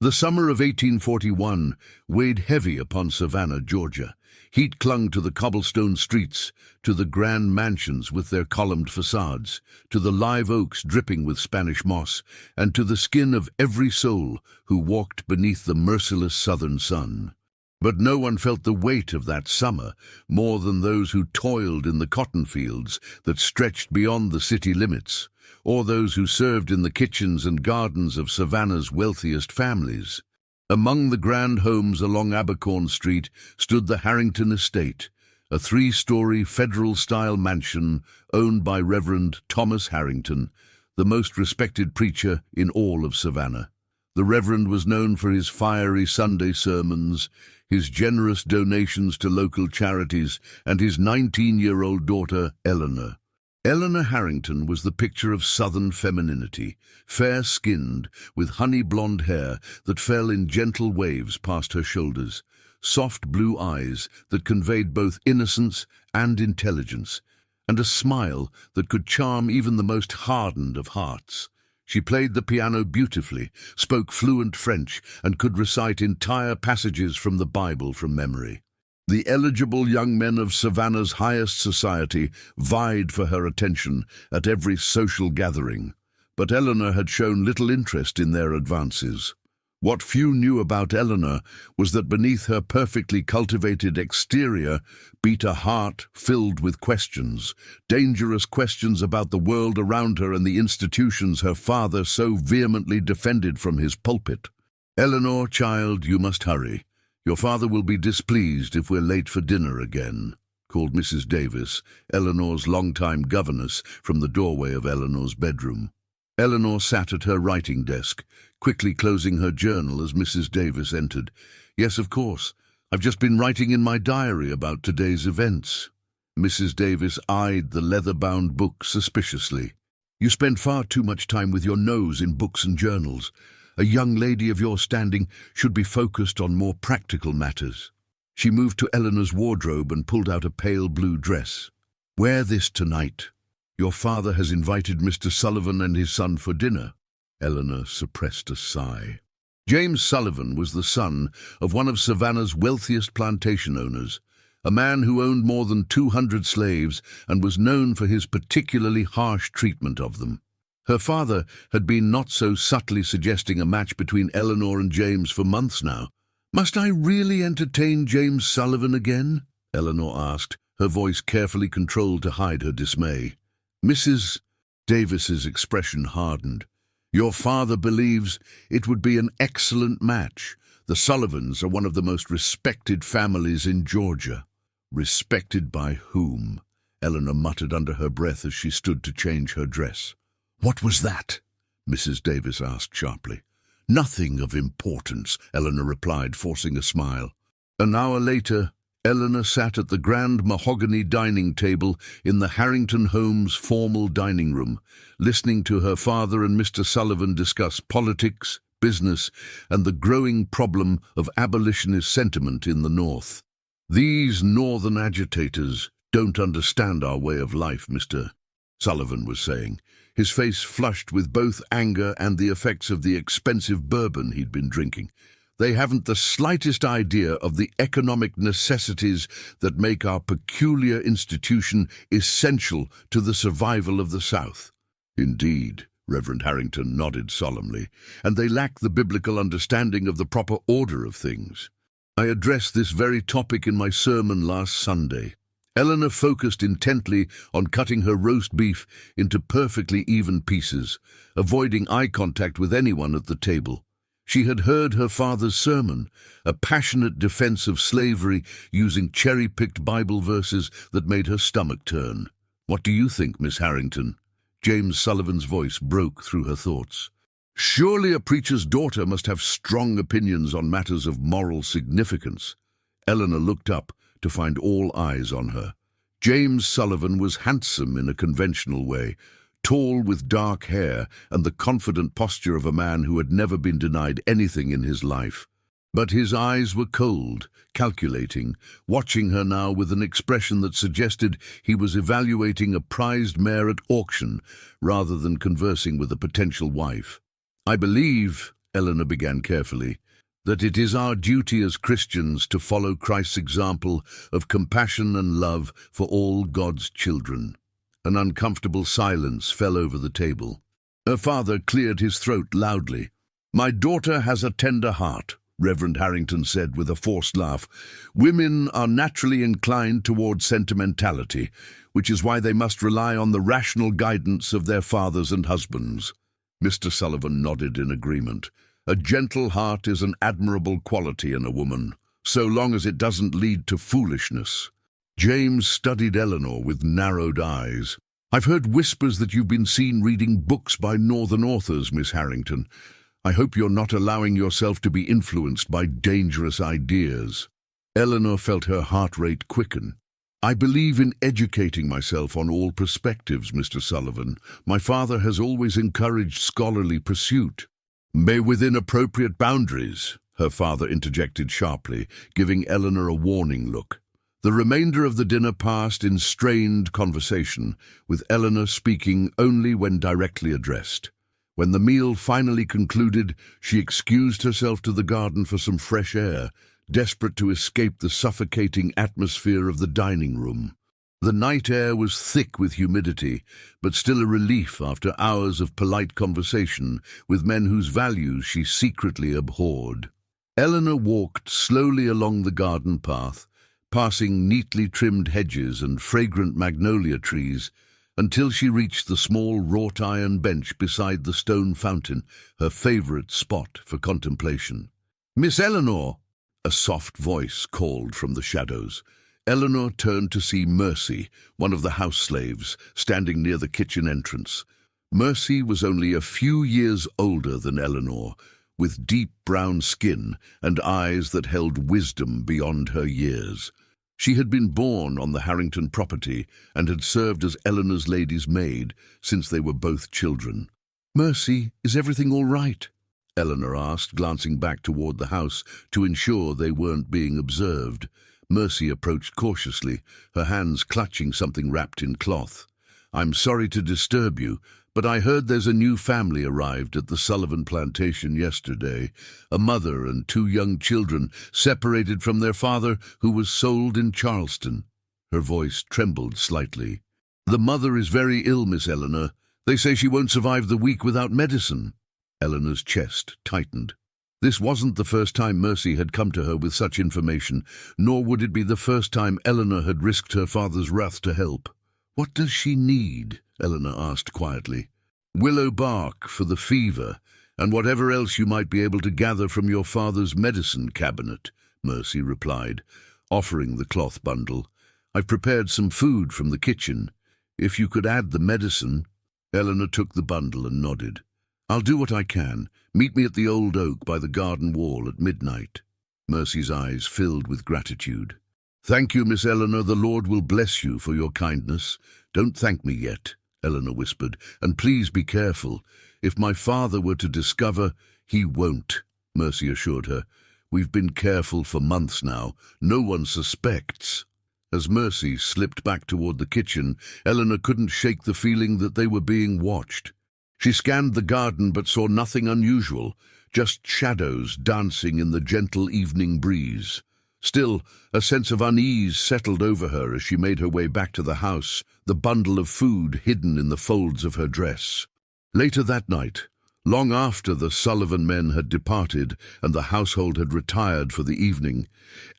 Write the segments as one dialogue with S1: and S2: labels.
S1: The summer of 1841 weighed heavy upon Savannah, Georgia. Heat clung to the cobblestone streets, to the grand mansions with their columned facades, to the live oaks dripping with Spanish moss, and to the skin of every soul who walked beneath the merciless southern sun. But no one felt the weight of that summer more than those who toiled in the cotton fields that stretched beyond the city limits, or those who served in the kitchens and gardens of Savannah's wealthiest families. Among the grand homes along Abercorn Street stood the Harrington Estate, a three-story federal-style mansion owned by Reverend Thomas Harrington, the most respected preacher in all of Savannah. The Reverend was known for his fiery Sunday sermons, his generous donations to local charities, and his 19-year-old daughter, Eleanor. Eleanor Harrington was the picture of Southern femininity, fair-skinned, with honey-blonde hair that fell in gentle waves past her shoulders, soft blue eyes that conveyed both innocence and intelligence, and a smile that could charm even the most hardened of hearts. She played the piano beautifully, spoke fluent French, and could recite entire passages from the Bible from memory. The eligible young men of Savannah's highest society vied for her attention at every social gathering, but Eleanor had shown little interest in their advances. What few knew about Eleanor was that beneath her perfectly cultivated exterior beat a heart filled with questions, dangerous questions about the world around her and the institutions her father so vehemently defended from his pulpit. "Eleanor, child, you must hurry. Your father will be displeased if we're late for dinner again," called Mrs. Davis, Eleanor's longtime governess, from the doorway of Eleanor's bedroom. Eleanor sat at her writing desk, quickly closing her journal as Mrs. Davis entered. "Yes, of course. I've just been writing in my diary about today's events." Mrs. Davis eyed the leather-bound book suspiciously. "You spend far too much time with your nose in books and journals. A young lady of your standing should be focused on more practical matters." She moved to Eleanor's wardrobe and pulled out a pale blue dress. "Wear this tonight. Your father has invited Mr. Sullivan and his son for dinner." Eleanor suppressed a sigh. James Sullivan was the son of one of Savannah's wealthiest plantation owners, a man who owned more than 200 slaves and was known for his particularly harsh treatment of them. Her father had been not so subtly suggesting a match between Eleanor and James for months now. "Must I really entertain James Sullivan again?" Eleanor asked, her voice carefully controlled to hide her dismay. Mrs. Davis's expression hardened. "Your father believes it would be an excellent match. The Sullivans are one of the most respected families in Georgia." "Respected by whom?" Eleanor muttered under her breath as she stood to change her dress. "What was that?" Mrs. Davis asked sharply. "Nothing of importance," Eleanor replied, forcing a smile. An hour later, Eleanor sat at the grand mahogany dining table in the Harrington home's formal dining room, listening to her father and Mr. Sullivan discuss politics, business, and the growing problem of abolitionist sentiment in the North. "These northern agitators don't understand our way of life, Mr. Sullivan was saying, his face flushed with both anger and the effects of the expensive bourbon he'd been drinking. "They haven't the slightest idea of the economic necessities that make our peculiar institution essential to the survival of the South." "Indeed," Reverend Harrington nodded solemnly, "and they lack the biblical understanding of the proper order of things. I addressed this very topic in my sermon last Sunday." Eleanor focused intently on cutting her roast beef into perfectly even pieces, avoiding eye contact with anyone at the table. She had heard her father's sermon, a passionate defense of slavery using cherry-picked Bible verses that made her stomach turn. "What do you think, Miss Harrington?" James Sullivan's voice broke through her thoughts. "Surely a preacher's daughter must have strong opinions on matters of moral significance." Eleanor looked up to find all eyes on her. James Sullivan was handsome in a conventional way, tall with dark hair and the confident posture of a man who had never been denied anything in his life. But his eyes were cold, calculating, watching her now with an expression that suggested he was evaluating a prized mare at auction rather than conversing with a potential wife. "I believe," Eleanor began carefully, that it is our duty as Christians to follow Christ's example of compassion and love for all God's children. An uncomfortable silence fell over the table. Her father cleared his throat loudly. "My daughter has a tender heart," Reverend Harrington said with a forced laugh. "Women are naturally inclined toward sentimentality, which is why they must rely on the rational guidance of their fathers and husbands." Mr. Sullivan nodded in agreement. "A gentle heart is an admirable quality in a woman, so long as it doesn't lead to foolishness." James studied Eleanor with narrowed eyes. "I've heard whispers that you've been seen reading books by Northern authors, Miss Harrington. I hope you're not allowing yourself to be influenced by dangerous ideas." Eleanor felt her heart rate quicken. "I believe in educating myself on all perspectives, Mr. Sullivan. My father has always encouraged scholarly pursuit." "May within appropriate boundaries," her father interjected sharply, giving Eleanor a warning look. The remainder of the dinner passed in strained conversation, with Eleanor speaking only when directly addressed. When the meal finally concluded, she excused herself to the garden for some fresh air, desperate to escape the suffocating atmosphere of the dining room. The night air was thick with humidity, but still a relief after hours of polite conversation with men whose values she secretly abhorred. Eleanor walked slowly along the garden path, passing neatly trimmed hedges and fragrant magnolia trees, until she reached the small wrought-iron bench beside the stone fountain, her favorite spot for contemplation. "Miss Eleanor!" a soft voice called from the shadows. Eleanor turned to see Mercy, one of the house slaves, standing near the kitchen entrance. Mercy was only a few years older than Eleanor, with deep brown skin and eyes that held wisdom beyond her years. She had been born on the Harrington property and had served as Eleanor's lady's maid since they were both children. "Mercy, is everything all right?" Eleanor asked, glancing back toward the house to ensure they weren't being observed. Mercy approached cautiously, her hands clutching something wrapped in cloth. "I'm sorry to disturb you, but I heard there's a new family arrived at the Sullivan plantation yesterday. A mother and 2 young children, separated from their father, who was sold in Charleston." Her voice trembled slightly. "The mother is very ill, Miss Eleanor. They say she won't survive the week without medicine." Eleanor's chest tightened. This wasn't the first time Mercy had come to her with such information, nor would it be the first time Eleanor had risked her father's wrath to help. "What does she need?" Eleanor asked quietly. "Willow bark for the fever, and whatever else you might be able to gather from your father's medicine cabinet," Mercy replied, offering the cloth bundle. "I've prepared some food from the kitchen. If you could add the medicine." Eleanor took the bundle and nodded. "I'll do what I can. Meet me at the old oak by the garden wall at midnight." Mercy's eyes filled with gratitude. "Thank you, Miss Eleanor. The Lord will bless you for your kindness." "Don't thank me yet," Eleanor whispered, "and please be careful. If my father were to discover—" "He won't," Mercy assured her. "We've been careful for months now. No one suspects." As Mercy slipped back toward the kitchen, Eleanor couldn't shake the feeling that they were being watched. She scanned the garden but saw nothing unusual, just shadows dancing in the gentle evening breeze. Still, a sense of unease settled over her as she made her way back to the house, the bundle of food hidden in the folds of her dress. Later that night, long after the Sullivan men had departed and the household had retired for the evening,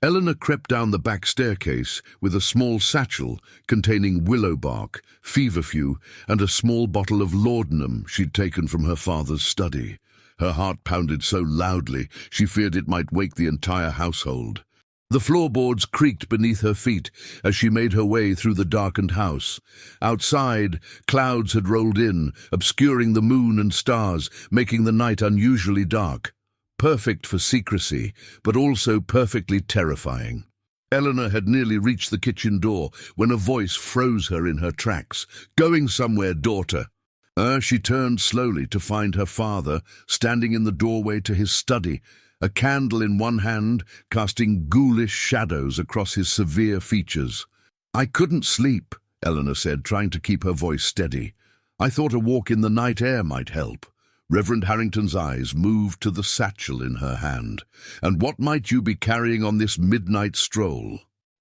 S1: Eleanor crept down the back staircase with a small satchel containing willow bark, feverfew, and a small bottle of laudanum she'd taken from her father's study. Her heart pounded so loudly she feared it might wake the entire household. The floorboards creaked beneath her feet as she made her way through the darkened house. Outside, clouds had rolled in, obscuring the moon and stars, making the night unusually dark. Perfect for secrecy, but also perfectly terrifying. Eleanor had nearly reached the kitchen door when a voice froze her in her tracks. "Going somewhere, daughter?" She turned slowly to find her father standing in the doorway to his study, a candle in one hand, casting ghoulish shadows across his severe features. "I couldn't sleep," Eleanor said, trying to keep her voice steady. "I thought a walk in the night air might help." Reverend Harrington's eyes moved to the satchel in her hand. "And what might you be carrying on this midnight stroll?"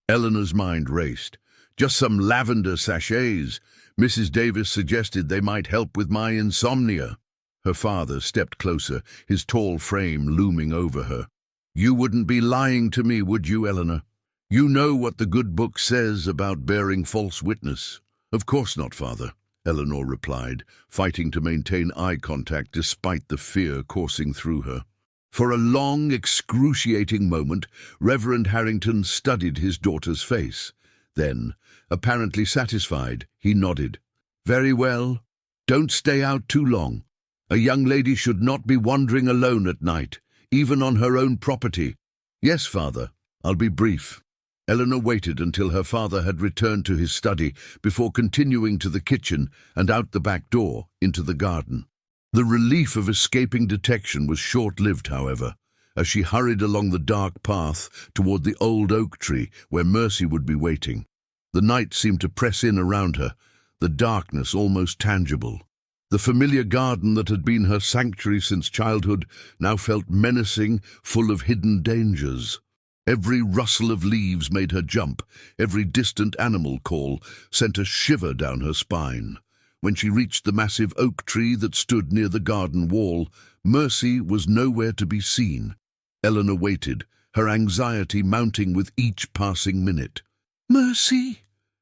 S1: Eleanor's mind raced. "Just some lavender sachets. Mrs. Davis suggested they might help with my insomnia." Her father stepped closer, his tall frame looming over her. "You wouldn't be lying to me, would you, Eleanor? You know what the good book says about bearing false witness." "Of course not, Father," Eleanor replied, fighting to maintain eye contact despite the fear coursing through her. For a long, excruciating moment, Reverend Harrington studied his daughter's face. Then, apparently satisfied, he nodded. "Very well. Don't stay out too long. A young lady should not be wandering alone at night, even on her own property." "Yes, Father. I'll be brief." Eleanor waited until her father had returned to his study before continuing to the kitchen and out the back door into the garden. The relief of escaping detection was short-lived, however, as she hurried along the dark path toward the old oak tree where Mercy would be waiting. The night seemed to press in around her, the darkness almost tangible. The familiar garden that had been her sanctuary since childhood now felt menacing, full of hidden dangers. Every rustle of leaves made her jump. Every distant animal call sent a shiver down her spine. When she reached the massive oak tree that stood near the garden wall, Mercy was nowhere to be seen. Eleanor waited, her anxiety mounting with each passing minute. "Mercy,"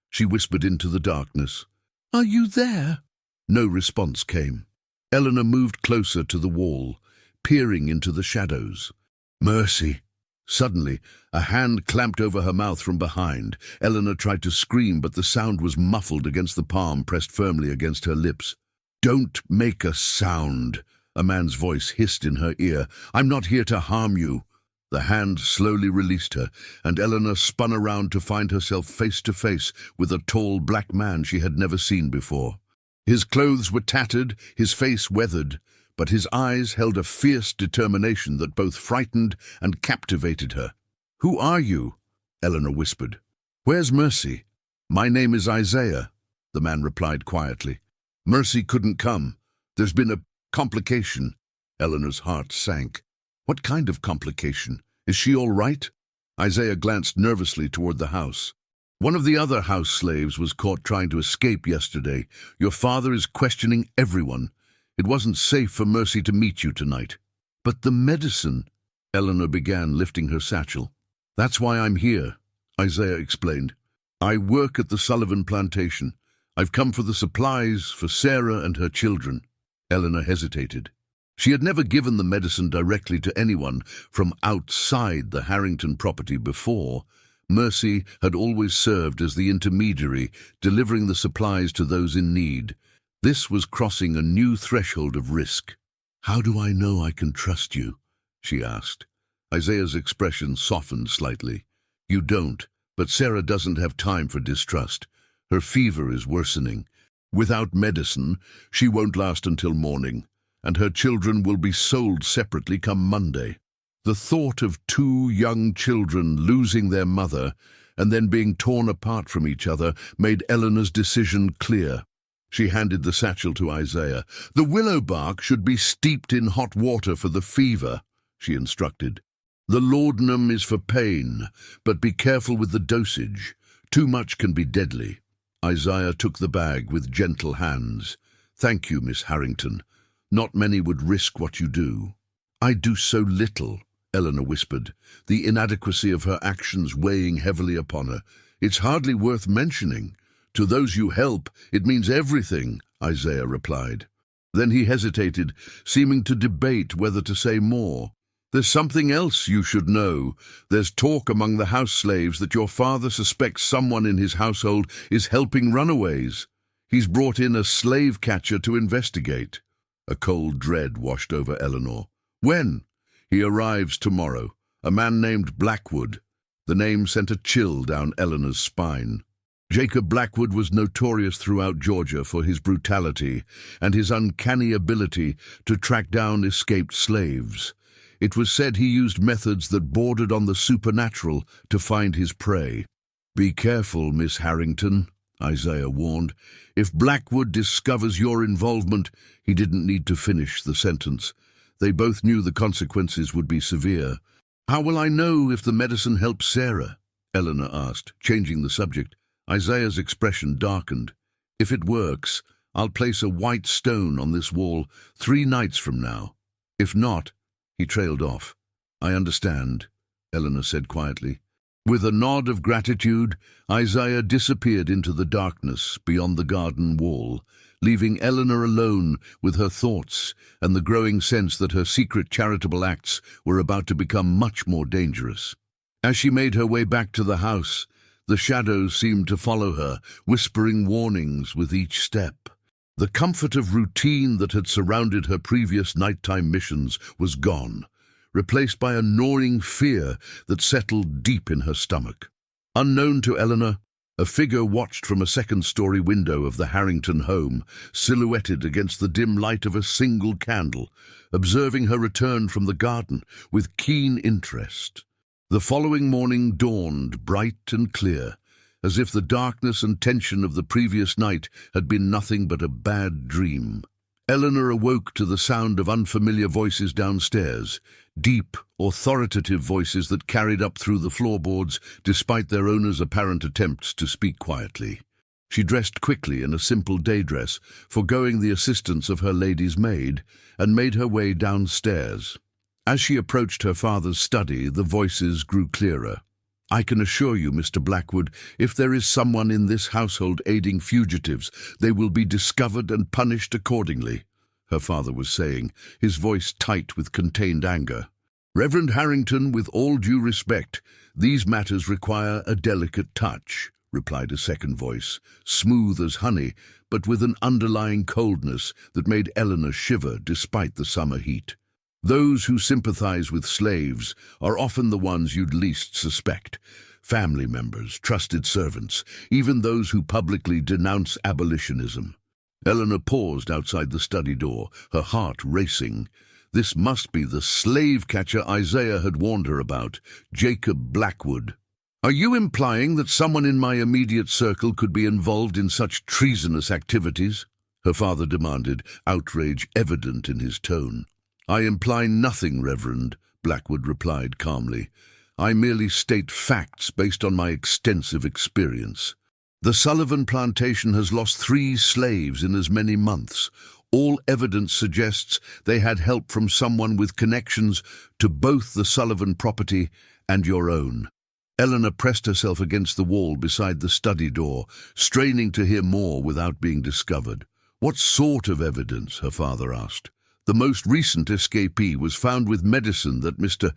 S1: she whispered into the darkness. "Are you there?" No response came. Eleanor moved closer to the wall, peering into the shadows. "Mercy." Suddenly, a hand clamped over her mouth from behind. Eleanor tried to scream, but the sound was muffled against the palm pressed firmly against her lips. "Don't make a sound," a man's voice hissed in her ear. "I'm not here to harm you." The hand slowly released her, and Eleanor spun around to find herself face to face with a tall black man she had never seen before. His clothes were tattered, his face weathered, but his eyes held a fierce determination that both frightened and captivated her. "Who are you?" Eleanor whispered. "Where's Mercy?" "My name is Isaiah," the man replied quietly. "Mercy couldn't come. There's been a complication." Eleanor's heart sank. "What kind of complication? Is she all right?" Isaiah glanced nervously toward the house. "One of the other house slaves was caught trying to escape yesterday. Your father is questioning everyone. It wasn't safe for Mercy to meet you tonight." "But the medicine," Eleanor began, lifting her satchel. "That's why I'm here," Isaiah explained. "I work at the Sullivan plantation. I've come for the supplies for Sarah and her children." Eleanor hesitated. She had never given the medicine directly to anyone from outside the Harrington property before. Mercy had always served as the intermediary, delivering the supplies to those in need. This was crossing a new threshold of risk. "How do I know I can trust you?" she asked. Isaiah's expression softened slightly. "You don't, but Sarah doesn't have time for distrust. Her fever is worsening. Without medicine, she won't last until morning, and her children will be sold separately come Monday." The thought of two young children losing their mother and then being torn apart from each other made Eleanor's decision clear. She handed the satchel to Isaiah. "The willow bark should be steeped in hot water for the fever," she instructed. "The laudanum is for pain, but be careful with the dosage. Too much can be deadly." Isaiah took the bag with gentle hands. "Thank you, Miss Harrington. Not many would risk what you do." "I do so little," Eleanor whispered, the inadequacy of her actions weighing heavily upon her. "It's hardly worth mentioning." "To those you help, it means everything," Isaiah replied. Then he hesitated, seeming to debate whether to say more. "There's something else you should know. There's talk among the house slaves that your father suspects someone in his household is helping runaways. He's brought in a slave catcher to investigate." A cold dread washed over Eleanor. "When?" "He arrives tomorrow. A man named Blackwood." The name sent a chill down Eleanor's spine. Jacob Blackwood was notorious throughout Georgia for his brutality and his uncanny ability to track down escaped slaves. It was said he used methods that bordered on the supernatural to find his prey. "Be careful, Miss Harrington," Isaiah warned. If Blackwood discovers your involvement, he didn't need to finish the sentence. They both knew the consequences would be severe. How will I know if the medicine helps Sarah? Eleanor asked, changing the subject. Isaiah's expression darkened. If it works, I'll place a white stone on this wall 3 nights from now. If not, he trailed off. I understand, Eleanor said quietly. With a nod of gratitude, Isaiah disappeared into the darkness beyond the garden wall, leaving Eleanor alone with her thoughts and the growing sense that her secret charitable acts were about to become much more dangerous. As she made her way back to the house, the shadows seemed to follow her, whispering warnings with each step. The comfort of routine that had surrounded her previous nighttime missions was gone, replaced by a gnawing fear that settled deep in her stomach. Unknown to Eleanor, a figure watched from a second-story window of the Harrington home, silhouetted against the dim light of a single candle, observing her return from the garden with keen interest. The following morning dawned bright and clear, as if the darkness and tension of the previous night had been nothing but a bad dream. Eleanor awoke to the sound of unfamiliar voices downstairs, deep, authoritative voices that carried up through the floorboards despite their owners' apparent attempts to speak quietly. She dressed quickly in a simple day dress, foregoing the assistance of her lady's maid, and made her way downstairs. As she approached her father's study, the voices grew clearer. I can assure you, Mr. Blackwood, if there is someone in this household aiding fugitives, they will be discovered and punished accordingly, her father was saying, his voice tight with contained anger. Reverend Harrington, with all due respect, these matters require a delicate touch, replied a second voice, smooth as honey, but with an underlying coldness that made Eleanor shiver despite the summer heat. Those who sympathize with slaves are often the ones you'd least suspect. Family members, trusted servants, even those who publicly denounce abolitionism. Eleanor paused outside the study door, her heart racing. This must be the slave catcher Isaiah had warned her about, Jacob Blackwood. Are you implying that someone in my immediate circle could be involved in such treasonous activities? Her father demanded, outrage evident in his tone. I imply nothing, Reverend, Blackwood replied calmly. I merely state facts based on my extensive experience. The Sullivan plantation has lost 3 slaves in as many months. All evidence suggests they had help from someone with connections to both the Sullivan property and your own. Eleanor pressed herself against the wall beside the study door, straining to hear more without being discovered. What sort of evidence? Her father asked. The most recent escapee was found with medicine that Mr.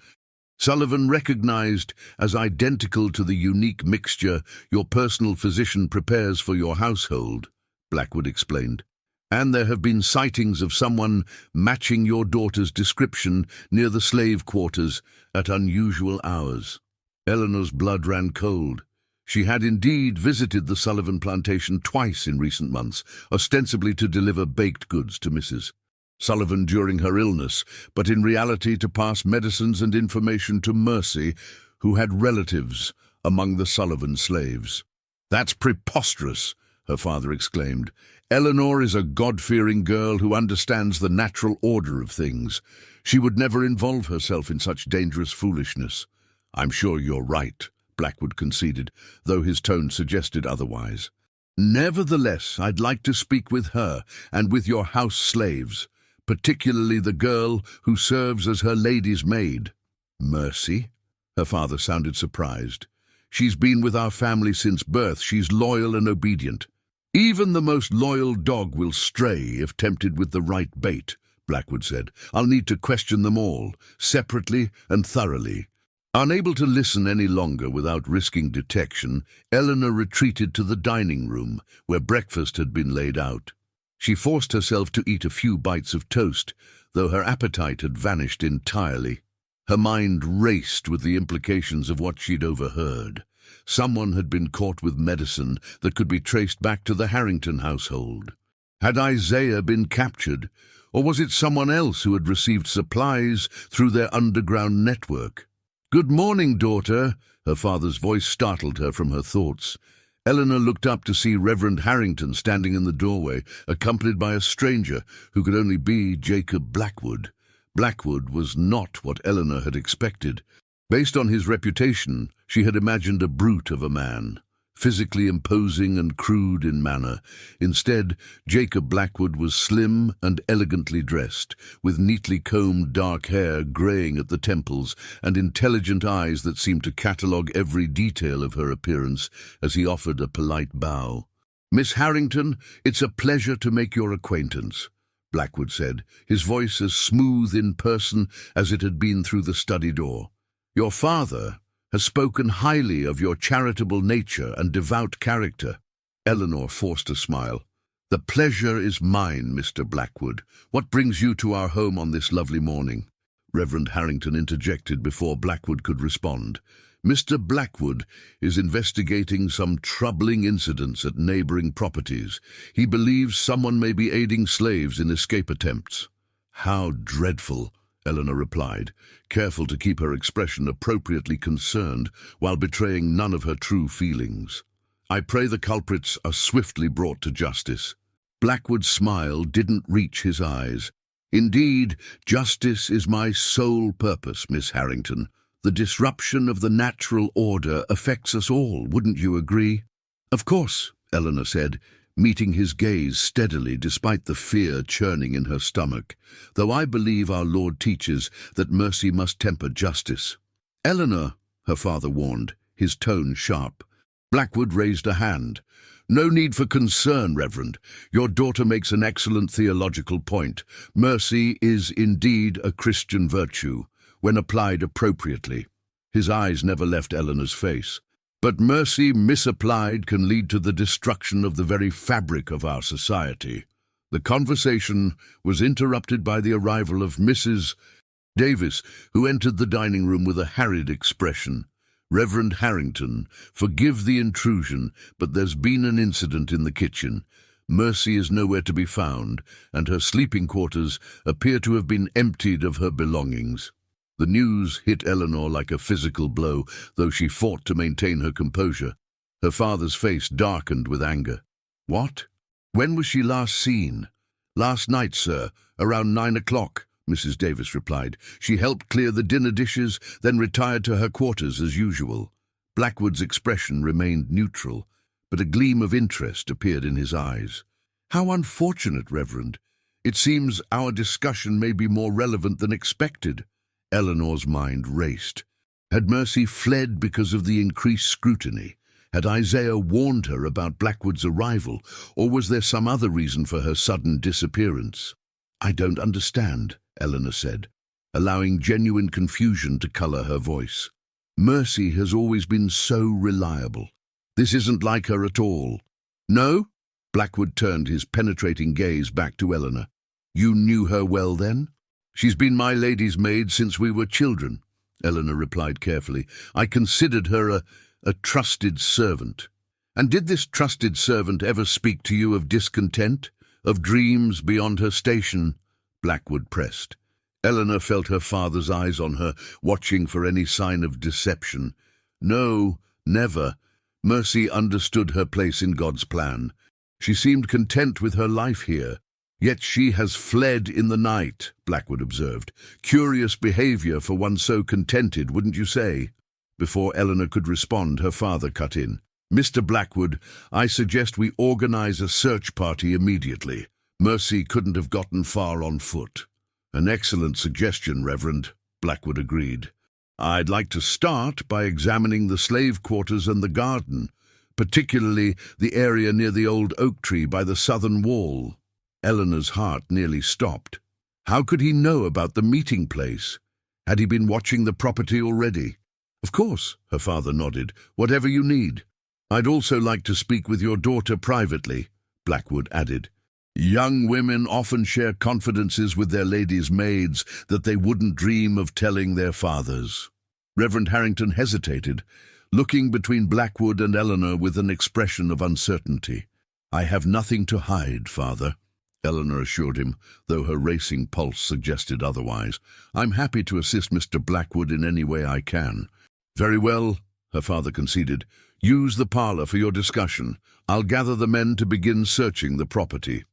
S1: Sullivan recognized as identical to the unique mixture your personal physician prepares for your household, Blackwood explained. And there have been sightings of someone matching your daughter's description near the slave quarters at unusual hours. Eleanor's blood ran cold. She had indeed visited the Sullivan plantation twice in recent months, ostensibly to deliver baked goods to Mrs. Sullivan during her illness, but in reality to pass medicines and information to Mercy, who had relatives among the Sullivan slaves. That's preposterous, her father exclaimed. Eleanor is a God-fearing girl who understands the natural order of things. She would never involve herself in such dangerous foolishness. I'm sure you're right, Blackwood conceded, though his tone suggested otherwise. Nevertheless, I'd like to speak with her and with your house slaves, particularly the girl who serves as her lady's maid. Mercy? Her father sounded surprised. She's been with our family since birth. She's loyal and obedient. Even the most loyal dog will stray if tempted with the right bait, Blackwood said. I'll need to question them all, separately and thoroughly. Unable to listen any longer without risking detection, Eleanor retreated to the dining room, where breakfast had been laid out. She forced herself to eat a few bites of toast, though her appetite had vanished entirely. Her mind raced with the implications of what she'd overheard. Someone had been caught with medicine that could be traced back to the Harrington household. Had Isaiah been captured, or was it someone else who had received supplies through their underground network? "Good morning, daughter," her father's voice startled her from her thoughts. Eleanor looked up to see Reverend Harrington standing in the doorway, accompanied by a stranger who could only be Jacob Blackwood. Blackwood was not what Eleanor had expected. Based on his reputation, she had imagined a brute of a man, physically imposing and crude in manner. Instead, Jacob Blackwood was slim and elegantly dressed, with neatly combed dark hair graying at the temples and intelligent eyes that seemed to catalogue every detail of her appearance as he offered a polite bow. "Miss Harrington, it's a pleasure to make your acquaintance," Blackwood said, his voice as smooth in person as it had been through the study door. "Your father has spoken highly of your charitable nature and devout character." Eleanor forced a smile. "The pleasure is mine, Mr. Blackwood. What brings you to our home on this lovely morning?" Reverend Harrington interjected before Blackwood could respond. "Mr. Blackwood is investigating some troubling incidents at neighboring properties. He believes someone may be aiding slaves in escape attempts." "How dreadful," Eleanor replied, careful to keep her expression appropriately concerned while betraying none of her true feelings. "I pray the culprits are swiftly brought to justice." Blackwood's smile didn't reach his eyes. "Indeed, justice is my sole purpose, Miss Harrington. The disruption of the natural order affects us all, wouldn't you agree?" "Of course," Eleanor said, meeting his gaze steadily despite the fear churning in her stomach, "though I believe our Lord teaches that mercy must temper justice." "Eleanor," her father warned, his tone sharp. Blackwood raised a hand. "No need for concern, Reverend. Your daughter makes an excellent theological point. Mercy is indeed a Christian virtue, when applied appropriately." His eyes never left Eleanor's face. "But mercy misapplied can lead to the destruction of the very fabric of our society." The conversation was interrupted by the arrival of Mrs. Davis, who entered the dining room with a harried expression. "Reverend Harrington, forgive the intrusion, but there's been an incident in the kitchen. Mercy is nowhere to be found, and her sleeping quarters appear to have been emptied of her belongings." The news hit Eleanor like a physical blow, though she fought to maintain her composure. Her father's face darkened with anger. "What? When was she last seen?" "Last night, sir, around 9 o'clock, Mrs. Davis replied. "She helped clear the dinner dishes, then retired to her quarters as usual." Blackwood's expression remained neutral, but a gleam of interest appeared in his eyes. "How unfortunate, Reverend. It seems our discussion may be more relevant than expected." Eleanor's mind raced. Had Mercy fled because of the increased scrutiny? Had Isaiah warned her about Blackwood's arrival, or was there some other reason for her sudden disappearance? "I don't understand," Eleanor said, allowing genuine confusion to colour her voice. "Mercy has always been so reliable. This isn't like her at all." "No?" Blackwood turned his penetrating gaze back to Eleanor. "You knew her well then?" "She's been my lady's maid since we were children," Eleanor replied carefully. "I considered her a trusted servant." "And did this trusted servant ever speak to you of discontent, of dreams beyond her station?" Blackwood pressed. Eleanor felt her father's eyes on her, watching for any sign of deception. "No, never. Mercy understood her place in God's plan. She seemed content with her life here. Yet she has fled in the night," Blackwood observed. "Curious behavior for one so contented, wouldn't you say?" Before Eleanor could respond, her father cut in. "Mr. Blackwood, I suggest we organize a search party immediately. Mercy couldn't have gotten far on foot." "An excellent suggestion, Reverend," Blackwood agreed. "I'd like to start by examining the slave quarters and the garden, particularly the area near the old oak tree by the southern wall." Eleanor's heart nearly stopped. How could he know about the meeting place? Had he been watching the property already? "Of course," her father nodded. "Whatever you need." "I'd also like to speak with your daughter privately," Blackwood added. "Young women often share confidences with their ladies' maids that they wouldn't dream of telling their fathers." Reverend Harrington hesitated, looking between Blackwood and Eleanor with an expression of uncertainty. "I have nothing to hide, Father," Eleanor assured him, though her racing pulse suggested otherwise. "I'm happy to assist Mr. Blackwood in any way I can." "Very well," her father conceded. Use the parlor for your discussion. I'll gather the men to begin searching the property."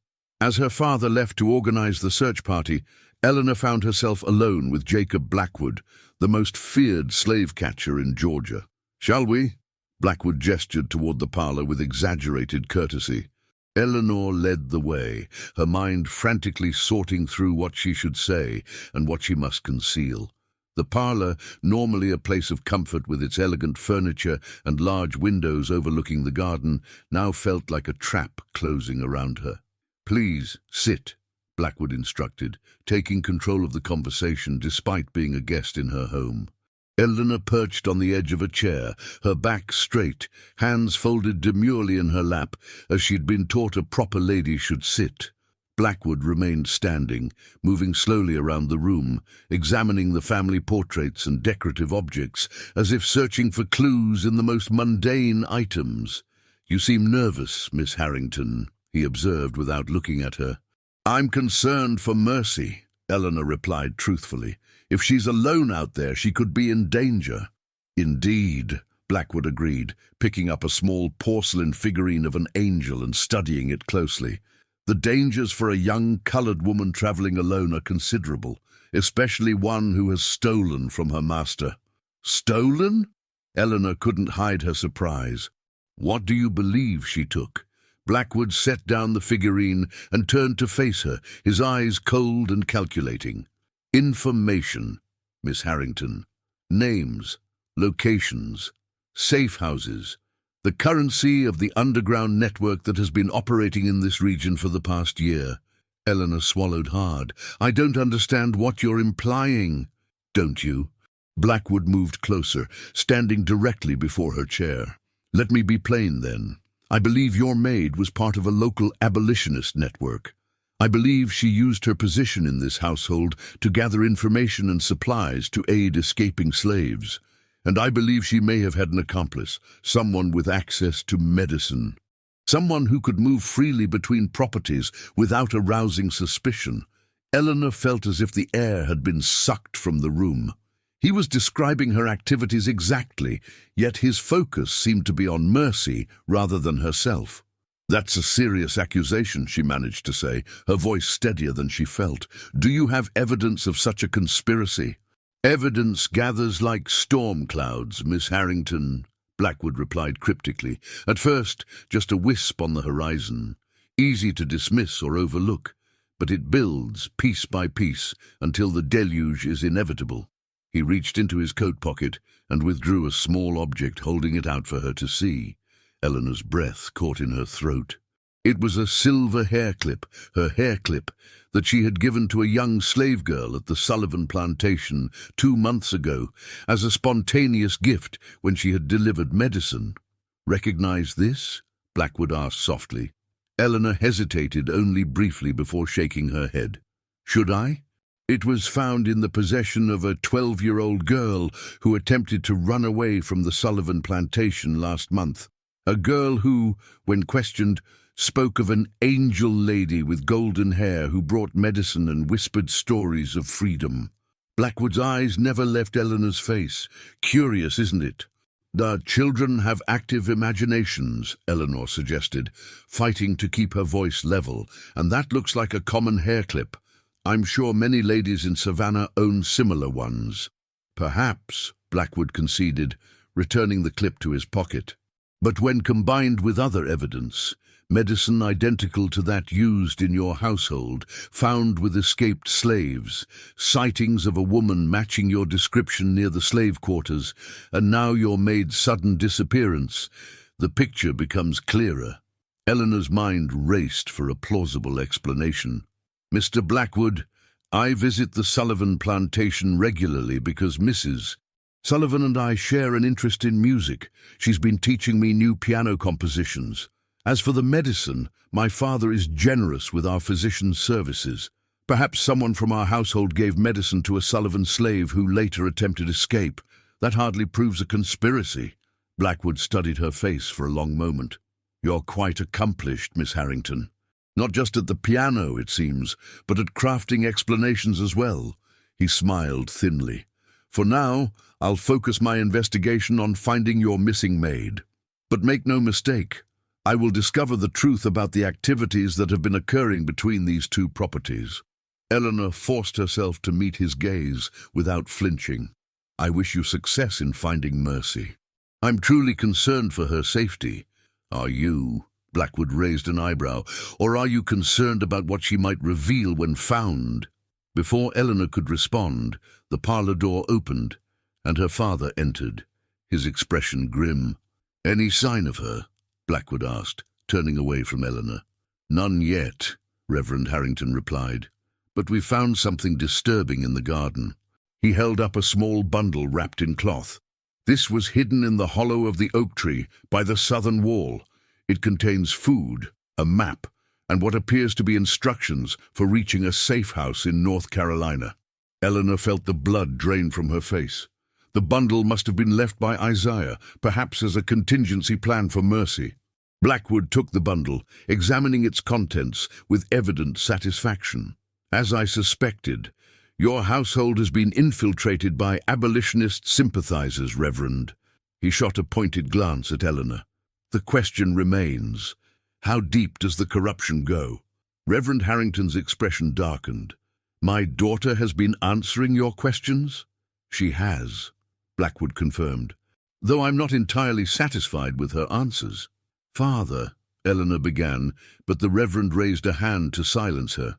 S1: As her father left to organize the search party, Eleanor found herself alone with Jacob Blackwood, the most feared slave catcher in Georgia. "Shall we?" Blackwood gestured toward the parlor with exaggerated courtesy. Eleanor led the way, her mind frantically sorting through what she should say and what she must conceal. The parlor, normally a place of comfort with its elegant furniture and large windows overlooking the garden, now felt like a trap closing around her. "Please, sit," Blackwood instructed, taking control of the conversation despite being a guest in her home. Eleanor perched on the edge of a chair, her back straight, hands folded demurely in her lap, as she'd been taught a proper lady should sit. Blackwood remained standing, moving slowly around the room, examining the family portraits and decorative objects, as if searching for clues in the most mundane items. "You seem nervous, Miss Harrington," he observed without looking at her. "I'm concerned for Mercy," Eleanor replied truthfully. "If she's alone out there, she could be in danger." "Indeed," Blackwood agreed, picking up a small porcelain figurine of an angel and studying it closely. "The dangers for a young colored woman traveling alone are considerable, especially one who has stolen from her master." "Stolen?" Eleanor couldn't hide her surprise. "What do you believe she took?" Blackwood set down the figurine and turned to face her, his eyes cold and calculating. "Information, Miss Harrington. Names, locations, safe houses, the currency of the underground network that has been operating in this region for the past year." Eleanor swallowed hard. "I don't understand what you're implying." "Don't you?" Blackwood moved closer, standing directly before her chair. "Let me be plain, then. I believe your maid was part of a local abolitionist network. I believe she used her position in this household to gather information and supplies to aid escaping slaves. And I believe she may have had an accomplice, someone with access to medicine. Someone who could move freely between properties without arousing suspicion." Eleanor felt as if the air had been sucked from the room. He was describing her activities exactly, yet his focus seemed to be on Mercy rather than herself. "That's a serious accusation," she managed to say, her voice steadier than she felt. "Do you have evidence of such a conspiracy?" "Evidence gathers like storm clouds, Miss Harrington," Blackwood replied cryptically. "At first, just a wisp on the horizon, easy to dismiss or overlook, but it builds piece by piece until the deluge is inevitable." He reached into his coat pocket and withdrew a small object, holding it out for her to see. Eleanor's breath caught in her throat. It was a silver hair clip, her hair clip, that she had given to a young slave girl at the Sullivan plantation 2 months ago as a spontaneous gift when she had delivered medicine. "Recognize this?" Blackwood asked softly. Eleanor hesitated only briefly before shaking her head. "Should I?" "It was found in the possession of a 12-year-old girl who attempted to run away from the Sullivan plantation last month. A girl who, when questioned, spoke of an angel lady with golden hair who brought medicine and whispered stories of freedom." Blackwood's eyes never left Eleanor's face. "Curious, isn't it?" "The children have active imaginations," Eleanor suggested, fighting to keep her voice level, "and that looks like a common hair clip. I'm sure many ladies in Savannah own similar ones." "Perhaps," Blackwood conceded, returning the clip to his pocket. "But when combined with other evidence, medicine identical to that used in your household, found with escaped slaves, sightings of a woman matching your description near the slave quarters, and now your maid's sudden disappearance, the picture becomes clearer." Eleanor's mind raced for a plausible explanation. "Mr. Blackwood, I visit the Sullivan plantation regularly because Mrs. Sullivan and I share an interest in music. She's been teaching me new piano compositions. As for the medicine, my father is generous with our physician's services. Perhaps someone from our household gave medicine to a Sullivan slave who later attempted escape. That hardly proves a conspiracy." Blackwood studied her face for a long moment. "You're quite accomplished, Miss Harrington. Not just at the piano, it seems, but at crafting explanations as well." He smiled thinly. "For now, I'll focus my investigation on finding your missing maid." But make no mistake, I will discover the truth about the activities that have been occurring between these two properties." Eleanor forced herself to meet his gaze without flinching. "I wish you success in finding Mercy. I'm truly concerned for her safety." "Are you?" Blackwood raised an eyebrow. "Or are you concerned about what she might reveal when found?" Before Eleanor could respond, the parlor door opened, and her father entered, his expression grim. "Any sign of her?" Blackwood asked, turning away from Eleanor. "None yet," Reverend Harrington replied. "But we found something disturbing in the garden." He held up a small bundle wrapped in cloth. "This was hidden in the hollow of the oak tree by the southern wall. It contains food, a map, and what appears to be instructions for reaching a safe house in North Carolina." Eleanor felt the blood drain from her face. The bundle must have been left by Isaiah, perhaps as a contingency plan for Mercy. Blackwood took the bundle, examining its contents with evident satisfaction. "As I suspected, your household has been infiltrated by abolitionist sympathizers, Reverend." He shot a pointed glance at Eleanor. "The question remains, how deep does the corruption go?" Reverend Harrington's expression darkened. "My daughter has been answering your questions?" "She has," Blackwood confirmed, "though I'm not entirely satisfied with her answers." "Father," Eleanor began, but the Reverend raised a hand to silence her.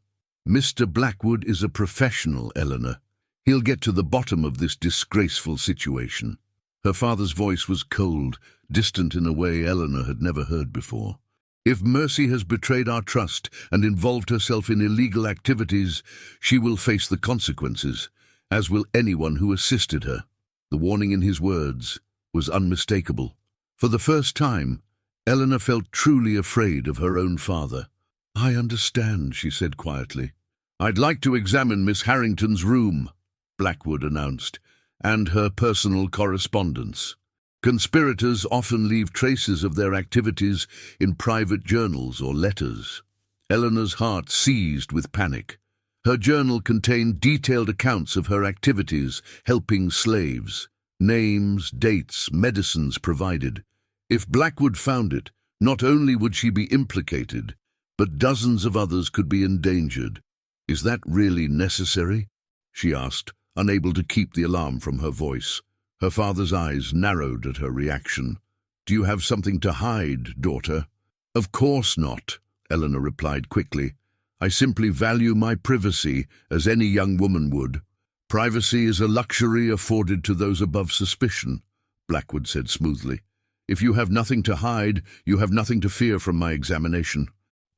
S1: "Mr. Blackwood is a professional, Eleanor. He'll get to the bottom of this disgraceful situation." Her father's voice was cold, distant in a way Eleanor had never heard before. "If Mercy has betrayed our trust and involved herself in illegal activities, she will face the consequences, as will anyone who assisted her." The warning in his words was unmistakable. For the first time, Eleanor felt truly afraid of her own father. "I understand," she said quietly. "I'd like to examine Miss Harrington's room," Blackwood announced, "and her personal correspondence. Conspirators often leave traces of their activities in private journals or letters." Eleanor's heart seized with panic. Her journal contained detailed accounts of her activities, helping slaves. Names, dates, medicines provided. If Blackwood found it, not only would she be implicated, but dozens of others could be endangered. "Is that really necessary?" she asked, unable to keep the alarm from her voice. Her father's eyes narrowed at her reaction. "Do you have something to hide, daughter?" "Of course not," Eleanor replied quickly. "I simply value my privacy, as any young woman would." "Privacy is a luxury afforded to those above suspicion," Blackwood said smoothly. "If you have nothing to hide, you have nothing to fear from my examination."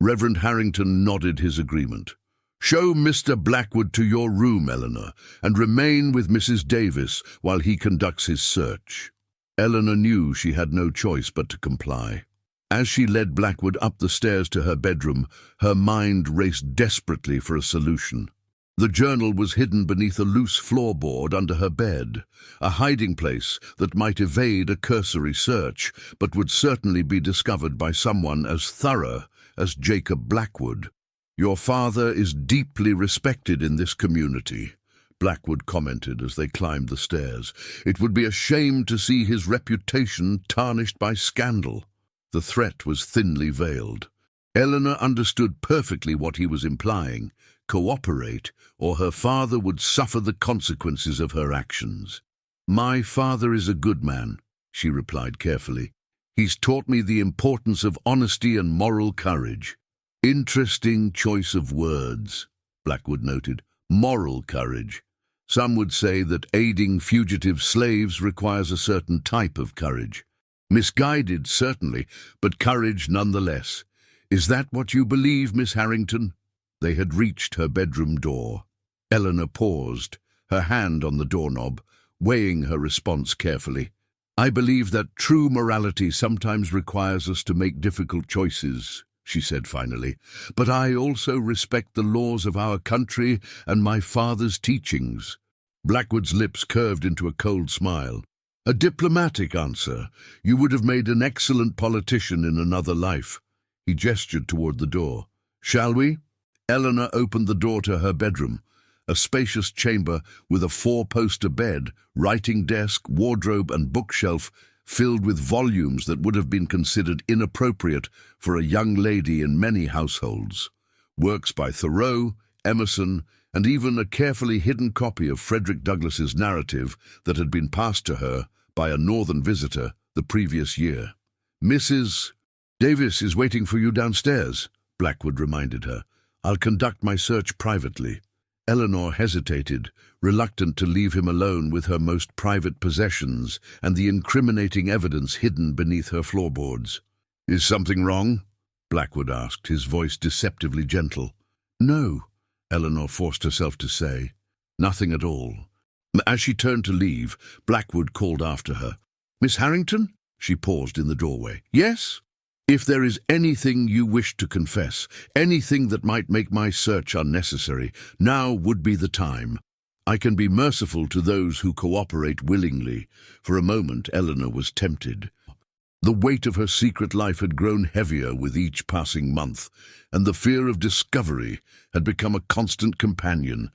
S1: Reverend Harrington nodded his agreement. "Show Mr. Blackwood to your room, Eleanor, and remain with Mrs. Davis while he conducts his search." Eleanor knew she had no choice but to comply. As she led Blackwood up the stairs to her bedroom, her mind raced desperately for a solution. The journal was hidden beneath a loose floorboard under her bed, a hiding place that might evade a cursory search, but would certainly be discovered by someone as thorough as Jacob Blackwood. "Your father is deeply respected in this community," Blackwood commented as they climbed the stairs. "It would be a shame to see his reputation tarnished by scandal." The threat was thinly veiled. Eleanor understood perfectly what he was implying. Cooperate, or her father would suffer the consequences of her actions. "My father is a good man," she replied carefully. "He's taught me the importance of honesty and moral courage." "Interesting choice of words," Blackwood noted. "Moral courage. Some would say that aiding fugitive slaves requires a certain type of courage. Misguided, certainly, but courage nonetheless. Is that what you believe, Miss Harrington?" They had reached her bedroom door. Eleanor paused, her hand on the doorknob, weighing her response carefully. "I believe that true morality sometimes requires us to make difficult choices," she said finally, "but I also respect the laws of our country and my father's teachings." Blackwood's lips curved into a cold smile. "A diplomatic answer. You would have made an excellent politician in another life." He gestured toward the door. "Shall we?" Eleanor opened the door to her bedroom, a spacious chamber with a four-poster bed, writing desk, wardrobe, and bookshelf filled with volumes that would have been considered inappropriate for a young lady in many households. Works by Thoreau, Emerson, and even a carefully hidden copy of Frederick Douglass's narrative that had been passed to her by a northern visitor the previous year. "Mrs. Davis is waiting for you downstairs," Blackwood reminded her. "I'll conduct my search privately." Eleanor hesitated, reluctant to leave him alone with her most private possessions and the incriminating evidence hidden beneath her floorboards. "Is something wrong?" Blackwood asked, his voice deceptively gentle. "No," Eleanor forced herself to say. "Nothing at all." As she turned to leave, Blackwood called after her. "Miss Harrington?" She paused in the doorway. "Yes?" "If there is anything you wish to confess, anything that might make my search unnecessary, now would be the time. I can be merciful to those who cooperate willingly." For a moment, Eleanor was tempted. The weight of her secret life had grown heavier with each passing month, and the fear of discovery had become a constant companion.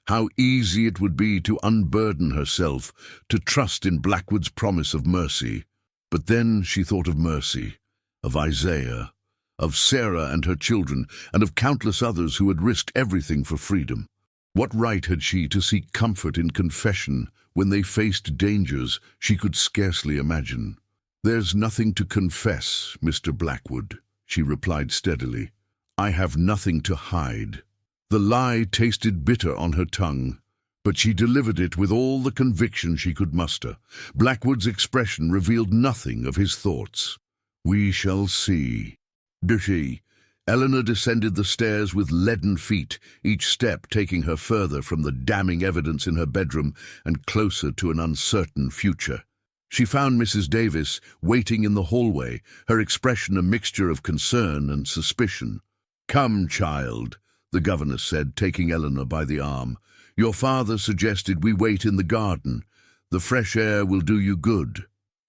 S1: How easy it would be to unburden herself, to trust in Blackwood's promise of mercy. But then she thought of mercy, of Isaiah, of Sarah and her children, and of countless others who had risked everything for freedom. What right had she to seek comfort in confession when they faced dangers she could scarcely imagine? "There's nothing to confess, Mr. Blackwood," she replied steadily. "I have nothing to hide." The lie tasted bitter on her tongue, but she delivered it with all the conviction she could muster. Blackwood's expression revealed nothing of his thoughts. "We shall see." She. Eleanor descended the stairs with leaden feet, each step taking her further from the damning evidence in her bedroom and closer to an uncertain future. She found Mrs. Davis waiting in the hallway, her expression a mixture of concern and suspicion. "Come, child," the governess said, taking Eleanor by the arm. "Your father suggested we wait in the garden. The fresh air will do you good."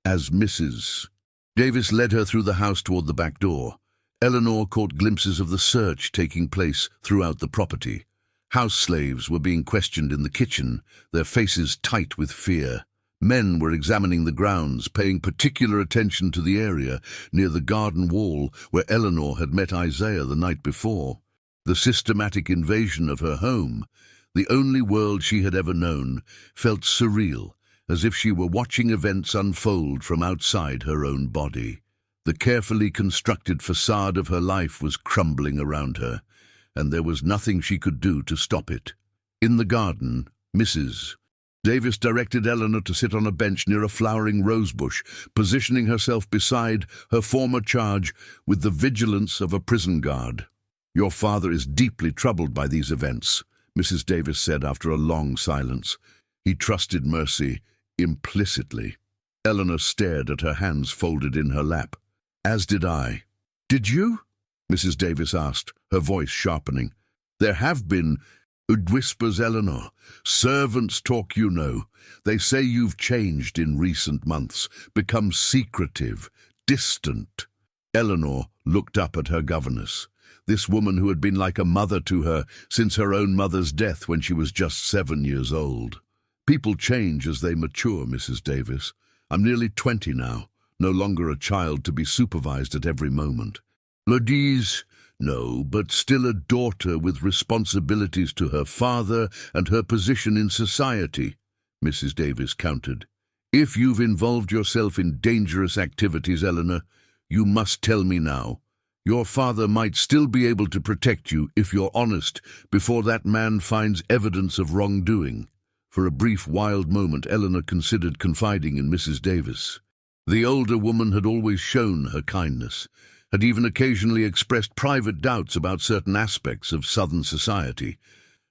S1: As Mrs. Davis led her through the house toward the back door, Eleanor caught glimpses of the search taking place throughout the property. House slaves were being questioned in the kitchen, their faces tight with fear. Men were examining the grounds, paying particular attention to the area near the garden wall where Eleanor had met Isaiah the night before. The systematic invasion of her home, the only world she had ever known, felt surreal, as if she were watching events unfold from outside her own body. The carefully constructed facade of her life was crumbling around her, and there was nothing she could do to stop it. In the garden, Mrs. Davis directed Eleanor to sit on a bench near a flowering rosebush, positioning herself beside her former charge with the vigilance of a prison guard. "Your father is deeply troubled by these events," Mrs. Davis said after a long silence. "He trusted mercy implicitly." Eleanor stared at her hands folded in her lap. "As did I." "Did you?" Mrs. Davis asked, her voice sharpening. "There have been," whispers Eleanor. "Servants talk, you know. They say you've changed in recent months, become secretive, distant." Eleanor looked up at her governess, this woman who had been like a mother to her since her own mother's death when she was just 7 years old. "People change as they mature, Mrs. Davis. I'm nearly 20 now, no longer a child to be supervised at every moment. Ladies, no, but still a daughter with responsibilities to her father and her position in society," Mrs. Davis countered. "If you've involved yourself in dangerous activities, Eleanor, you must tell me now. Your father might still be able to protect you if you're honest before that man finds evidence of wrongdoing." For a brief, wild moment, Eleanor considered confiding in Mrs. Davis. The older woman had always shown her kindness, had even occasionally expressed private doubts about certain aspects of Southern society.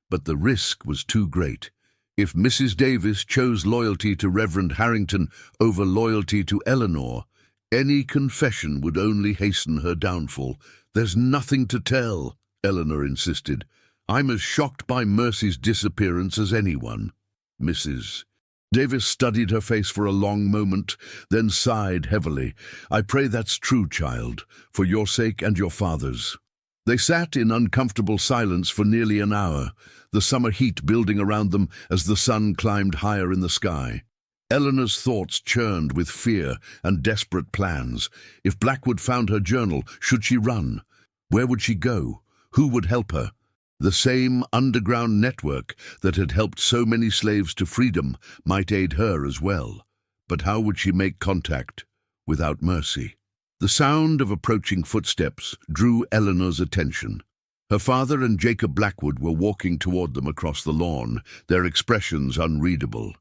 S1: But the risk was too great. If Mrs. Davis chose loyalty to Reverend Harrington over loyalty to Eleanor, any confession would only hasten her downfall. "There's nothing to tell," Eleanor insisted. "I'm as shocked by Mercy's disappearance as anyone." Mrs. Davis studied her face for a long moment, then sighed heavily. "I pray that's true, child, for your sake and your father's." They sat in uncomfortable silence for nearly an hour, the summer heat building around them as the sun climbed higher in the sky. Eleanor's thoughts churned with fear and desperate plans. If Blackwood found her journal, should she run? Where would she go? Who would help her? The same underground network that had helped so many slaves to freedom might aid her as well. But how would she make contact without mercy? The sound of approaching footsteps drew Eleanor's attention. Her father and Jacob Blackwood were walking toward them across the lawn, their expressions unreadable.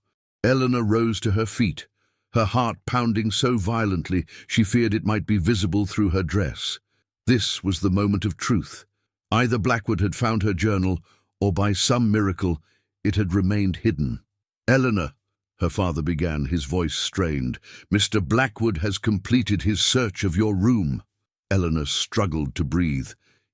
S1: Eleanor rose to her feet, her heart pounding so violently she feared it might be visible through her dress. This was the moment of truth. Either Blackwood had found her journal, or by some miracle it had remained hidden. "Eleanor," her father began, his voice strained, "Mr. Blackwood has completed his search of your room." Eleanor struggled to breathe.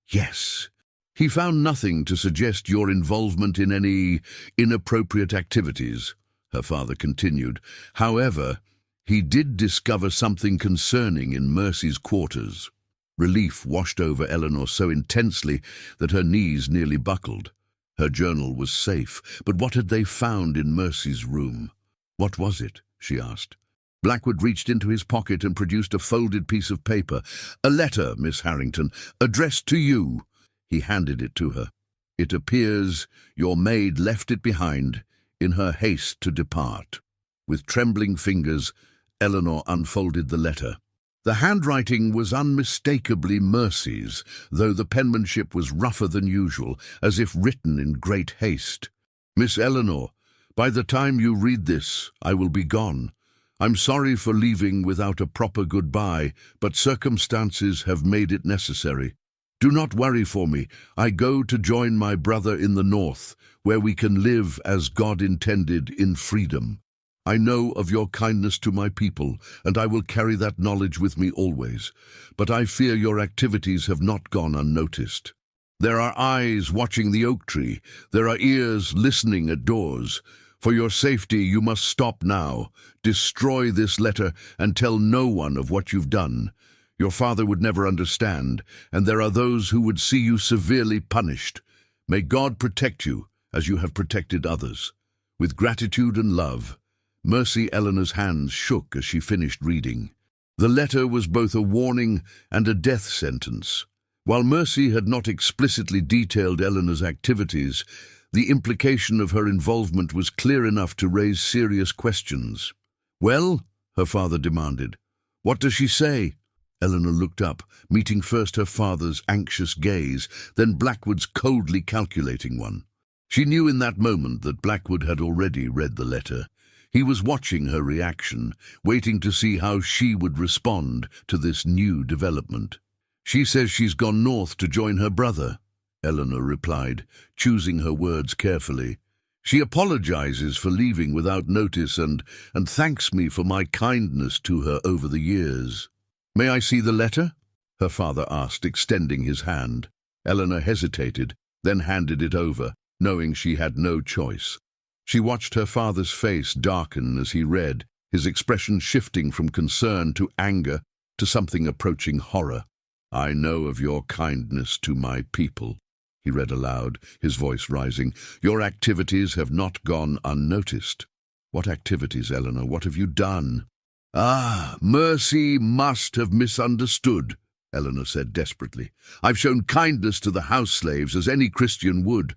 S1: "Yes. He found nothing to suggest your involvement in any inappropriate activities," her father continued. "However, he did discover something concerning in Mercy's quarters." Relief washed over Eleanor so intensely that her knees nearly buckled. Her journal was safe, but what had they found in Mercy's room? "What was it?" she asked. Blackwood reached into his pocket and produced a folded piece of paper. "A letter, Miss Harrington, addressed to you." He handed it to her. "It appears your maid left it behind in her haste to depart." With trembling fingers, Eleanor unfolded the letter. The handwriting was unmistakably Mercy's, though the penmanship was rougher than usual, as if written in great haste. "Miss Eleanor, by the time you read this, I will be gone. I'm sorry for leaving without a proper goodbye, but circumstances have made it necessary. Do not worry for me. I go to join my brother in the north, where we can live as God intended in freedom. I know of your kindness to my people, and I will carry that knowledge with me always. But I fear your activities have not gone unnoticed. There are eyes watching the oak tree. There are ears listening at doors. For your safety, you must stop now. Destroy this letter and tell no one of what you've done. Your father would never understand, and there are those who would see you severely punished. May God protect you as you have protected others. With gratitude and love." Mercy Eleanor's hands shook as she finished reading. The letter was both a warning and a death sentence. While Mercy had not explicitly detailed Eleanor's activities, the implication of her involvement was clear enough to raise serious questions. "Well?" her father demanded. "What does she say?" Eleanor looked up, meeting first her father's anxious gaze, then Blackwood's coldly calculating one. She knew in that moment that Blackwood had already read the letter. He was watching her reaction, waiting to see how she would respond to this new development. "She says she's gone north to join her brother," Eleanor replied, choosing her words carefully. "She apologizes for leaving without notice and thanks me for my kindness to her over the years." "May I see the letter?" her father asked, extending his hand. Eleanor hesitated, then handed it over, knowing she had no choice. She watched her father's face darken as he read, his expression shifting from concern to anger to something approaching horror. "I know of your kindness to my people," he read aloud, his voice rising. "Your activities have not gone unnoticed." "What activities, Eleanor? What have you done?" "Ah, Mercy must have misunderstood," Eleanor said desperately. "I've shown kindness to the house slaves as any Christian would.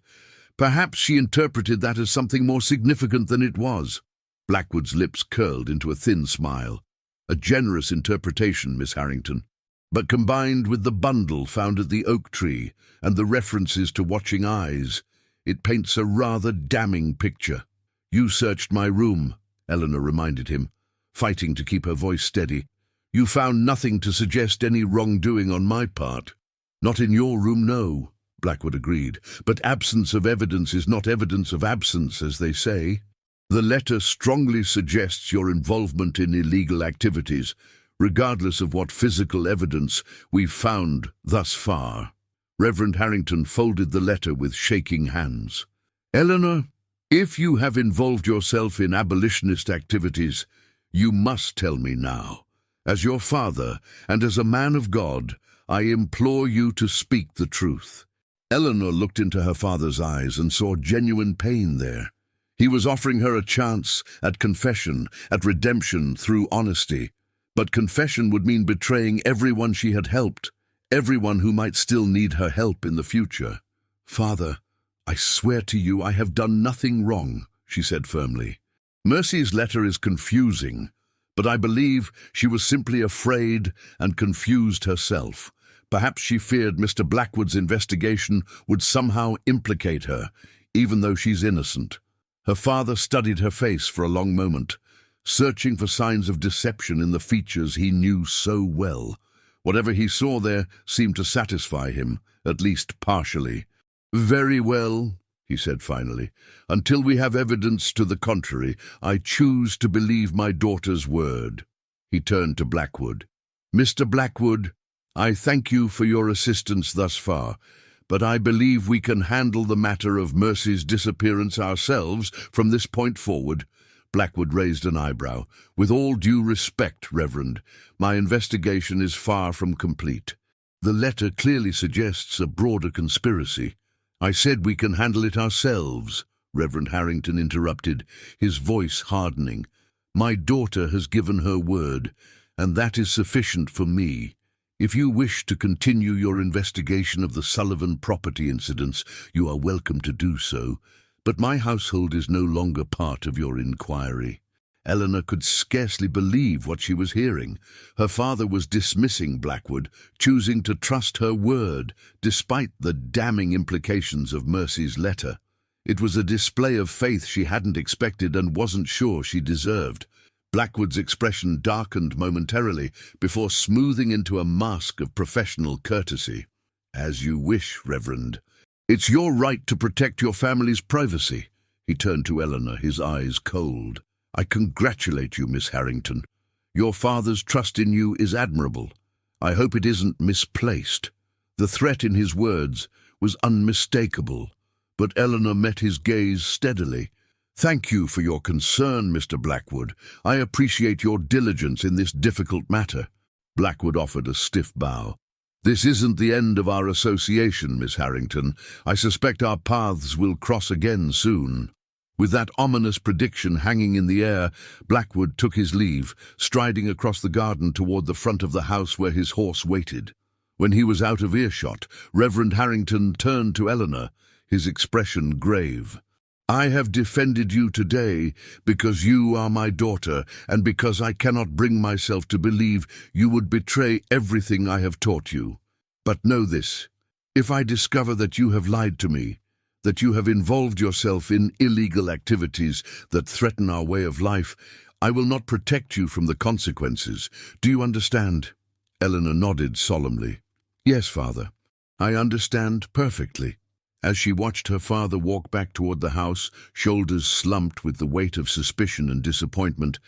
S1: Perhaps she interpreted that as something more significant than it was." Blackwood's lips curled into a thin smile. "A generous interpretation, Miss Harrington. But combined with the bundle found at the oak tree and the references to watching eyes, it paints a rather damning picture." "You searched my room," Eleanor reminded him, fighting to keep her voice steady. "You found nothing to suggest any wrongdoing on my part." "Not in your room, no," Blackwood agreed. "But absence of evidence is not evidence of absence, as they say. The letter strongly suggests your involvement in illegal activities, regardless of what physical evidence we've found thus far." Reverend Harrington folded the letter with shaking hands. "Eleanor, if you have involved yourself in abolitionist activities, you must tell me now. As your father and as a man of God, I implore you to speak the truth." Eleanor looked into her father's eyes and saw genuine pain there. He was offering her a chance at confession, at redemption through honesty. But confession would mean betraying everyone she had helped, everyone who might still need her help in the future. "Father, I swear to you I have done nothing wrong," she said firmly. Mercy's letter is confusing, but I believe she was simply afraid and confused herself. Perhaps she feared Mr. Blackwood's investigation would somehow implicate her, even though she's innocent. Her father studied her face for a long moment, searching for signs of deception in the features he knew so well. Whatever he saw there seemed to satisfy him, at least partially. "Very well," he said finally. "Until we have evidence to the contrary, I choose to believe my daughter's word." He turned to Blackwood. "Mr. Blackwood, I thank you for your assistance thus far, but I believe we can handle the matter of Mercy's disappearance ourselves from this point forward." Blackwood raised an eyebrow. "With all due respect, Reverend, my investigation is far from complete. The letter clearly suggests a broader conspiracy." "I said we can handle it ourselves," Reverend Harrington interrupted, his voice hardening. "My daughter has given her word, and that is sufficient for me. If you wish to continue your investigation of the Sullivan property incidents, you are welcome to do so, but my household is no longer part of your inquiry." Eleanor could scarcely believe what she was hearing. Her father was dismissing Blackwood, choosing to trust her word, despite the damning implications of Mercy's letter. It was a display of faith she hadn't expected and wasn't sure she deserved. Blackwood's expression darkened momentarily before smoothing into a mask of professional courtesy. "As you wish, Reverend. It's your right to protect your family's privacy." He turned to Eleanor, his eyes cold. "I congratulate you, Miss Harrington. Your father's trust in you is admirable. I hope it isn't misplaced." The threat in his words was unmistakable, but Eleanor met his gaze steadily. "Thank you for your concern, Mr. Blackwood. I appreciate your diligence in this difficult matter." Blackwood offered a stiff bow. "This isn't the end of our association, Miss Harrington. I suspect our paths will cross again soon." With that ominous prediction hanging in the air, Blackwood took his leave, striding across the garden toward the front of the house where his horse waited. When he was out of earshot, Reverend Harrington turned to Eleanor, his expression grave. "I have defended you today because you are my daughter and because I cannot bring myself to believe you would betray everything I have taught you. But know this, if I discover that you have lied to me, that you have involved yourself in illegal activities that threaten our way of life, I will not protect you from the consequences. Do you understand?" Eleanor nodded solemnly. "Yes, Father. I understand perfectly." As she watched her father walk back toward the house, shoulders slumped with the weight of suspicion and disappointment,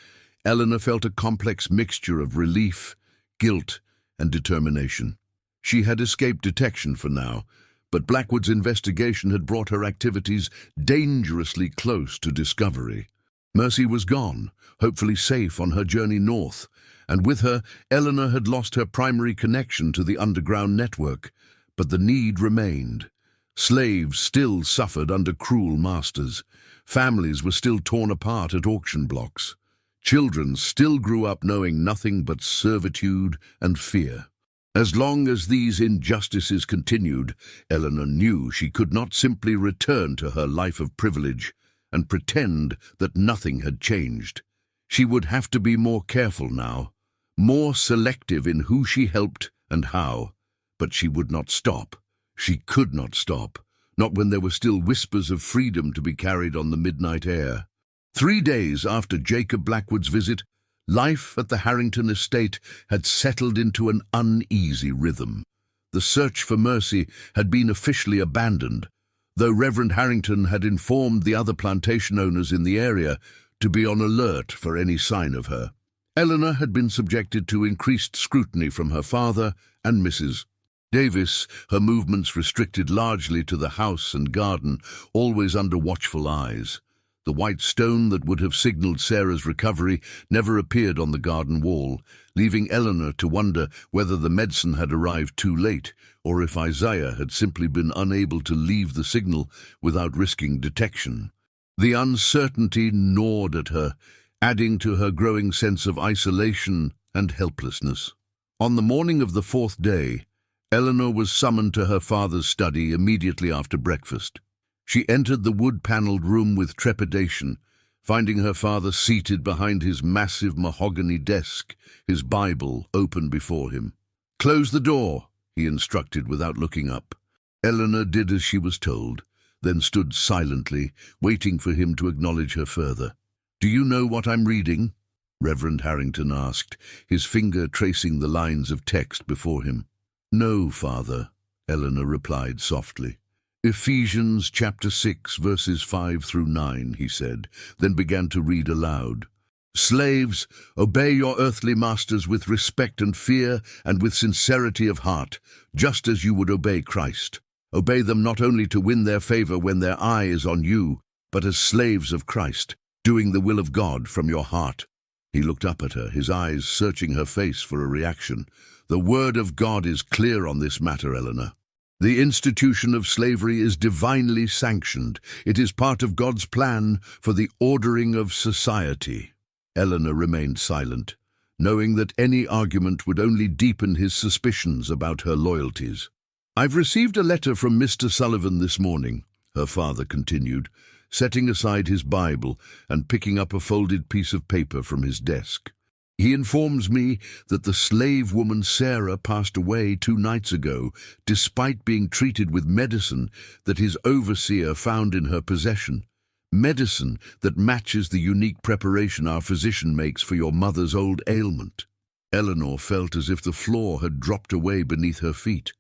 S1: Eleanor felt a complex mixture of relief, guilt, and determination. She had escaped detection for now, but Blackwood's investigation had brought her activities dangerously close to discovery. Mercy was gone, hopefully safe on her journey north, and with her, Eleanor had lost her primary connection to the underground network, but the need remained. Slaves still suffered under cruel masters. Families were still torn apart at auction blocks. Children still grew up knowing nothing but servitude and fear. As long as these injustices continued, Eleanor knew she could not simply return to her life of privilege and pretend that nothing had changed. She would have to be more careful now, more selective in who she helped and how. But she would not stop. She could not stop, not when there were still whispers of freedom to be carried on the midnight air. 3 days after Jacob Blackwood's visit, life at the Harrington estate had settled into an uneasy rhythm. The search for Mercy had been officially abandoned, though Reverend Harrington had informed the other plantation owners in the area to be on alert for any sign of her. Eleanor had been subjected to increased scrutiny from her father and Mrs. Davis, her movements restricted largely to the house and garden, always under watchful eyes. The white stone that would have signaled Sarah's recovery never appeared on the garden wall, leaving Eleanor to wonder whether the medicine had arrived too late or if Isaiah had simply been unable to leave the signal without risking detection. The uncertainty gnawed at her, adding to her growing sense of isolation and helplessness. On the morning of the fourth day, Eleanor was summoned to her father's study immediately after breakfast. She entered the wood-panelled room with trepidation, finding her father seated behind his massive mahogany desk, his Bible open before him. "Close the door," he instructed without looking up. Eleanor did as she was told, then stood silently, waiting for him to acknowledge her further. "Do you know what I'm reading?" Reverend Harrington asked, his finger tracing the lines of text before him. "No, Father," Eleanor replied softly. "Ephesians chapter 6, verses 5 through 9, he said, then began to read aloud. "Slaves, obey your earthly masters with respect and fear and with sincerity of heart, just as you would obey Christ. Obey them not only to win their favor when their eye is on you, but as slaves of Christ, doing the will of God from your heart." He looked up at her, his eyes searching her face for a reaction. "The word of God is clear on this matter, Eleanor. The institution of slavery is divinely sanctioned. It is part of God's plan for the ordering of society." Eleanor remained silent, knowing that any argument would only deepen his suspicions about her loyalties. "I've received a letter from Mr. Sullivan this morning," her father continued, setting aside his Bible and picking up a folded piece of paper from his desk. "He informs me that the slave woman Sarah passed away 2 nights ago, despite being treated with medicine that his overseer found in her possession. Medicine that matches the unique preparation our physician makes for your mother's old ailment." Eleanor felt as if the floor had dropped away beneath her feet.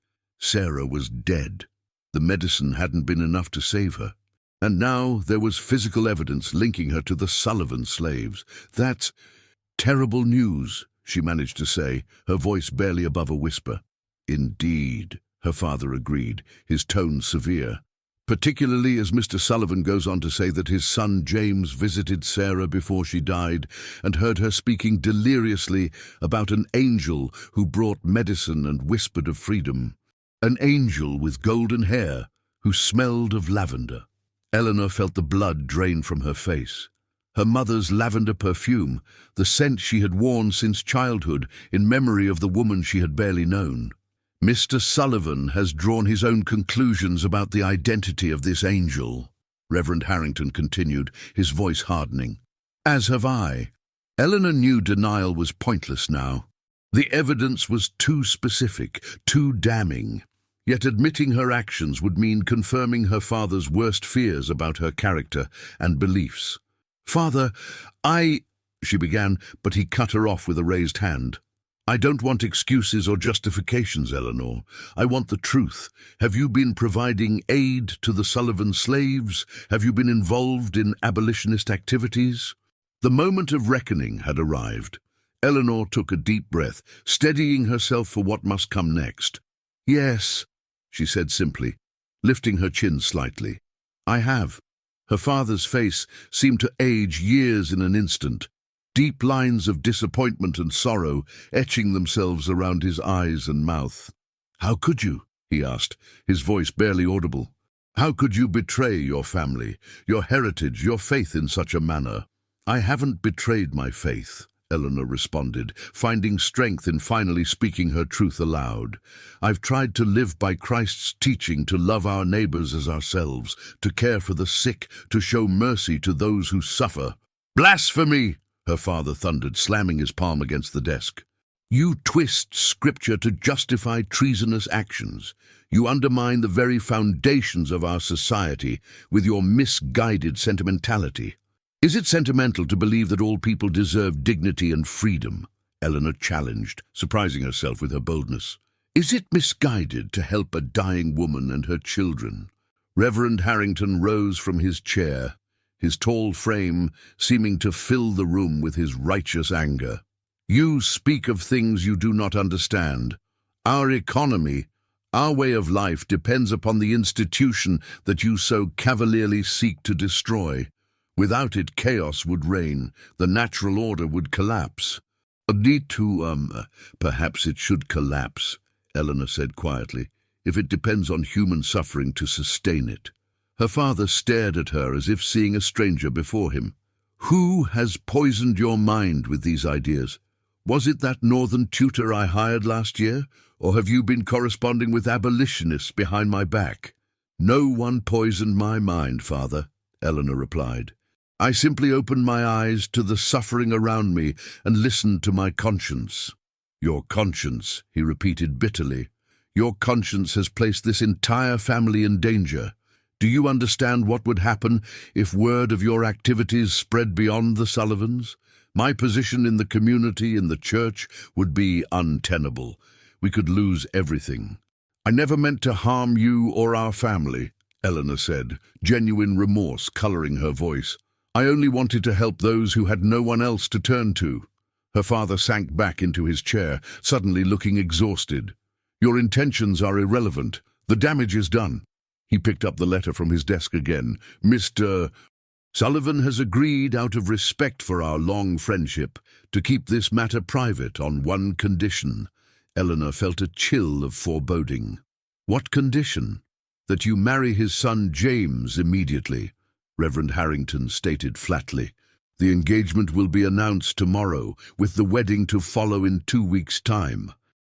S1: Sarah was dead. The medicine hadn't been enough to save her. And now there was physical evidence linking her to the Sullivan slaves. "That's terrible news," she managed to say, her voice barely above a whisper. "Indeed," her father agreed, his tone severe. "Particularly as Mr. Sullivan goes on to say that his son James visited Sarah before she died and heard her speaking deliriously about an angel who brought medicine and whispered of freedom. An angel with golden hair who smelled of lavender." Eleanor felt the blood drain from her face. Her mother's lavender perfume, the scent she had worn since childhood in memory of the woman she had barely known. "Mr. Sullivan has drawn his own conclusions about the identity of this angel," Reverend Harrington continued, his voice hardening. "As have I." Eleanor knew denial was pointless now. The evidence was too specific, too damning. Yet admitting her actions would mean confirming her father's worst fears about her character and beliefs. "Father, she began, but he cut her off with a raised hand. "I don't want excuses or justifications, Eleanor. I want the truth. Have you been providing aid to the Sullivan slaves? Have you been involved in abolitionist activities?" The moment of reckoning had arrived. Eleanor took a deep breath, steadying herself for what must come next. "Yes," she said simply, lifting her chin slightly. "I have." Her father's face seemed to age years in an instant, deep lines of disappointment and sorrow etching themselves around his eyes and mouth. "How could you?" he asked, his voice barely audible. "How could you betray your family, your heritage, your faith in such a manner?" "I haven't betrayed my faith," Eleanor responded, finding strength in finally speaking her truth aloud. "I've tried to live by Christ's teaching to love our neighbors as ourselves, to care for the sick, to show mercy to those who suffer." "Blasphemy!" her father thundered, slamming his palm against the desk. "You twist scripture to justify treasonous actions. You undermine the very foundations of our society with your misguided sentimentality." "Is it sentimental to believe that all people deserve dignity and freedom?" Eleanor challenged, surprising herself with her boldness. "Is it misguided to help a dying woman and her children?" Reverend Harrington rose from his chair, his tall frame seeming to fill the room with his righteous anger. "You speak of things you do not understand. Our economy, our way of life depends upon the institution that you so cavalierly seek to destroy. Without it, chaos would reign, the natural order would collapse." Perhaps it should collapse," Eleanor said quietly, "if it depends on human suffering to sustain it." Her father stared at her as if seeing a stranger before him. "Who has poisoned your mind with these ideas? Was it that northern tutor I hired last year, or have you been corresponding with abolitionists behind my back?" "No one poisoned my mind, Father," Eleanor replied. "I simply opened my eyes to the suffering around me and listened to my conscience." "Your conscience," he repeated bitterly. "Your conscience has placed this entire family in danger. Do you understand what would happen if word of your activities spread beyond the Sullivans? My position in the community, in the church, would be untenable. We could lose everything." "I never meant to harm you or our family," Eleanor said, genuine remorse coloring her voice. "I only wanted to help those who had no one else to turn to." Her father sank back into his chair, suddenly looking exhausted. "Your intentions are irrelevant. The damage is done." He picked up the letter from his desk again. "Mr. Sullivan has agreed, out of respect for our long friendship, to keep this matter private on one condition." Eleanor felt a chill of foreboding. "What condition?" "That you marry his son James immediately," Reverend Harrington stated flatly. "The engagement will be announced tomorrow, with the wedding to follow in 2 weeks' time.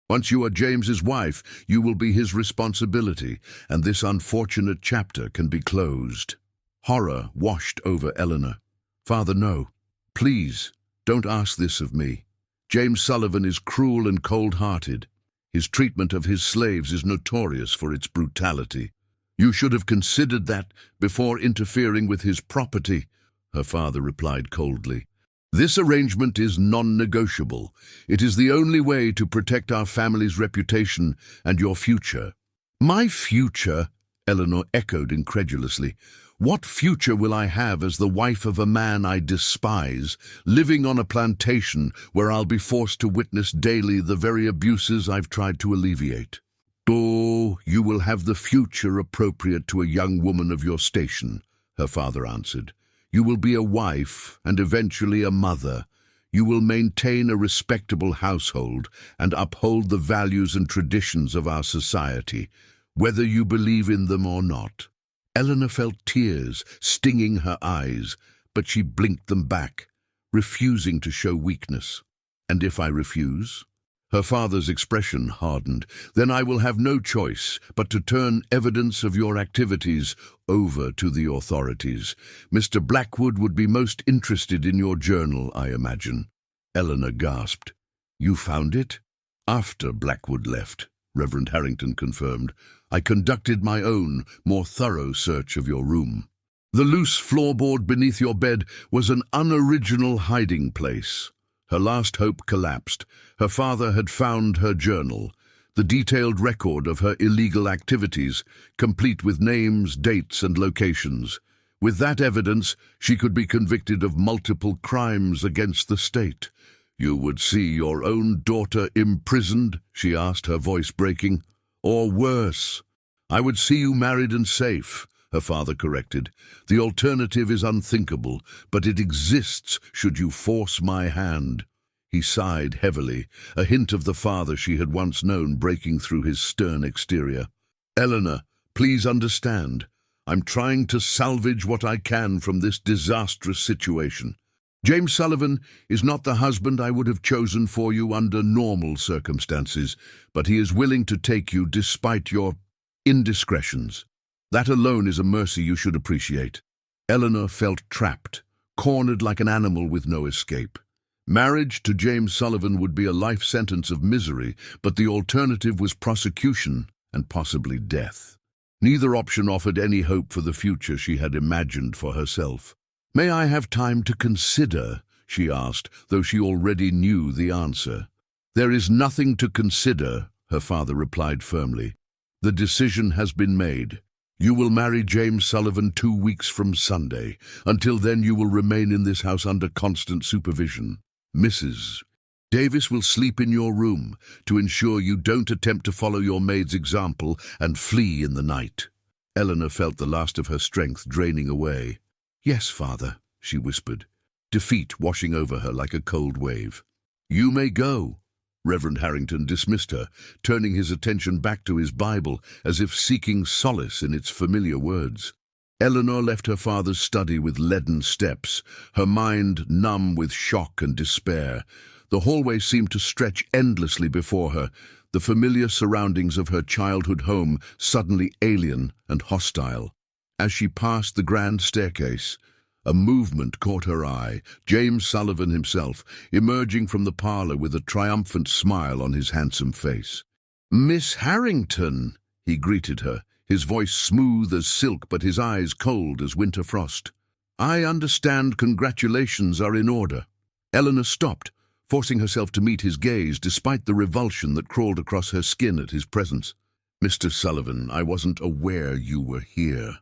S1: Once you are James's wife, you will be his responsibility, and this unfortunate chapter can be closed." Horror washed over Eleanor. "Father, no. Please, don't ask this of me. James Sullivan is cruel and cold-hearted. His treatment of his slaves is notorious for its brutality. You should have considered that before interfering with his property," her father replied coldly. "This arrangement is non-negotiable. It is the only way to protect our family's reputation and your future." "My future?" Eleanor echoed incredulously. "What future will I have as the wife of a man I despise, living on a plantation where I'll be forced to witness daily the very abuses I've tried to alleviate?" "Oh, you will have the future appropriate to a young woman of your station," her father answered. "You will be a wife and eventually a mother. You will maintain a respectable household and uphold the values and traditions of our society, whether you believe in them or not." Eleanor felt tears stinging her eyes, but she blinked them back, refusing to show weakness. "And if I refuse?" Her father's expression hardened. "Then I will have no choice but to turn evidence of your activities over to the authorities. Mr. Blackwood would be most interested in your journal, I imagine." Eleanor gasped. "You found it?" "After Blackwood left," Reverend Harrington confirmed. "I conducted my own, more thorough search of your room. The loose floorboard beneath your bed was an unoriginal hiding place." Her last hope collapsed. Her father had found her journal, the detailed record of her illegal activities, complete with names, dates, and locations. With that evidence, she could be convicted of multiple crimes against the state. "You would see your own daughter imprisoned?" she asked, her voice breaking. "Or worse." "I would see you married and safe," her father corrected. "The alternative is unthinkable, but it exists should you force my hand." He sighed heavily, a hint of the father she had once known breaking through his stern exterior. "Eleanor, please understand. I'm trying to salvage what I can from this disastrous situation. James Sullivan is not the husband I would have chosen for you under normal circumstances, but he is willing to take you despite your indiscretions. That alone is a mercy you should appreciate." Eleanor felt trapped, cornered like an animal with no escape. Marriage to James Sullivan would be a life sentence of misery, but the alternative was prosecution and possibly death. Neither option offered any hope for the future she had imagined for herself. "May I have time to consider?" she asked, though she already knew the answer. "There is nothing to consider," her father replied firmly. "The decision has been made. You will marry James Sullivan 2 weeks from Sunday. Until then you will remain in this house under constant supervision. Mrs. Davis will sleep in your room to ensure you don't attempt to follow your maid's example and flee in the night." Eleanor felt the last of her strength draining away. "Yes, father," she whispered, defeat washing over her like a cold wave. "You may go." Reverend Harrington dismissed her, turning his attention back to his Bible as if seeking solace in its familiar words. Eleanor left her father's study with leaden steps, her mind numb with shock and despair. The hallway seemed to stretch endlessly before her, the familiar surroundings of her childhood home suddenly alien and hostile. As she passed the grand staircase, a movement caught her eye. James Sullivan himself, emerging from the parlour with a triumphant smile on his handsome face. "Miss Harrington," he greeted her, his voice smooth as silk but his eyes cold as winter frost. "I understand congratulations are in order." Eleanor stopped, forcing herself to meet his gaze despite the revulsion that crawled across her skin at his presence. "Mr. Sullivan, I wasn't aware you were here."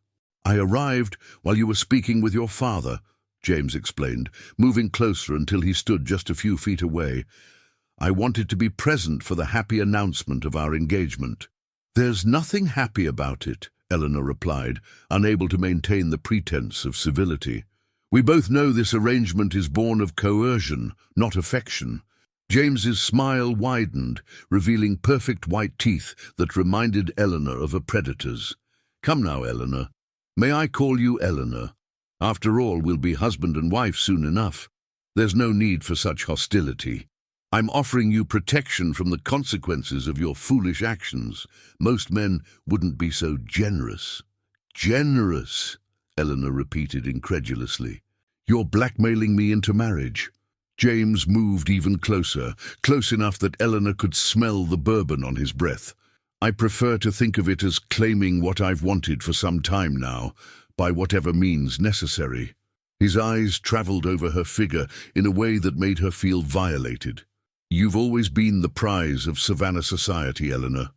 S1: "I arrived while you were speaking with your father," James explained, moving closer until he stood just a few feet away. "I wanted to be present for the happy announcement of our engagement." "There's nothing happy about it," Eleanor replied, unable to maintain the pretense of civility. "We both know this arrangement is born of coercion, not affection." James's smile widened, revealing perfect white teeth that reminded Eleanor of a predator's. "Come now, Eleanor. May I call you Eleanor? After all, we'll be husband and wife soon enough. There's no need for such hostility. I'm offering you protection from the consequences of your foolish actions. Most men wouldn't be so generous." "Generous?" Eleanor repeated incredulously. "You're blackmailing me into marriage." James moved even closer, close enough that Eleanor could smell the bourbon on his breath. "I prefer to think of it as claiming what I've wanted for some time now, by whatever means necessary." His eyes traveled over her figure in a way that made her feel violated. "You've always been the prize of Savannah society, Eleanor.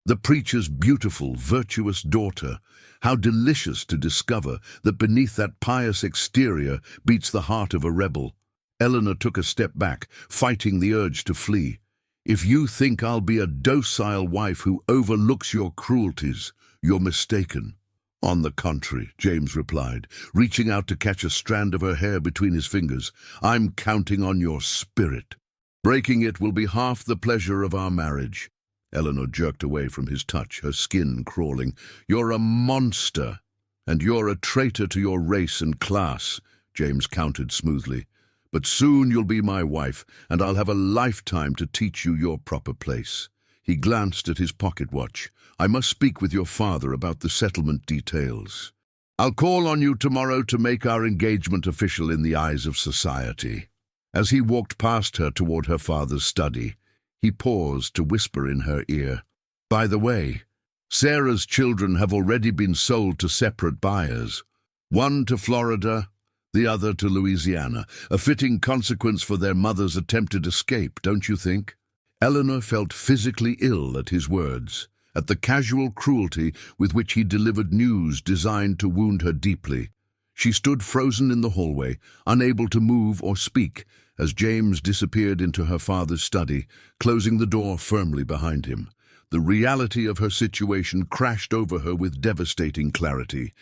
S1: The preacher's beautiful, virtuous daughter. How delicious to discover that beneath that pious exterior beats the heart of a rebel." Eleanor took a step back, fighting the urge to flee. "If you think I'll be a docile wife who overlooks your cruelties, you're mistaken." "On the contrary," James replied, reaching out to catch a strand of her hair between his fingers. "I'm counting on your spirit. Breaking it will be half the pleasure of our marriage." Eleanor jerked away from his touch, her skin crawling. "You're a monster, and you're a traitor to your race and class," James countered smoothly. "But soon you'll be my wife, and I'll have a lifetime to teach you your proper place." He glanced at his pocket watch. "I must speak with your father about the settlement details. I'll call on you tomorrow to make our engagement official in the eyes of society." As he walked past her toward her father's study, he paused to whisper in her ear, "By the way, Sarah's children have already been sold to separate buyers. One to Florida, the other to Louisiana. A fitting consequence for their mother's attempted escape, don't you think?" Eleanor felt physically ill at his words, at the casual cruelty with which he delivered news designed to wound her deeply. She stood frozen in the hallway, unable to move or speak, as James disappeared into her father's study, closing the door firmly behind him. The reality of her situation crashed over her with devastating clarity.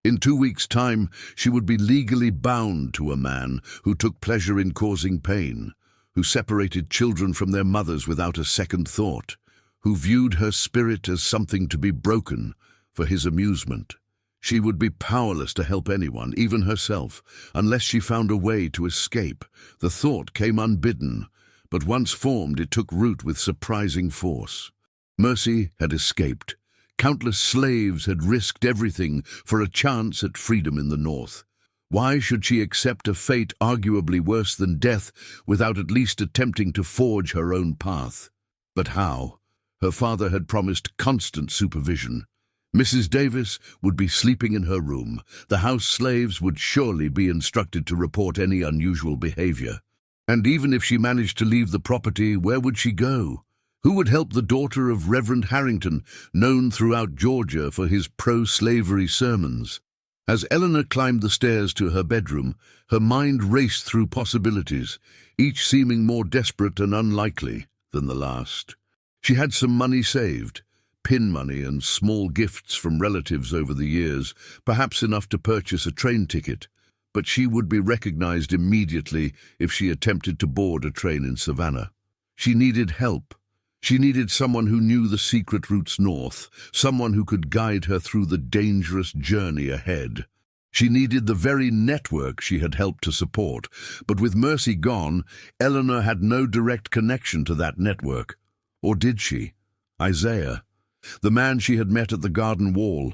S1: In 2 weeks' time, she would be legally bound to a man who took pleasure in causing pain, who separated children from their mothers without a second thought, who viewed her spirit as something to be broken for his amusement. She would be powerless to help anyone, even herself, unless she found a way to escape. The thought came unbidden, but once formed it took root with surprising force. Mercy had escaped. Countless slaves had risked everything for a chance at freedom in the North. Why should she accept a fate arguably worse than death without at least attempting to forge her own path? But how? Her father had promised constant supervision. Mrs. Davis would be sleeping in her room. The house slaves would surely be instructed to report any unusual behavior. And even if she managed to leave the property, where would she go? Who would help the daughter of Reverend Harrington, known throughout Georgia for his pro-slavery sermons? As Eleanor climbed the stairs to her bedroom, her mind raced through possibilities, each seeming more desperate and unlikely than the last. She had some money saved, pin money and small gifts from relatives over the years, perhaps enough to purchase a train ticket, but she would be recognized immediately if she attempted to board a train in Savannah. She needed help. She needed someone who knew the secret routes north, someone who could guide her through the dangerous journey ahead. She needed the very network she had helped to support, but with Mercy gone, Eleanor had no direct connection to that network. Or did she? Isaiah, the man she had met at the garden wall.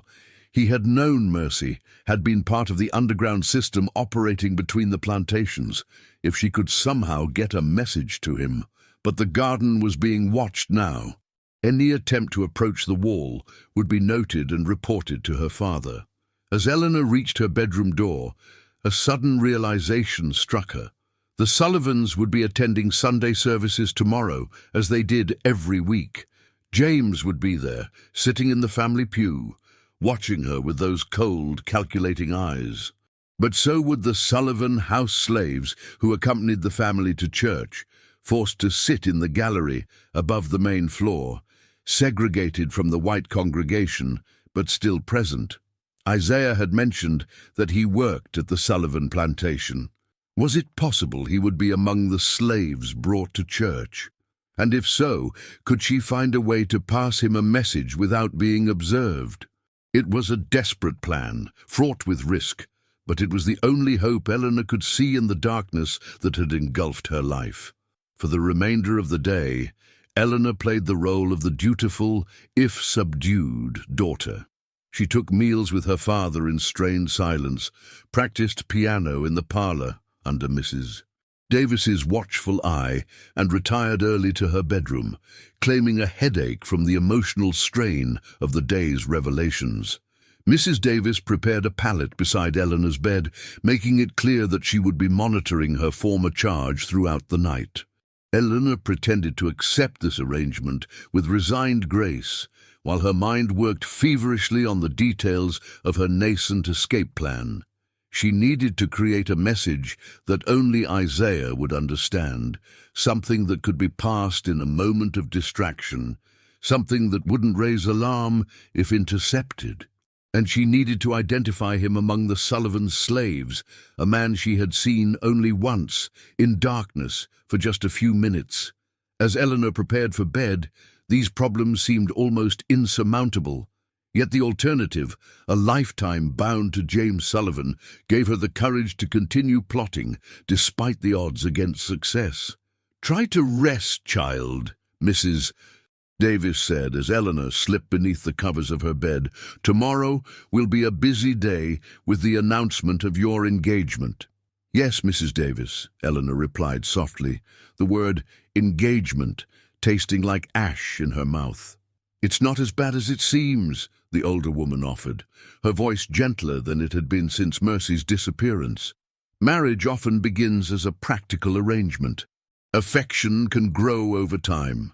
S1: He had known Mercy, had been part of the underground system operating between the plantations. If she could somehow get a message to him. But the garden was being watched now. Any attempt to approach the wall would be noted and reported to her father. As Eleanor reached her bedroom door, a sudden realization struck her. The Sullivans would be attending Sunday services tomorrow, as they did every week. James would be there, sitting in the family pew, watching her with those cold, calculating eyes. But so would the Sullivan house slaves who accompanied the family to church, forced to sit in the gallery above the main floor, segregated from the white congregation, but still present. Isaiah had mentioned that he worked at the Sullivan plantation. Was it possible he would be among the slaves brought to church? And if so, could she find a way to pass him a message without being observed? It was a desperate plan, fraught with risk, but it was the only hope Eleanor could see in the darkness that had engulfed her life. For the remainder of the day, Eleanor played the role of the dutiful, if subdued, daughter. She took meals with her father in strained silence, practiced piano in the parlor under Mrs. Davis's watchful eye, and retired early to her bedroom, claiming a headache from the emotional strain of the day's revelations. Mrs. Davis prepared a pallet beside Eleanor's bed, making it clear that she would be monitoring her former charge throughout the night. Eleanor pretended to accept this arrangement with resigned grace, while her mind worked feverishly on the details of her nascent escape plan. She needed to create a message that only Isaiah would understand, something that could be passed in a moment of distraction, something that wouldn't raise alarm if intercepted. And she needed to identify him among the Sullivan slaves, a man she had seen only once, in darkness, for just a few minutes. As Eleanor prepared for bed, these problems seemed almost insurmountable. Yet the alternative, a lifetime bound to James Sullivan, gave her the courage to continue plotting, despite the odds against success. "Try to rest, child," Mrs. Davis said as Eleanor slipped beneath the covers of her bed. "Tomorrow will be a busy day with the announcement of your engagement." "Yes, Mrs. Davis," Eleanor replied softly, the word engagement tasting like ash in her mouth. "It's not as bad as it seems," the older woman offered, her voice gentler than it had been since Mercy's disappearance. "Marriage often begins as a practical arrangement. Affection can grow over time."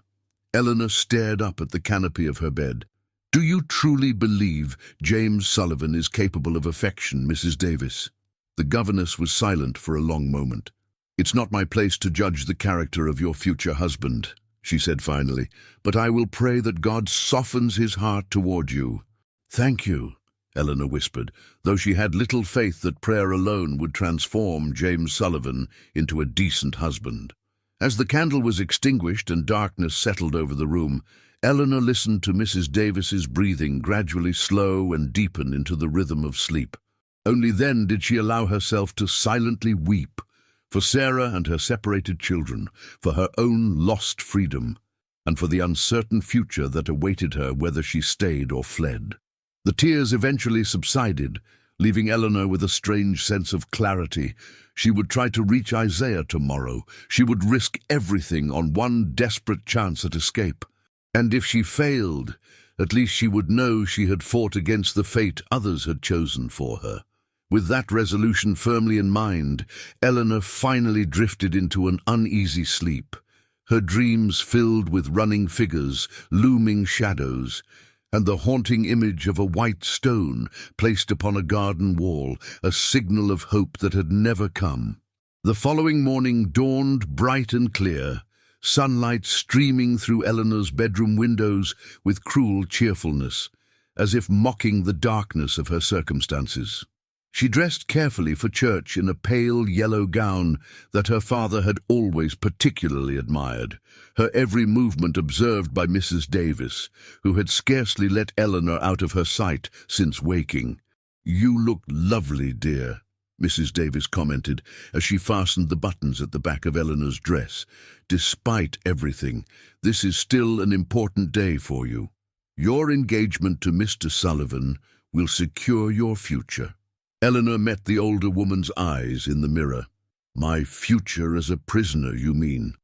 S1: Eleanor stared up at the canopy of her bed. "Do you truly believe James Sullivan is capable of affection, Mrs. Davis?" The governess was silent for a long moment. "It's not my place to judge the character of your future husband," she said finally, "but I will pray that God softens his heart toward you." "Thank you," Eleanor whispered, though she had little faith that prayer alone would transform James Sullivan into a decent husband. As the candle was extinguished and darkness settled over the room, Eleanor listened to Mrs. Davis's breathing gradually slow and deepen into the rhythm of sleep. Only then did she allow herself to silently weep, for Sarah and her separated children, for her own lost freedom, and for the uncertain future that awaited her whether she stayed or fled. The tears eventually subsided, leaving Eleanor with a strange sense of clarity. She would try to reach Isaiah tomorrow. She would risk everything on one desperate chance at escape. And if she failed, at least she would know she had fought against the fate others had chosen for her. With that resolution firmly in mind, Eleanor finally drifted into an uneasy sleep, her dreams filled with running figures, looming shadows, and the haunting image of a white stone placed upon a garden wall, a signal of hope that had never come. The following morning dawned bright and clear, sunlight streaming through Eleanor's bedroom windows with cruel cheerfulness, as if mocking the darkness of her circumstances. She dressed carefully for church in a pale yellow gown that her father had always particularly admired, her every movement observed by Mrs. Davis, who had scarcely let Eleanor out of her sight since waking. "You look lovely, dear," Mrs. Davis commented as she fastened the buttons at the back of Eleanor's dress. "Despite everything, this is still an important day for you. Your engagement to Mr. Sullivan will secure your future." Eleanor met the older woman's eyes in the mirror. "My future as a prisoner, you mean?"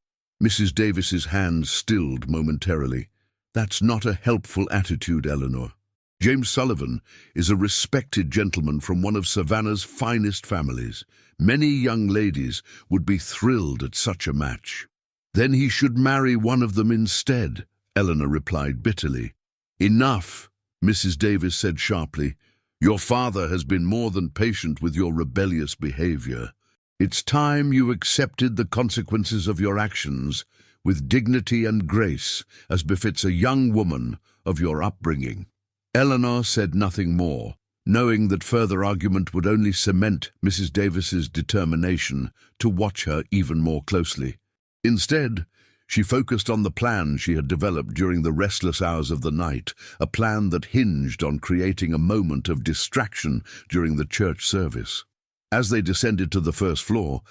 S1: Mrs. Davis's hand stilled momentarily. "That's not a helpful attitude, Eleanor. James Sullivan is a respected gentleman from one of Savannah's finest families. Many young ladies would be thrilled at such a match." "Then he should marry one of them instead," Eleanor replied bitterly. "Enough," Mrs. Davis said sharply. "Your father has been more than patient with your rebellious behavior. It's time you accepted the consequences of your actions with dignity and grace, as befits a young woman of your upbringing." Eleanor said nothing more, knowing that further argument would only cement Mrs. Davis's determination to watch her even more closely. Instead, she focused on the plan she had developed during the restless hours of the night, a plan that hinged on creating a moment of distraction during the church service. As they descended to the first floor,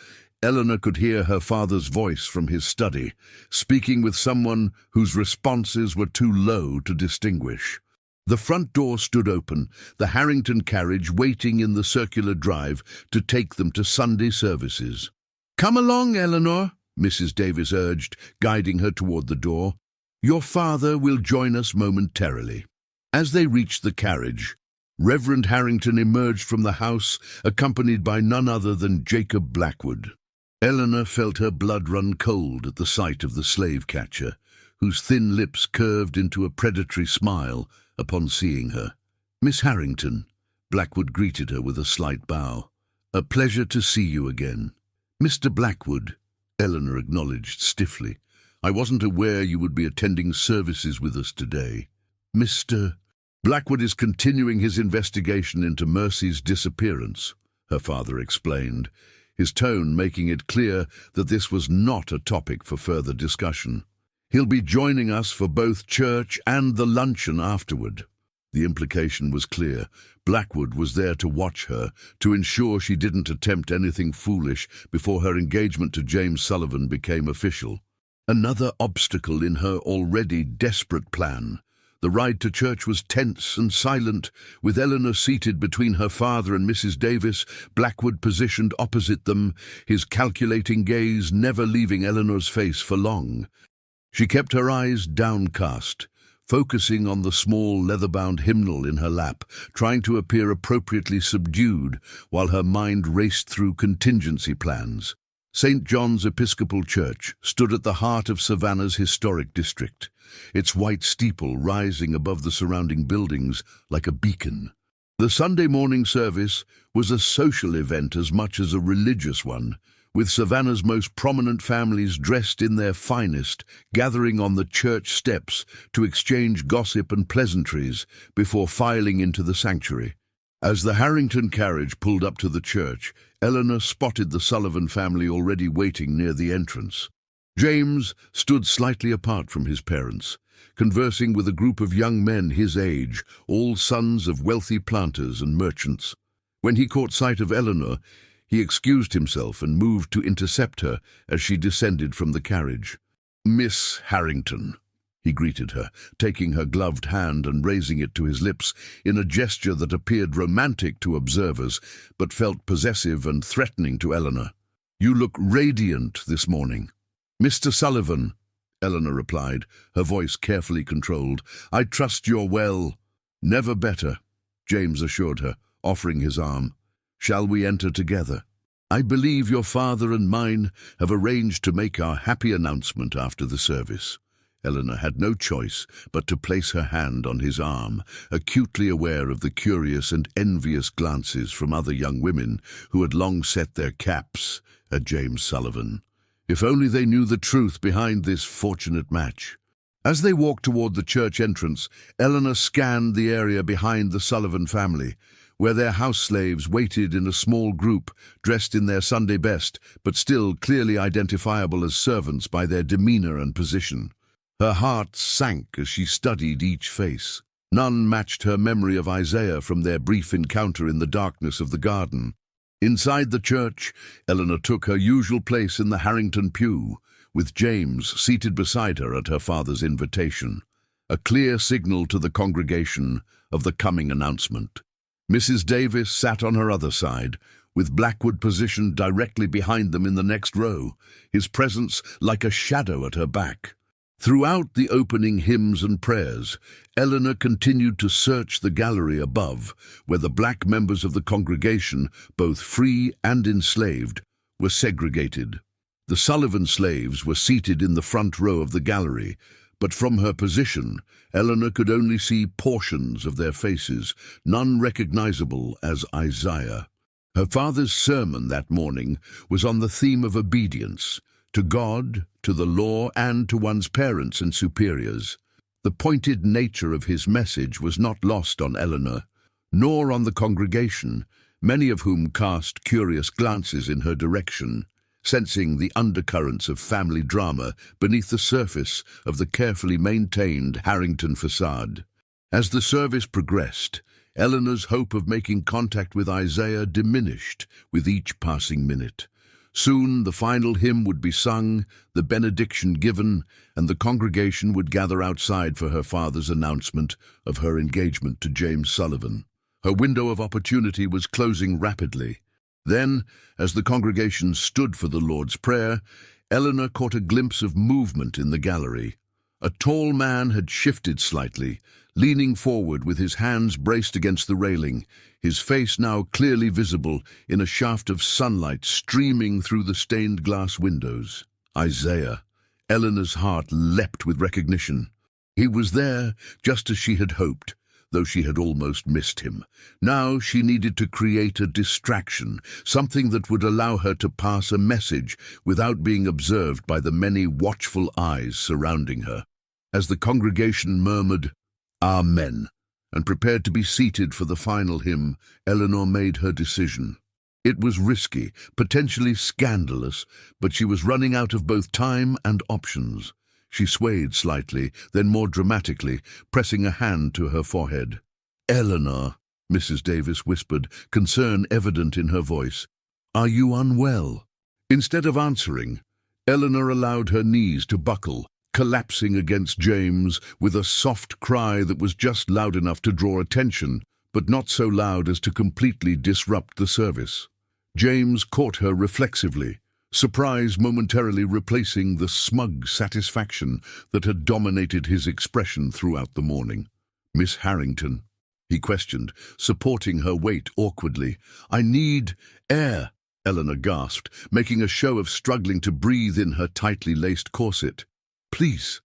S1: Eleanor could hear her father's voice from his study, speaking with someone whose responses were too low to distinguish. The front door stood open, the Harrington carriage waiting in the circular drive to take them to Sunday services. "Come along, Eleanor," Mrs. Davis urged, guiding her toward the door. "Your father will join us momentarily." As they reached the carriage, Reverend Harrington emerged from the house, accompanied by none other than Jacob Blackwood. Eleanor felt her blood run cold at the sight of the slave-catcher, whose thin lips curved into a predatory smile upon seeing her. "Miss Harrington," Blackwood greeted her with a slight bow. "A pleasure to see you again." "Mr. Blackwood," Eleanor acknowledged stiffly. "I wasn't aware you would be attending services with us today." "Mr. Blackwood is continuing his investigation into Mercy's disappearance," her father explained, his tone making it clear that this was not a topic for further discussion. "He'll be joining us for both church and the luncheon afterward." The implication was clear. Blackwood was there to watch her, to ensure she didn't attempt anything foolish before her engagement to James Sullivan became official. Another obstacle in her already desperate plan. The ride to church was tense and silent, with Eleanor seated between her father and Mrs. Davis, Blackwood positioned opposite them, his calculating gaze never leaving Eleanor's face for long. She kept her eyes downcast, focusing on the small leather-bound hymnal in her lap, trying to appear appropriately subdued while her mind raced through contingency plans. St. John's Episcopal Church stood at the heart of Savannah's historic district, its white steeple rising above the surrounding buildings like a beacon. The Sunday morning service was a social event as much as a religious one, with Savannah's most prominent families dressed in their finest, gathering on the church steps to exchange gossip and pleasantries before filing into the sanctuary. As the Harrington carriage pulled up to the church, Eleanor spotted the Sullivan family already waiting near the entrance. James stood slightly apart from his parents, conversing with a group of young men his age, all sons of wealthy planters and merchants. When he caught sight of Eleanor, he excused himself and moved to intercept her as she descended from the carriage. "Miss Harrington," he greeted her, taking her gloved hand and raising it to his lips in a gesture that appeared romantic to observers, but felt possessive and threatening to Eleanor. "You look radiant this morning." "Mr. Sullivan," Eleanor replied, her voice carefully controlled. "I trust you're well." "Never better," James assured her, offering his arm. "Shall we enter together? I believe your father and mine have arranged to make our happy announcement after the service." Eleanor had no choice but to place her hand on his arm, acutely aware of the curious and envious glances from other young women who had long set their caps at James Sullivan. If only they knew the truth behind this fortunate match. As they walked toward the church entrance, Eleanor scanned the area behind the Sullivan family, where their house slaves waited in a small group, dressed in their Sunday best, but still clearly identifiable as servants by their demeanor and position. Her heart sank as she studied each face. None matched her memory of Isaiah from their brief encounter in the darkness of the garden. Inside the church, Eleanor took her usual place in the Harrington pew, with James seated beside her at her father's invitation, a clear signal to the congregation of the coming announcement. Mrs. Davis sat on her other side, with Blackwood positioned directly behind them in the next row, his presence like a shadow at her back. Throughout the opening hymns and prayers, Eleanor continued to search the gallery above, where the black members of the congregation, both free and enslaved, were segregated. The Sullivan slaves were seated in the front row of the gallery, but from her position, Eleanor could only see portions of their faces, none recognizable as Isaiah. Her father's sermon that morning was on the theme of obedience, to God, to the law, and to one's parents and superiors. The pointed nature of his message was not lost on Eleanor, nor on the congregation, many of whom cast curious glances in her direction, sensing the undercurrents of family drama beneath the surface of the carefully maintained Harrington facade. As the service progressed, Eleanor's hope of making contact with Isaiah diminished with each passing minute. Soon the final hymn would be sung, the benediction given, and the congregation would gather outside for her father's announcement of her engagement to James Sullivan. Her window of opportunity was closing rapidly. Then, as the congregation stood for the Lord's Prayer, Eleanor caught a glimpse of movement in the gallery. A tall man had shifted slightly, leaning forward with his hands braced against the railing, his face now clearly visible in a shaft of sunlight streaming through the stained glass windows. Isaiah. Eleanor's heart leapt with recognition. He was there, just as she had hoped, though she had almost missed him. Now she needed to create a distraction, something that would allow her to pass a message without being observed by the many watchful eyes surrounding her. As the congregation murmured, "Amen," and prepared to be seated for the final hymn, Eleanor made her decision. It was risky, potentially scandalous, but she was running out of both time and options. She swayed slightly, then more dramatically, pressing a hand to her forehead. "Eleanor," Mrs. Davis whispered, concern evident in her voice, "are you unwell?" Instead of answering, Eleanor allowed her knees to buckle, collapsing against James with a soft cry that was just loud enough to draw attention, but not so loud as to completely disrupt the service. James caught her reflexively, surprise momentarily replacing the smug satisfaction that had dominated his expression throughout the morning. "Miss Harrington," he questioned, supporting her weight awkwardly. "I need air," Eleanor gasped, making a show of struggling to breathe in her tightly laced corset. "Please."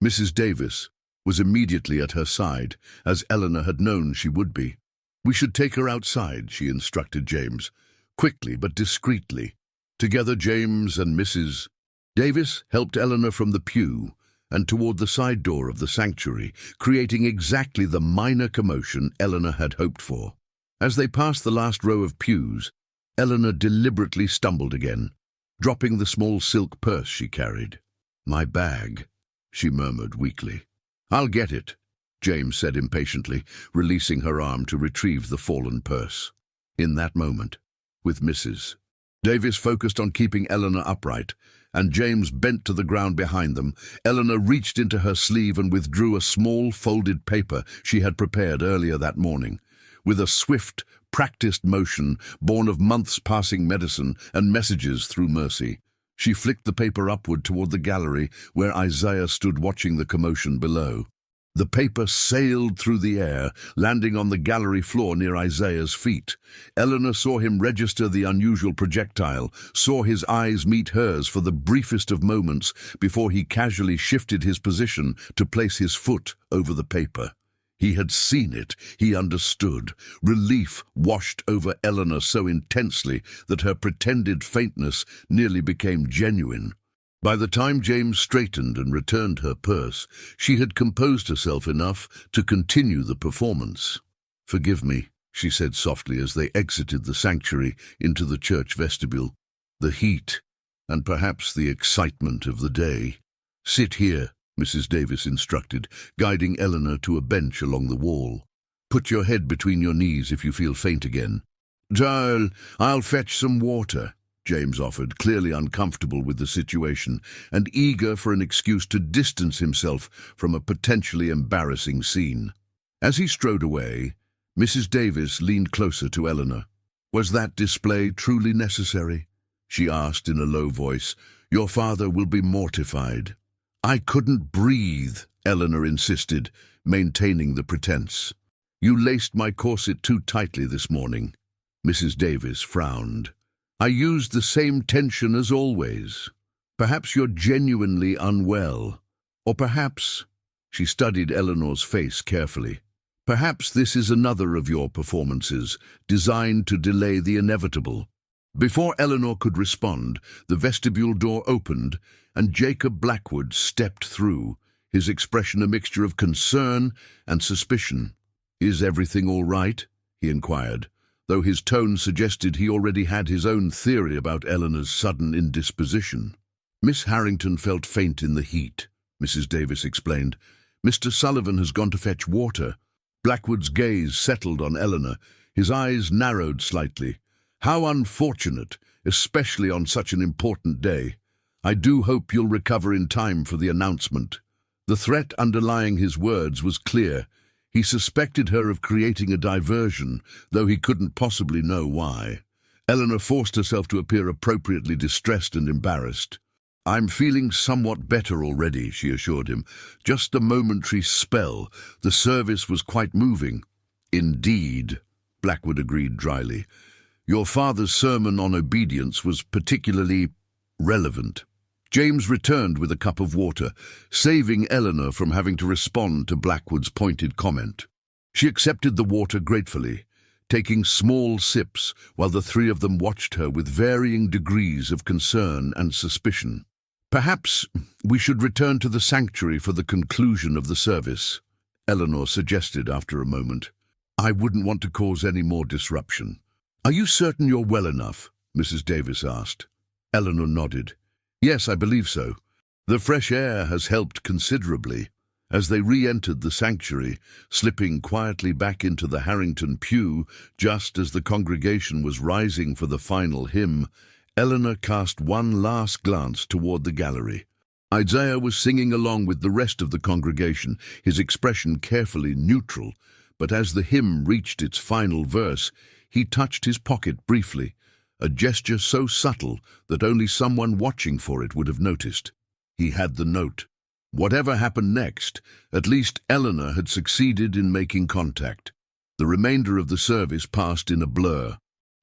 S1: Mrs. Davis was immediately at her side, as Eleanor had known she would be. "We should take her outside," she instructed James, quickly but discreetly. Together, James and Mrs. Davis helped Eleanor from the pew and toward the side door of the sanctuary, creating exactly the minor commotion Eleanor had hoped for. As they passed the last row of pews, Eleanor deliberately stumbled again, dropping the small silk purse she carried. "My bag," she murmured weakly. "I'll get it," James said impatiently, releasing her arm to retrieve the fallen purse. In that moment, with Mrs. Davis focused on keeping Eleanor upright, and James bent to the ground behind them, Eleanor reached into her sleeve and withdrew a small folded paper she had prepared earlier that morning. With a swift, practiced motion, born of months passing medicine and messages through mercy, she flicked the paper upward toward the gallery where Isaiah stood watching the commotion below. The paper sailed through the air, landing on the gallery floor near Isaiah's feet. Eleanor saw him register the unusual projectile, saw his eyes meet hers for the briefest of moments before he casually shifted his position to place his foot over the paper. He had seen it, he understood. Relief washed over Eleanor so intensely that her pretended faintness nearly became genuine. By the time James straightened and returned her purse, she had composed herself enough to continue the performance. "Forgive me," she said softly as they exited the sanctuary into the church vestibule. The heat, and perhaps the excitement of the day. Sit here, Mrs. Davis instructed, guiding Eleanor to a bench along the wall. Put your head between your knees if you feel faint again. Joel, I'll fetch some water, James offered, clearly uncomfortable with the situation and eager for an excuse to distance himself from a potentially embarrassing scene. As he strode away, Mrs. Davis leaned closer to Eleanor. Was that display truly necessary? She asked in a low voice. Your father will be mortified. I couldn't breathe, Eleanor insisted, maintaining the pretense. You laced my corset too tightly this morning. Mrs. Davis frowned. I used the same tension as always. Perhaps you're genuinely unwell. Or perhaps, she studied Eleanor's face carefully, perhaps this is another of your performances, designed to delay the inevitable. Before Eleanor could respond, the vestibule door opened, and Jacob Blackwood stepped through, his expression a mixture of concern and suspicion. Is everything all right? He inquired, though his tone suggested he already had his own theory about Eleanor's sudden indisposition. Miss Harrington felt faint in the heat, Mrs. Davis explained. Mr. Sullivan has gone to fetch water. Blackwood's gaze settled on Eleanor, his eyes narrowed slightly. How unfortunate, especially on such an important day. I do hope you'll recover in time for the announcement. The threat underlying his words was clear. He suspected her of creating a diversion, though he couldn't possibly know why. Eleanor forced herself to appear appropriately distressed and embarrassed. I'm feeling somewhat better already, she assured him. Just a momentary spell. The service was quite moving. Indeed, Blackwood agreed dryly. Your father's sermon on obedience was particularly relevant. James returned with a cup of water, saving Eleanor from having to respond to Blackwood's pointed comment. She accepted the water gratefully, taking small sips while the three of them watched her with varying degrees of concern and suspicion. Perhaps we should return to the sanctuary for the conclusion of the service, Eleanor suggested after a moment. I wouldn't want to cause any more disruption. Are you certain you're well enough? Mrs. Davis asked. Eleanor nodded. Yes, I believe so. The fresh air has helped considerably. As they re-entered the sanctuary, slipping quietly back into the Harrington pew just as the congregation was rising for the final hymn, Eleanor cast one last glance toward the gallery. Isaiah was singing along with the rest of the congregation, his expression carefully neutral, but as the hymn reached its final verse, he touched his pocket briefly, a gesture so subtle that only someone watching for it would have noticed. He had the note. Whatever happened next, at least Eleanor had succeeded in making contact. The remainder of the service passed in a blur.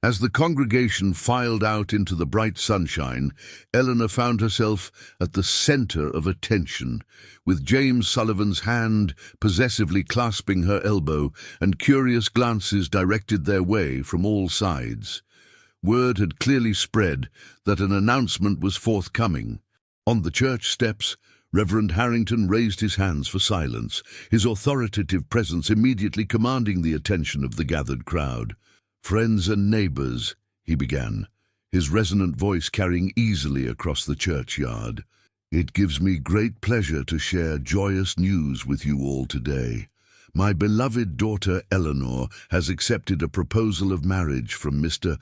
S1: As the congregation filed out into the bright sunshine, Eleanor found herself at the center of attention, with James Sullivan's hand possessively clasping her elbow and curious glances directed their way from all sides. Word had clearly spread that an announcement was forthcoming. On the church steps, Reverend Harrington raised his hands for silence, his authoritative presence immediately commanding the attention of the gathered crowd. Friends and neighbors, he began, his resonant voice carrying easily across the churchyard. It gives me great pleasure to share joyous news with you all today. My beloved daughter Eleanor has accepted a proposal of marriage from Mr.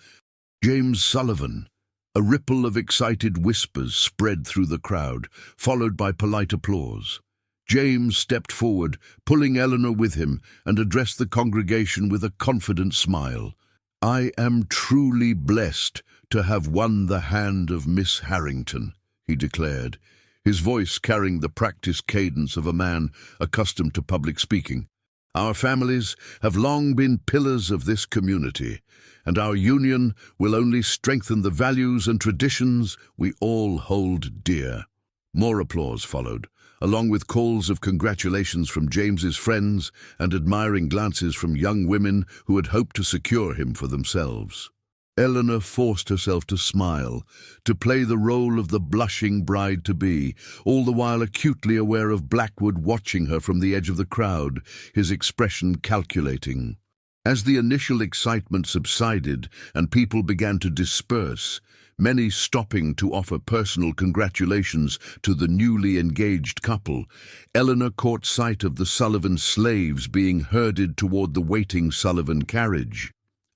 S1: James Sullivan. A ripple of excited whispers spread through the crowd, followed by polite applause. James stepped forward, pulling Eleanor with him, and addressed the congregation with a confident smile. I am truly blessed to have won the hand of Miss Harrington, he declared, his voice carrying the practiced cadence of a man accustomed to public speaking. Our families have long been pillars of this community, and our union will only strengthen the values and traditions we all hold dear. More applause followed, along with calls of congratulations from James's friends and admiring glances from young women who had hoped to secure him for themselves. Eleanor forced herself to smile, to play the role of the blushing bride-to-be, all the while acutely aware of Blackwood watching her from the edge of the crowd, his expression calculating. As the initial excitement subsided and people began to disperse, many stopping to offer personal congratulations to the newly engaged couple, Eleanor caught sight of the Sullivan slaves being herded toward the waiting Sullivan carriage.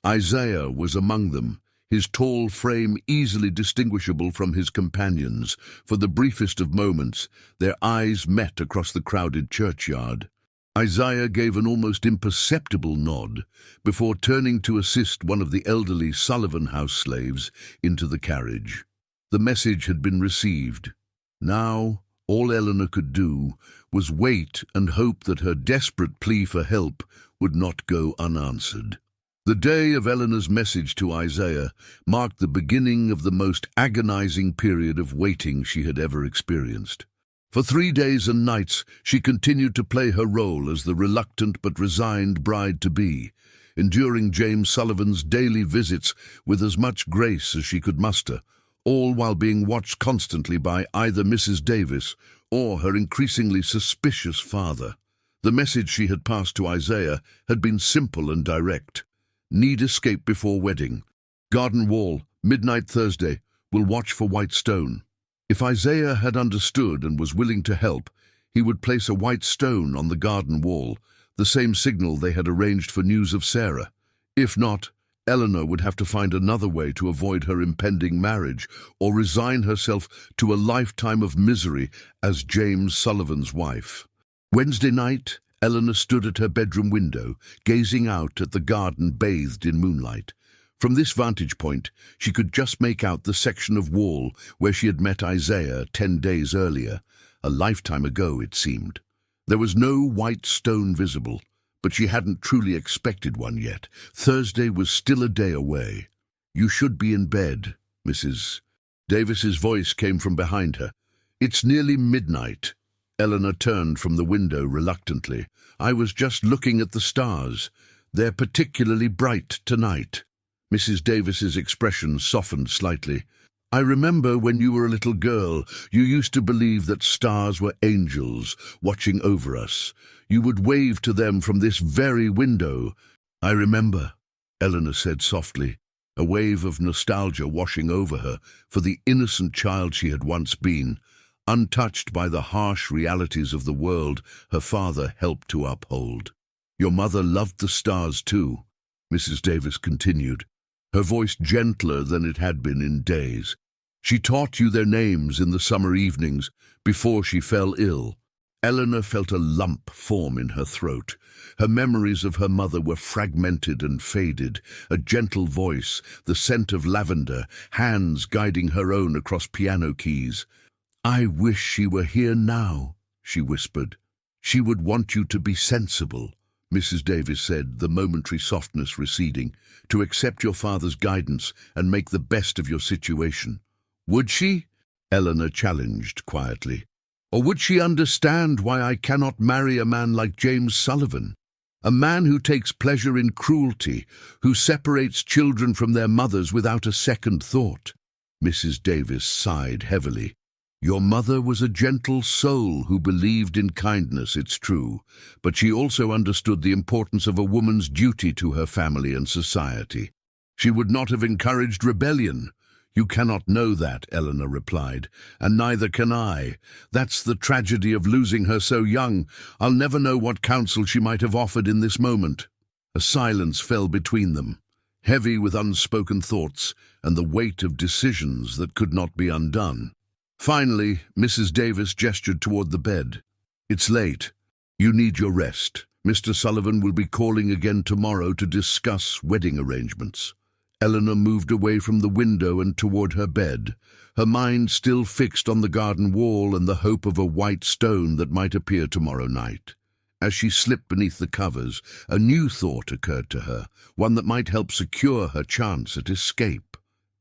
S1: Isaiah was among them, his tall frame easily distinguishable from his companions. For the briefest of moments, their eyes met across the crowded churchyard. Isaiah gave an almost imperceptible nod before turning to assist one of the elderly Sullivan house slaves into the carriage. The message had been received. Now, all Eleanor could do was wait and hope that her desperate plea for help would not go unanswered. The day of Eleanor's message to Isaiah marked the beginning of the most agonizing period of waiting she had ever experienced. For 3 days and nights, she continued to play her role as the reluctant but resigned bride-to-be, enduring James Sullivan's daily visits with as much grace as she could muster, all while being watched constantly by either Mrs. Davis or her increasingly suspicious father. The message she had passed to Isaiah had been simple and direct. Need escape before wedding. Garden wall, midnight Thursday. Will watch for white stone. If Isaiah had understood and was willing to help, he would place a white stone on the garden wall, the same signal they had arranged for news of Sarah. If not, Eleanor would have to find another way to avoid her impending marriage or resign herself to a lifetime of misery as James Sullivan's wife. Wednesday night, Eleanor stood at her bedroom window, gazing out at the garden bathed in moonlight. From this vantage point, she could just make out the section of wall where she had met Isaiah 10 days earlier, a lifetime ago it seemed. There was no white stone visible, but she hadn't truly expected one yet. Thursday was still a day away. "You should be in bed, Mrs. Davis's voice came from behind her. "It's nearly midnight." Eleanor turned from the window reluctantly. "I was just looking at the stars. They're particularly bright tonight." Mrs. Davis's expression softened slightly. "I remember when you were a little girl, you used to believe that stars were angels watching over us. You would wave to them from this very window." "I remember," Eleanor said softly, a wave of nostalgia washing over her for the innocent child she had once been, untouched by the harsh realities of the world her father helped to uphold. "Your mother loved the stars too," Mrs. Davis continued, her voice gentler than it had been in days. "She taught you their names in the summer evenings before she fell ill." Eleanor felt a lump form in her throat. Her memories of her mother were fragmented and faded, a gentle voice, the scent of lavender, hands guiding her own across piano keys. "I wish she were here now," she whispered. "She would want you to be sensible," Mrs. Davis said, the momentary softness receding, "to accept your father's guidance and make the best of your situation." "Would she?" Eleanor challenged quietly. "Or would she understand why I cannot marry a man like James Sullivan? A man who takes pleasure in cruelty, who separates children from their mothers without a second thought." Mrs. Davis sighed heavily. "Your mother was a gentle soul who believed in kindness, it's true, but she also understood the importance of a woman's duty to her family and society. She would not have encouraged rebellion." "You cannot know that," Eleanor replied, "and neither can I. That's the tragedy of losing her so young. I'll never know what counsel she might have offered in this moment." A silence fell between them, heavy with unspoken thoughts and the weight of decisions that could not be undone. Finally, Mrs. Davis gestured toward the bed. "It's late. You need your rest. Mr. Sullivan will be calling again tomorrow to discuss wedding arrangements." Eleanor moved away from the window and toward her bed, her mind still fixed on the garden wall and the hope of a white stone that might appear tomorrow night. As she slipped beneath the covers, a new thought occurred to her, one that might help secure her chance at escape.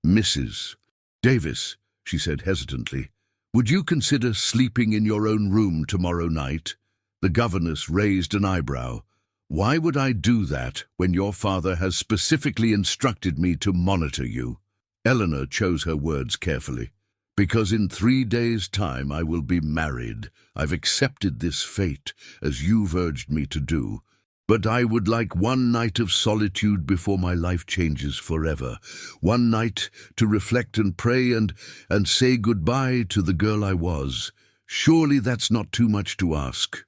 S1: "Mrs. Davis," she said hesitantly, "would you consider sleeping in your own room tomorrow night?" The governess raised an eyebrow. "Why would I do that when your father has specifically instructed me to monitor you?" Eleanor chose her words carefully. "Because in 3 days' time I will be married. I've accepted this fate, as you've urged me to do. But I would like one night of solitude before my life changes forever. One night to reflect and pray and say goodbye to the girl I was. Surely that's not too much to ask."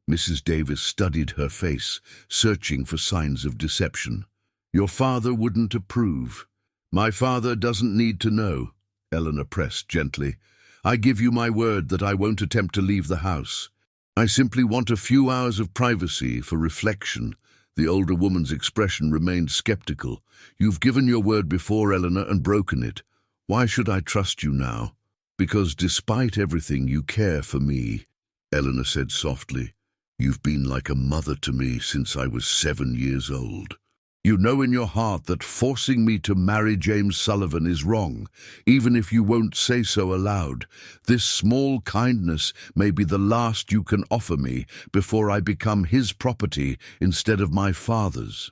S1: Mrs. Davis studied her face, searching for signs of deception. "Your father wouldn't approve." "My father doesn't need to know," Eleanor pressed gently. "I give you my word that I won't attempt to leave the house. I simply want a few hours of privacy for reflection." The older woman's expression remained skeptical. "You've given your word before, Eleanor, and broken it. Why should I trust you now?" "Because despite everything, you care for me," Eleanor said softly. "You've been like a mother to me since I was 7 years old. You know in your heart that forcing me to marry James Sullivan is wrong, even if you won't say so aloud. This small kindness may be the last you can offer me before I become his property instead of my father's."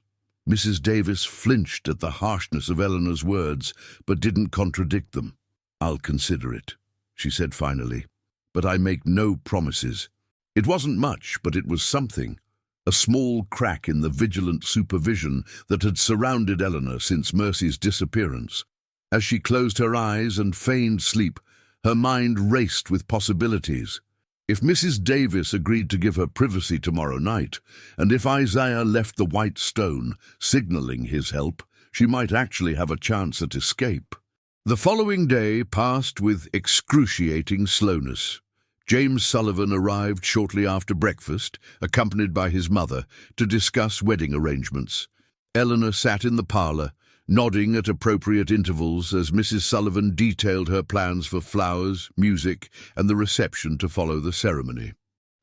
S1: Mrs. Davis flinched at the harshness of Eleanor's words, but didn't contradict them. "I'll consider it," she said finally, "but I make no promises." It wasn't much, but it was something. A small crack in the vigilant supervision that had surrounded Eleanor since Mercy's disappearance. As she closed her eyes and feigned sleep, her mind raced with possibilities. If Mrs. Davis agreed to give her privacy tomorrow night, and if Isaiah left the White Stone, signaling his help, she might actually have a chance at escape. The following day passed with excruciating slowness. James Sullivan arrived shortly after breakfast, accompanied by his mother, to discuss wedding arrangements. Eleanor sat in the parlour, nodding at appropriate intervals as Mrs. Sullivan detailed her plans for flowers, music, and the reception to follow the ceremony.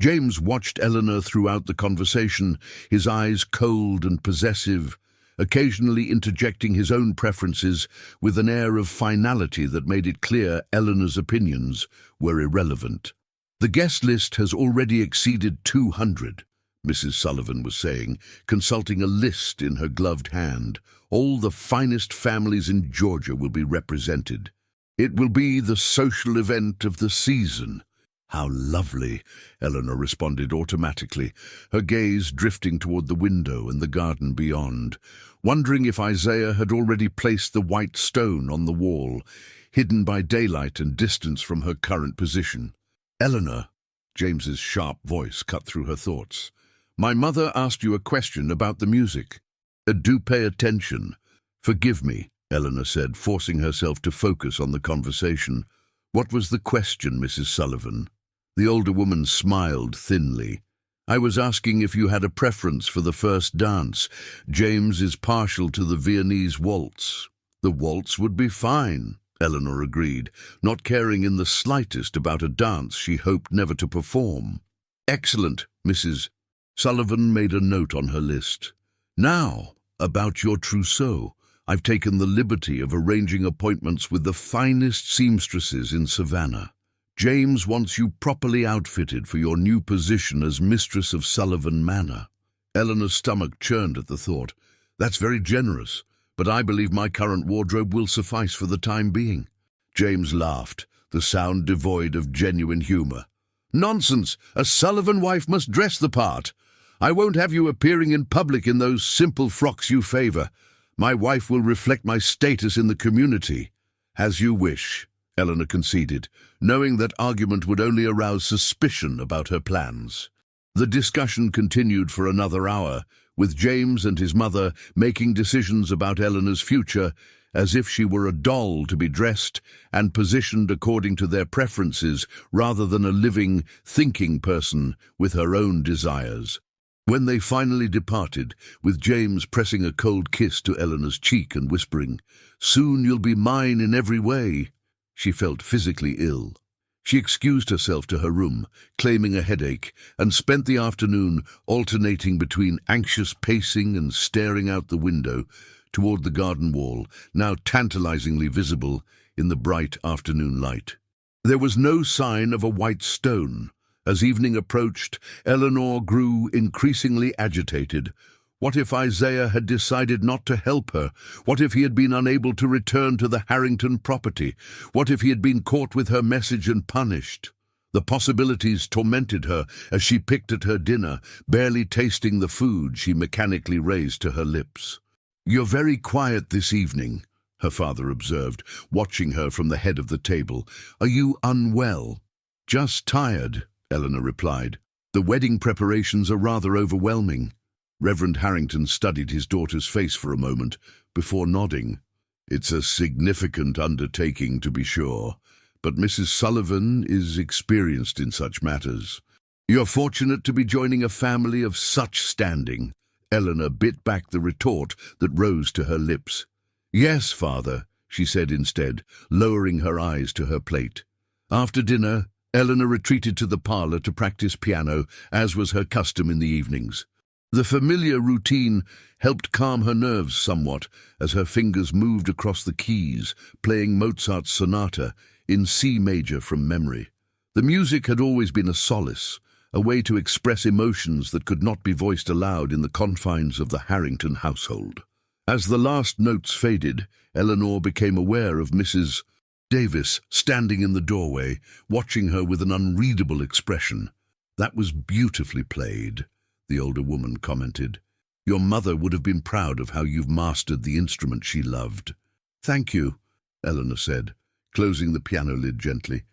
S1: James watched Eleanor throughout the conversation, his eyes cold and possessive, occasionally interjecting his own preferences with an air of finality that made it clear Eleanor's opinions were irrelevant. "The guest list has already exceeded 200, Mrs. Sullivan was saying, consulting a list in her gloved hand. "All the finest families in Georgia will be represented. It will be the social event of the season." "How lovely," Eleanor responded automatically, her gaze drifting toward the window and the garden beyond, wondering if Isaiah had already placed the White Stone on the wall, hidden by daylight and distance from her current position. "Eleanor," James's sharp voice cut through her thoughts, "my mother asked you a question about the music. Do pay attention." "Forgive me," Eleanor said, forcing herself to focus on the conversation. "What was the question, Mrs. Sullivan?" The older woman smiled thinly. "I was asking if you had a preference for the first dance. James is partial to the Viennese waltz." "The waltz would be fine," Eleanor agreed, not caring in the slightest about a dance she hoped never to perform. "Excellent," Mrs. Sullivan made a note on her list. "Now, about your trousseau. I've taken the liberty of arranging appointments with the finest seamstresses in Savannah. James wants you properly outfitted for your new position as mistress of Sullivan Manor." Eleanor's stomach churned at the thought. "That's very generous, but I believe my current wardrobe will suffice for the time being." James laughed, the sound devoid of genuine humor. "Nonsense! A Sullivan wife must dress the part. I won't have you appearing in public in those simple frocks you favor. My wife will reflect my status in the community." "As you wish," Eleanor conceded, knowing that argument would only arouse suspicion about her plans. The discussion continued for another hour, with James and his mother making decisions about Eleanor's future as if she were a doll to be dressed and positioned according to their preferences rather than a living, thinking person with her own desires. When they finally departed, with James pressing a cold kiss to Eleanor's cheek and whispering, "Soon you'll be mine in every way," she felt physically ill. She excused herself to her room, claiming a headache, and spent the afternoon alternating between anxious pacing and staring out the window toward the garden wall, now tantalizingly visible in the bright afternoon light. There was no sign of a White Stone. As evening approached, Eleanor grew increasingly agitated. What if Isaiah had decided not to help her? What if he had been unable to return to the Harrington property? What if he had been caught with her message and punished? The possibilities tormented her as she picked at her dinner, barely tasting the food she mechanically raised to her lips. "You're very quiet this evening," her father observed, watching her from the head of the table. "Are you unwell?" "Just tired," Eleanor replied. "The wedding preparations are rather overwhelming." Reverend Harrington studied his daughter's face for a moment before nodding. "It's a significant undertaking, to be sure, but Mrs. Sullivan is experienced in such matters. You're fortunate to be joining a family of such standing." Eleanor bit back the retort that rose to her lips. "Yes, father," she said instead, lowering her eyes to her plate. After dinner, Eleanor retreated to the parlor to practice piano, as was her custom in the evenings. The familiar routine helped calm her nerves somewhat as her fingers moved across the keys, playing Mozart's sonata in C major from memory. The music had always been a solace, a way to express emotions that could not be voiced aloud in the confines of the Harrington household. As the last notes faded, Eleanor became aware of Mrs. Davis standing in the doorway, watching her with an unreadable expression. "That was beautifully played," the older woman commented. "Your mother would have been proud of how you've mastered the instrument she loved." "Thank you," Eleanor said, closing the piano lid gently.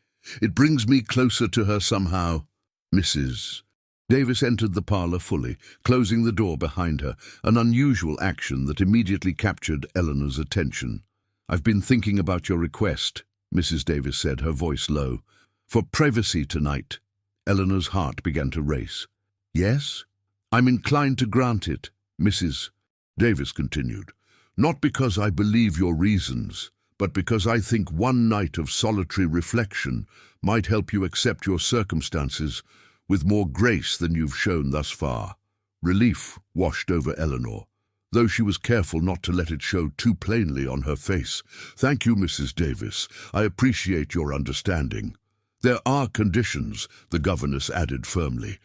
S1: "It brings me closer to her somehow." Mrs. Davis entered the parlor fully, closing the door behind her, an unusual action that immediately captured Eleanor's attention. "I've been thinking about your request," Mrs. Davis said, her voice low. "For privacy tonight." Eleanor's heart began to race. "Yes? I'm inclined to grant it," Mrs. Davis continued. "Not because I believe your reasons, but because I think one night of solitary reflection might help you accept your circumstances with more grace than you've shown thus far." Relief washed over Eleanor, though she was careful not to let it show too plainly on her face. "Thank you, Mrs. Davis. I appreciate your understanding. There are conditions," the governess added firmly.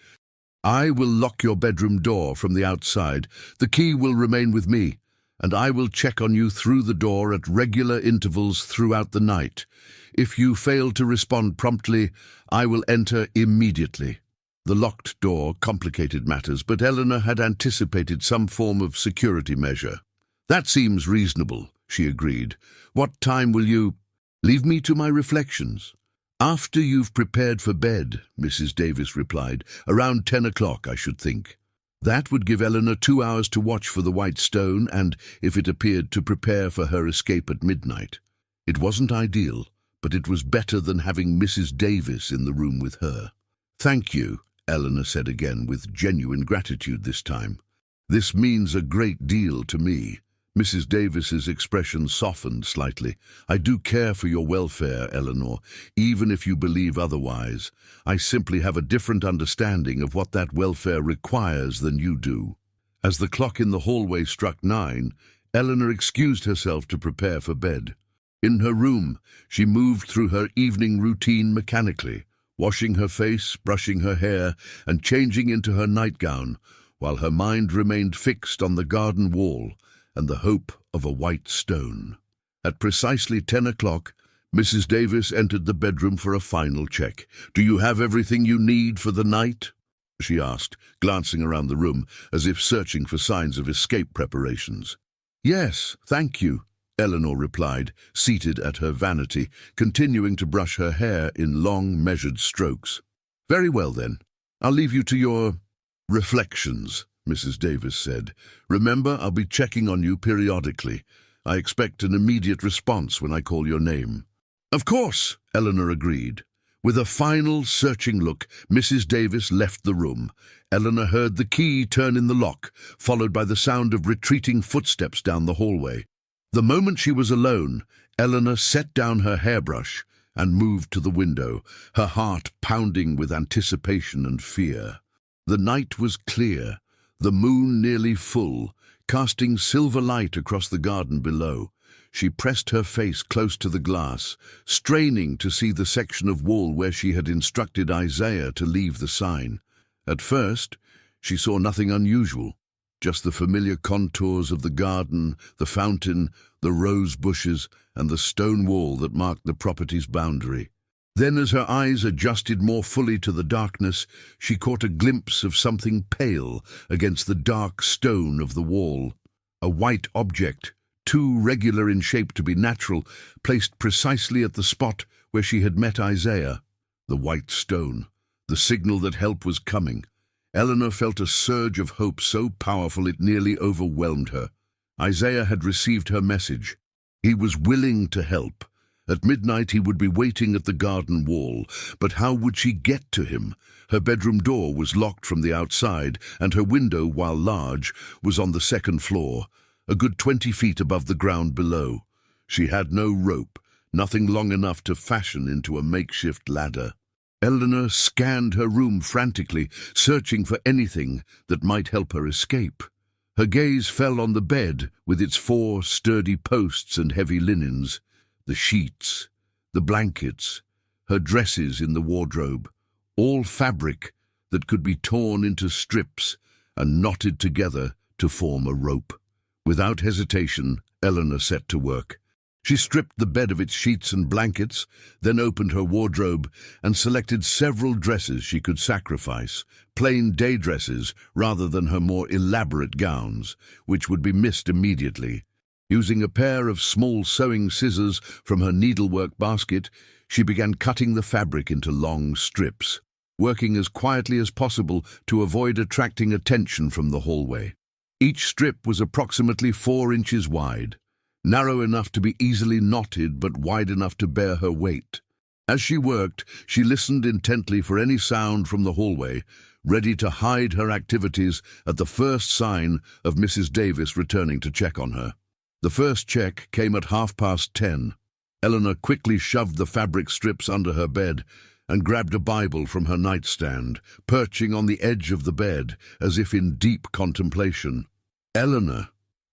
S1: "I will lock your bedroom door from the outside. The key will remain with me, and I will check on you through the door at regular intervals throughout the night. If you fail to respond promptly, I will enter immediately." The locked door complicated matters, but Eleanor had anticipated some form of security measure. "That seems reasonable," she agreed. "What time will you leave me to my reflections?" "After you've prepared for bed," Mrs. Davis replied. "Around 10 o'clock, I should think." That would give Eleanor 2 hours to watch for the white stone and, if it appeared, to prepare for her escape at midnight. It wasn't ideal, but it was better than having Mrs. Davis in the room with her. "Thank you," Eleanor said again, with genuine gratitude this time. "This means a great deal to me." Mrs. Davis's expression softened slightly. "I do care for your welfare, Eleanor, even if you believe otherwise. I simply have a different understanding of what that welfare requires than you do." As the clock in the hallway struck 9, Eleanor excused herself to prepare for bed. In her room, she moved through her evening routine mechanically, washing her face, brushing her hair, and changing into her nightgown, while her mind remained fixed on the garden wall and the hope of a white stone. At precisely 10 o'clock, Mrs. Davis entered the bedroom for a final check. "Do you have everything you need for the night?" she asked, glancing around the room as if searching for signs of escape preparations. "Yes, thank you," Eleanor replied, seated at her vanity, continuing to brush her hair in long, measured strokes. "Very well, then. I'll leave you to your reflections," Mrs. Davis said. "Remember, I'll be checking on you periodically. I expect an immediate response when I call your name." "Of course," Eleanor agreed. With a final, searching look, Mrs. Davis left the room. Eleanor heard the key turn in the lock, followed by the sound of retreating footsteps down the hallway. The moment she was alone, Eleanor set down her hairbrush and moved to the window, her heart pounding with anticipation and fear. The night was clear, the moon nearly full, casting silver light across the garden below. She pressed her face close to the glass, straining to see the section of wall where she had instructed Isaiah to leave the sign. At first, she saw nothing unusual. Just the familiar contours of the garden, the fountain, the rose bushes, and the stone wall that marked the property's boundary. Then, as her eyes adjusted more fully to the darkness, she caught a glimpse of something pale against the dark stone of the wall. A white object, too regular in shape to be natural, placed precisely at the spot where she had met Isaiah. The white stone, the signal that help was coming. Eleanor felt a surge of hope so powerful it nearly overwhelmed her. Isaiah had received her message. He was willing to help. At midnight he would be waiting at the garden wall, but how would she get to him? Her bedroom door was locked from the outside, and her window, while large, was on the second floor, a good 20 feet above the ground below. She had no rope, nothing long enough to fashion into a makeshift ladder. Eleanor scanned her room frantically, searching for anything that might help her escape. Her gaze fell on the bed with its 4 sturdy posts and heavy linens. The sheets, the blankets, her dresses in the wardrobe, all fabric that could be torn into strips and knotted together to form a rope. Without hesitation, Eleanor set to work. She stripped the bed of its sheets and blankets, then opened her wardrobe and selected several dresses she could sacrifice, plain day dresses rather than her more elaborate gowns, which would be missed immediately. Using a pair of small sewing scissors from her needlework basket, she began cutting the fabric into long strips, working as quietly as possible to avoid attracting attention from the hallway. Each strip was approximately 4 inches wide, narrow enough to be easily knotted but wide enough to bear her weight. As she worked, she listened intently for any sound from the hallway, ready to hide her activities at the first sign of Mrs. Davis returning to check on her. The first check came at 10:30. Eleanor quickly shoved the fabric strips under her bed and grabbed a Bible from her nightstand, perching on the edge of the bed as if in deep contemplation. "Eleanor,"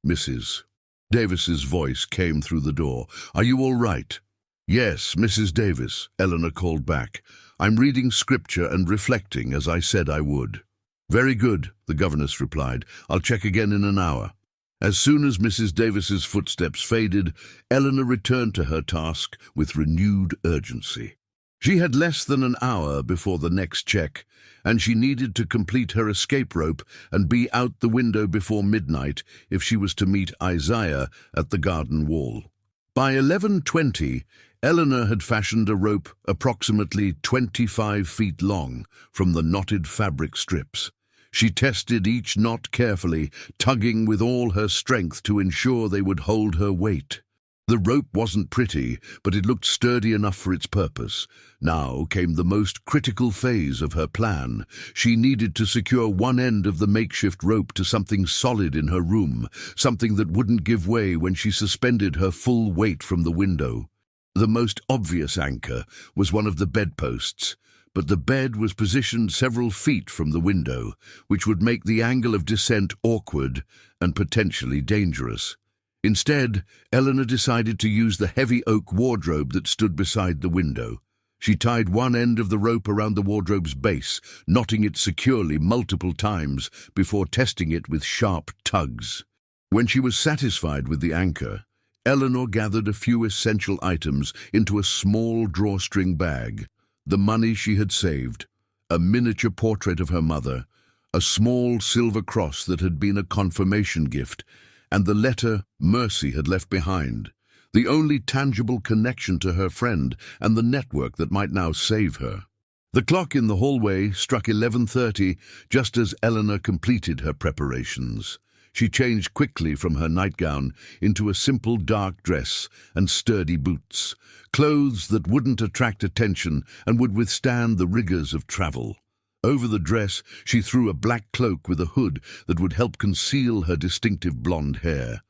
S1: Mrs. Davis's voice came through the door. "Are you all right?" "Yes, Mrs. Davis," Eleanor called back. "I'm reading scripture and reflecting as I said I would." "Very good," the governess replied. "I'll check again in an hour." As soon as Mrs. Davis's footsteps faded, Eleanor returned to her task with renewed urgency. She had less than an hour before the next check, and she needed to complete her escape rope and be out the window before midnight if she was to meet Isaiah at the garden wall. By 11:20, Eleanor had fashioned a rope approximately 25 feet long from the knotted fabric strips. She tested each knot carefully, tugging with all her strength to ensure they would hold her weight. The rope wasn't pretty, but it looked sturdy enough for its purpose. Now came the most critical phase of her plan. She needed to secure one end of the makeshift rope to something solid in her room, something that wouldn't give way when she suspended her full weight from the window. The most obvious anchor was one of the bedposts, but the bed was positioned several feet from the window, which would make the angle of descent awkward and potentially dangerous. Instead, Eleanor decided to use the heavy oak wardrobe that stood beside the window. She tied one end of the rope around the wardrobe's base, knotting it securely multiple times before testing it with sharp tugs. When she was satisfied with the anchor, Eleanor gathered a few essential items into a small drawstring bag. The money she had saved, a miniature portrait of her mother, a small silver cross that had been a confirmation gift, and the letter Mercy had left behind, the only tangible connection to her friend and the network that might now save her. The clock in the hallway struck 11:30 just as Eleanor completed her preparations. She changed quickly from her nightgown into a simple dark dress and sturdy boots, clothes that wouldn't attract attention and would withstand the rigors of travel. Over the dress, she threw a black cloak with a hood that would help conceal her distinctive blonde hair.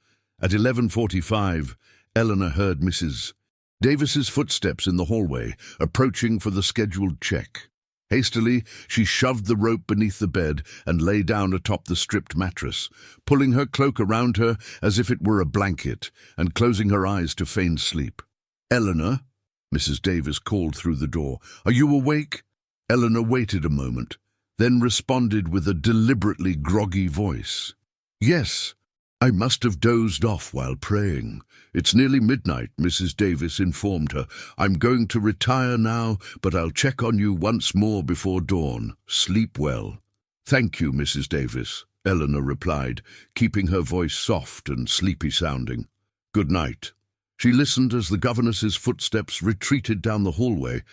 S1: At 11:45, Eleanor heard Mrs. Davis's footsteps in the hallway, approaching for the scheduled check. Hastily, she shoved the rope beneath the bed and lay down atop the stripped mattress, pulling her cloak around her as if it were a blanket and closing her eyes to feign sleep. "Eleanor," Mrs. Davis called through the door, "are you awake?" Eleanor waited a moment, then responded with a deliberately groggy voice. "Yes, "I must have dozed off while praying. It's nearly midnight," Mrs. Davis informed her. "I'm going to retire now, but I'll check on you once more before dawn. Sleep well." "Thank you, Mrs. Davis," Eleanor replied, keeping her voice soft and sleepy-sounding. "Good night." She listened as the governess's footsteps retreated down the hallway,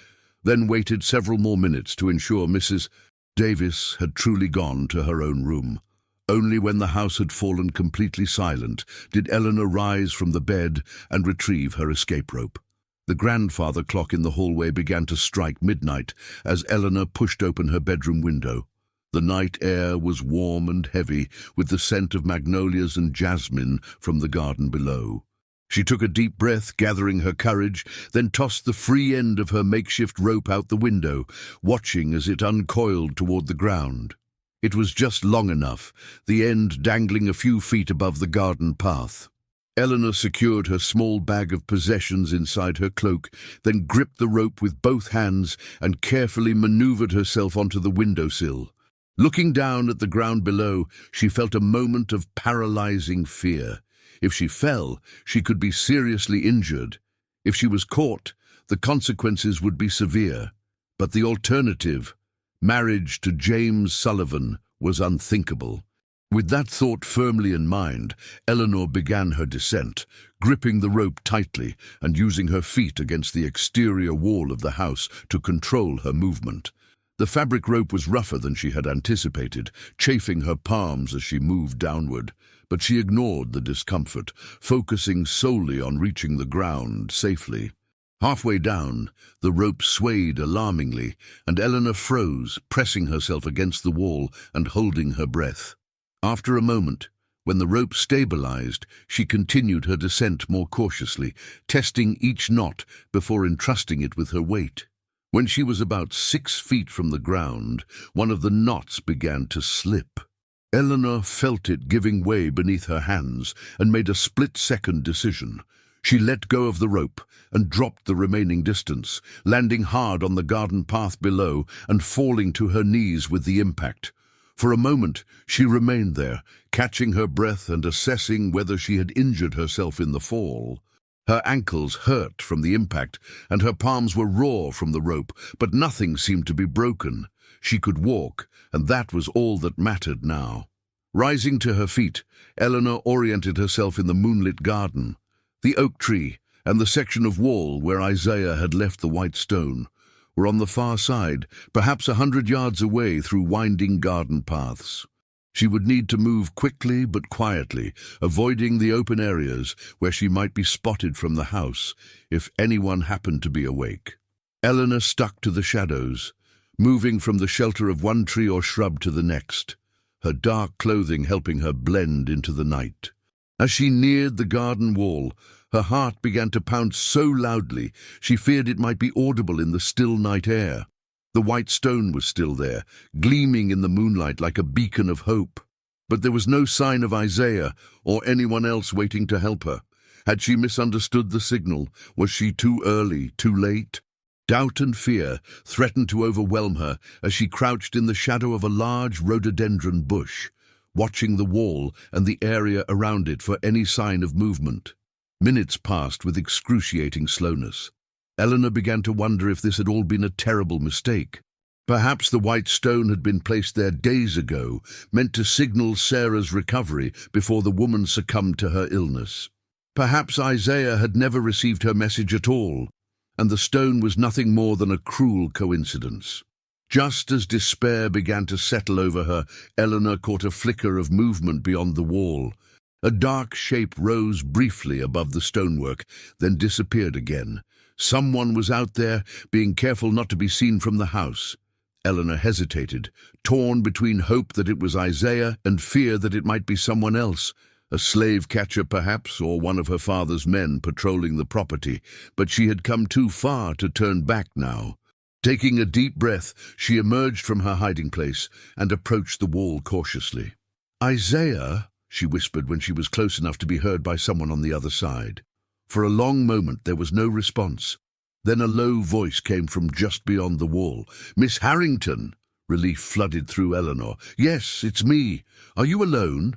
S1: then waited several more minutes to ensure Mrs. Davis had truly gone to her own room. Only when the house had fallen completely silent did Eleanor rise from the bed and retrieve her escape rope. The grandfather clock in the hallway began to strike midnight as Eleanor pushed open her bedroom window. The night air was warm and heavy, with the scent of magnolias and jasmine from the garden below. She took a deep breath, gathering her courage, then tossed the free end of her makeshift rope out the window, watching as it uncoiled toward the ground. It was just long enough, the end dangling a few feet above the garden path. Eleanor secured her small bag of possessions inside her cloak, then gripped the rope with both hands and carefully maneuvered herself onto the windowsill. Looking down at the ground below, she felt a moment of paralyzing fear. If she fell, she could be seriously injured. If she was caught, the consequences would be severe. But the alternative, marriage to James Sullivan, was unthinkable. With that thought firmly in mind, Eleanor began her descent, gripping the rope tightly and using her feet against the exterior wall of the house to control her movement. The fabric rope was rougher than she had anticipated, chafing her palms as she moved downward, but she ignored the discomfort, focusing solely on reaching the ground safely. Halfway down, the rope swayed alarmingly, and Eleanor froze, pressing herself against the wall and holding her breath. After a moment, when the rope stabilized, she continued her descent more cautiously, testing each knot before entrusting it with her weight. When she was about 6 feet from the ground, one of the knots began to slip. Eleanor felt it giving way beneath her hands and made a split-second decision. She let go of the rope and dropped the remaining distance, landing hard on the garden path below and falling to her knees with the impact. For a moment, she remained there, catching her breath and assessing whether she had injured herself in the fall. Her ankles hurt from the impact, and her palms were raw from the rope, but nothing seemed to be broken. She could walk, and that was all that mattered now. Rising to her feet, Eleanor oriented herself in the moonlit garden. The oak tree and the section of wall where Isaiah had left the white stone were on the far side, perhaps 100 yards away through winding garden paths. She would need to move quickly but quietly, avoiding the open areas where she might be spotted from the house if anyone happened to be awake. Eleanor stuck to the shadows, moving from the shelter of one tree or shrub to the next, her dark clothing helping her blend into the night. As she neared the garden wall, her heart began to pound so loudly she feared it might be audible in the still night air. The white stone was still there, gleaming in the moonlight like a beacon of hope. But there was no sign of Isaiah or anyone else waiting to help her. Had she misunderstood the signal? Was she too early, too late? Doubt and fear threatened to overwhelm her as she crouched in the shadow of a large rhododendron bush, watching the wall and the area around it for any sign of movement. Minutes passed with excruciating slowness. Eleanor began to wonder if this had all been a terrible mistake. Perhaps the white stone had been placed there days ago, meant to signal Sarah's recovery before the woman succumbed to her illness. Perhaps Isaiah had never received her message at all, and the stone was nothing more than a cruel coincidence. Just as despair began to settle over her, Eleanor caught a flicker of movement beyond the wall. A dark shape rose briefly above the stonework, then disappeared again. Someone was out there, being careful not to be seen from the house. Eleanor hesitated, torn between hope that it was Isaiah and fear that it might be someone else, a slave catcher perhaps, or one of her father's men patrolling the property, but she had come too far to turn back now. Taking a deep breath, she emerged from her hiding place and approached the wall cautiously. "Isaiah," she whispered when she was close enough to be heard by someone on the other side. For a long moment there was no response. Then a low voice came from just beyond the wall. "Miss Harrington!" Relief flooded through Eleanor. "Yes, it's me. Are you alone?"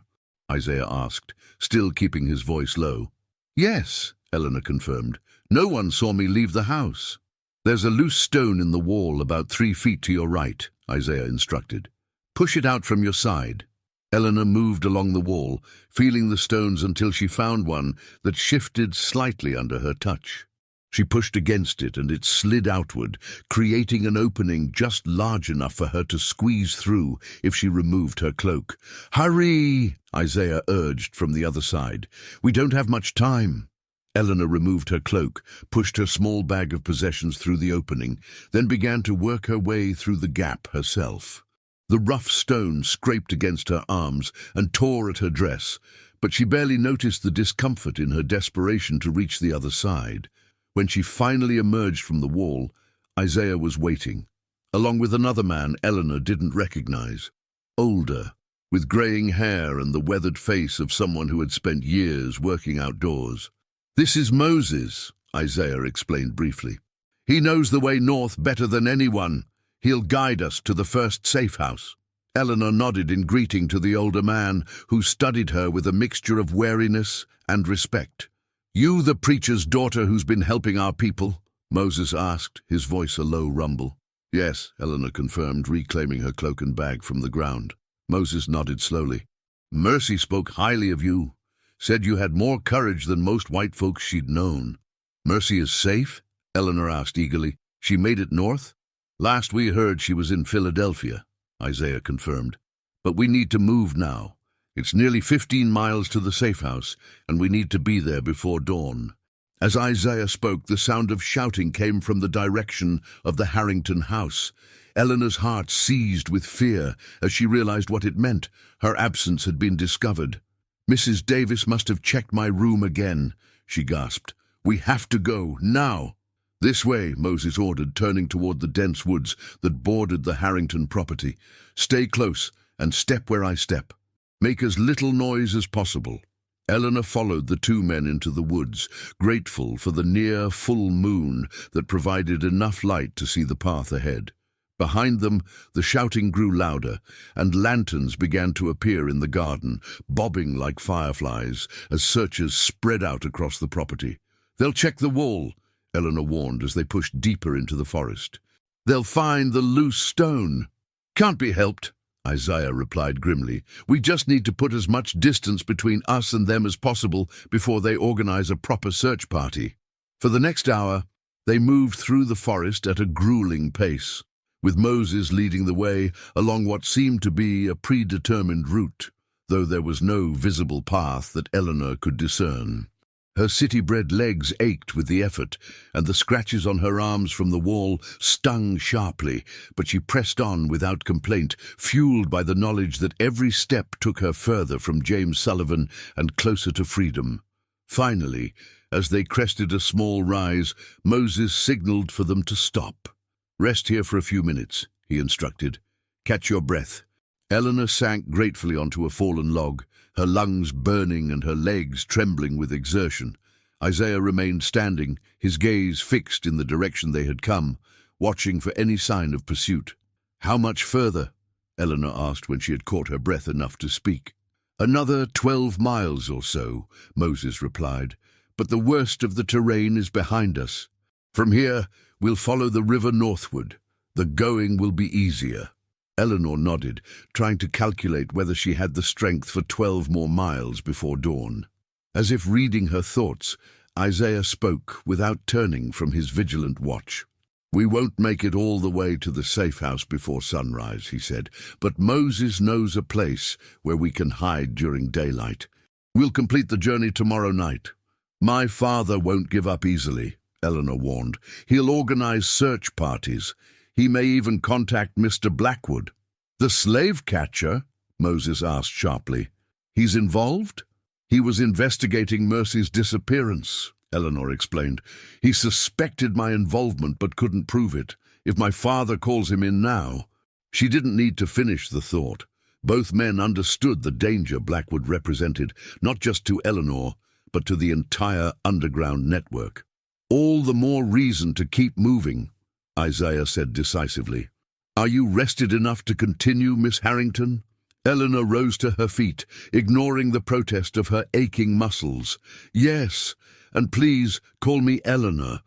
S1: Isaiah asked, still keeping his voice low. Yes, Eleanor confirmed. No one saw me leave the house. There's a loose stone in the wall about 3 feet to your right, Isaiah instructed. Push it out from your side. Eleanor moved along the wall, feeling the stones until she found one that shifted slightly under her touch. She pushed against it and it slid outward, creating an opening just large enough for her to squeeze through if she removed her cloak. "Hurry!" Isaiah urged from the other side. "We don't have much time." Eleanor removed her cloak, pushed her small bag of possessions through the opening, then began to work her way through the gap herself. The rough stone scraped against her arms and tore at her dress, but she barely noticed the discomfort in her desperation to reach the other side. When she finally emerged from the wall, Isaiah was waiting, along with another man Eleanor didn't recognize. Older, with graying hair and the weathered face of someone who had spent years working outdoors. "This is Moses," Isaiah explained briefly. "He knows the way north better than anyone. He'll guide us to the first safe house." Eleanor nodded in greeting to the older man, who studied her with a mixture of wariness and respect. "You the preacher's daughter who's been helping our people?" Moses asked, his voice a low rumble. "Yes," Eleanor confirmed, reclaiming her cloak and bag from the ground. Moses nodded slowly. "Mercy spoke highly of you, said you had more courage than most white folks she'd known." "Mercy is safe?" Eleanor asked eagerly. "She made it north?" "Last we heard she was in Philadelphia," Isaiah confirmed. "But we need to move now. It's nearly 15 miles to the safe house, and we need to be there before dawn." As Isaiah spoke, the sound of shouting came from the direction of the Harrington house. Eleanor's heart seized with fear as she realized what it meant. Her absence had been discovered. "Mrs. Davis must have checked my room again," she gasped. "We have to go, now." "This way," Moses ordered, turning toward the dense woods that bordered the Harrington property. "Stay close and step where I step. Make as little noise as possible." Eleanor followed the two men into the woods, grateful for the near full moon that provided enough light to see the path ahead. Behind them, the shouting grew louder, and lanterns began to appear in the garden, bobbing like fireflies as searchers spread out across the property. "They'll check the wall," Eleanor warned as they pushed deeper into the forest. "They'll find the loose stone." "Can't be helped," Isaiah replied grimly. "We just need to put as much distance between us and them as possible before they organize a proper search party." For the next hour, they moved through the forest at a grueling pace, with Moses leading the way along what seemed to be a predetermined route, though there was no visible path that Eleanor could discern. Her city-bred legs ached with the effort, and the scratches on her arms from the wall stung sharply, but she pressed on without complaint, fueled by the knowledge that every step took her further from James Sullivan and closer to freedom. Finally, as they crested a small rise, Moses signaled for them to stop. "Rest here for a few minutes," he instructed. "Catch your breath." Eleanor sank gratefully onto a fallen log, her lungs burning and her legs trembling with exertion. Isaiah remained standing, his gaze fixed in the direction they had come, watching for any sign of pursuit. "How much further?" Eleanor asked when she had caught her breath enough to speak. "Another 12 miles or so," Moses replied, "but the worst of the terrain is behind us. From here, we'll follow the river northward. The going will be easier." Eleanor nodded, trying to calculate whether she had the strength for 12 more miles before dawn. As if reading her thoughts, Isaiah spoke without turning from his vigilant watch. "We won't make it all the way to the safe house before sunrise," he said, "but Moses knows a place where we can hide during daylight. We'll complete the journey tomorrow night." "My father won't give up easily," Eleanor warned. "He'll organize search parties. He may even contact Mr. Blackwood." "The slave catcher?" Moses asked sharply. "He's involved?" "He was investigating Mercy's disappearance," Eleanor explained. "He suspected my involvement but couldn't prove it. If my father calls him in now—" She didn't need to finish the thought. Both men understood the danger Blackwood represented, not just to Eleanor, but to the entire underground network. "All the more reason to keep moving," Isaiah said decisively. "Are you rested enough to continue, Miss Harrington?" Eleanor rose to her feet, ignoring the protest of her aching muscles. "Yes, and please call me Eleanor.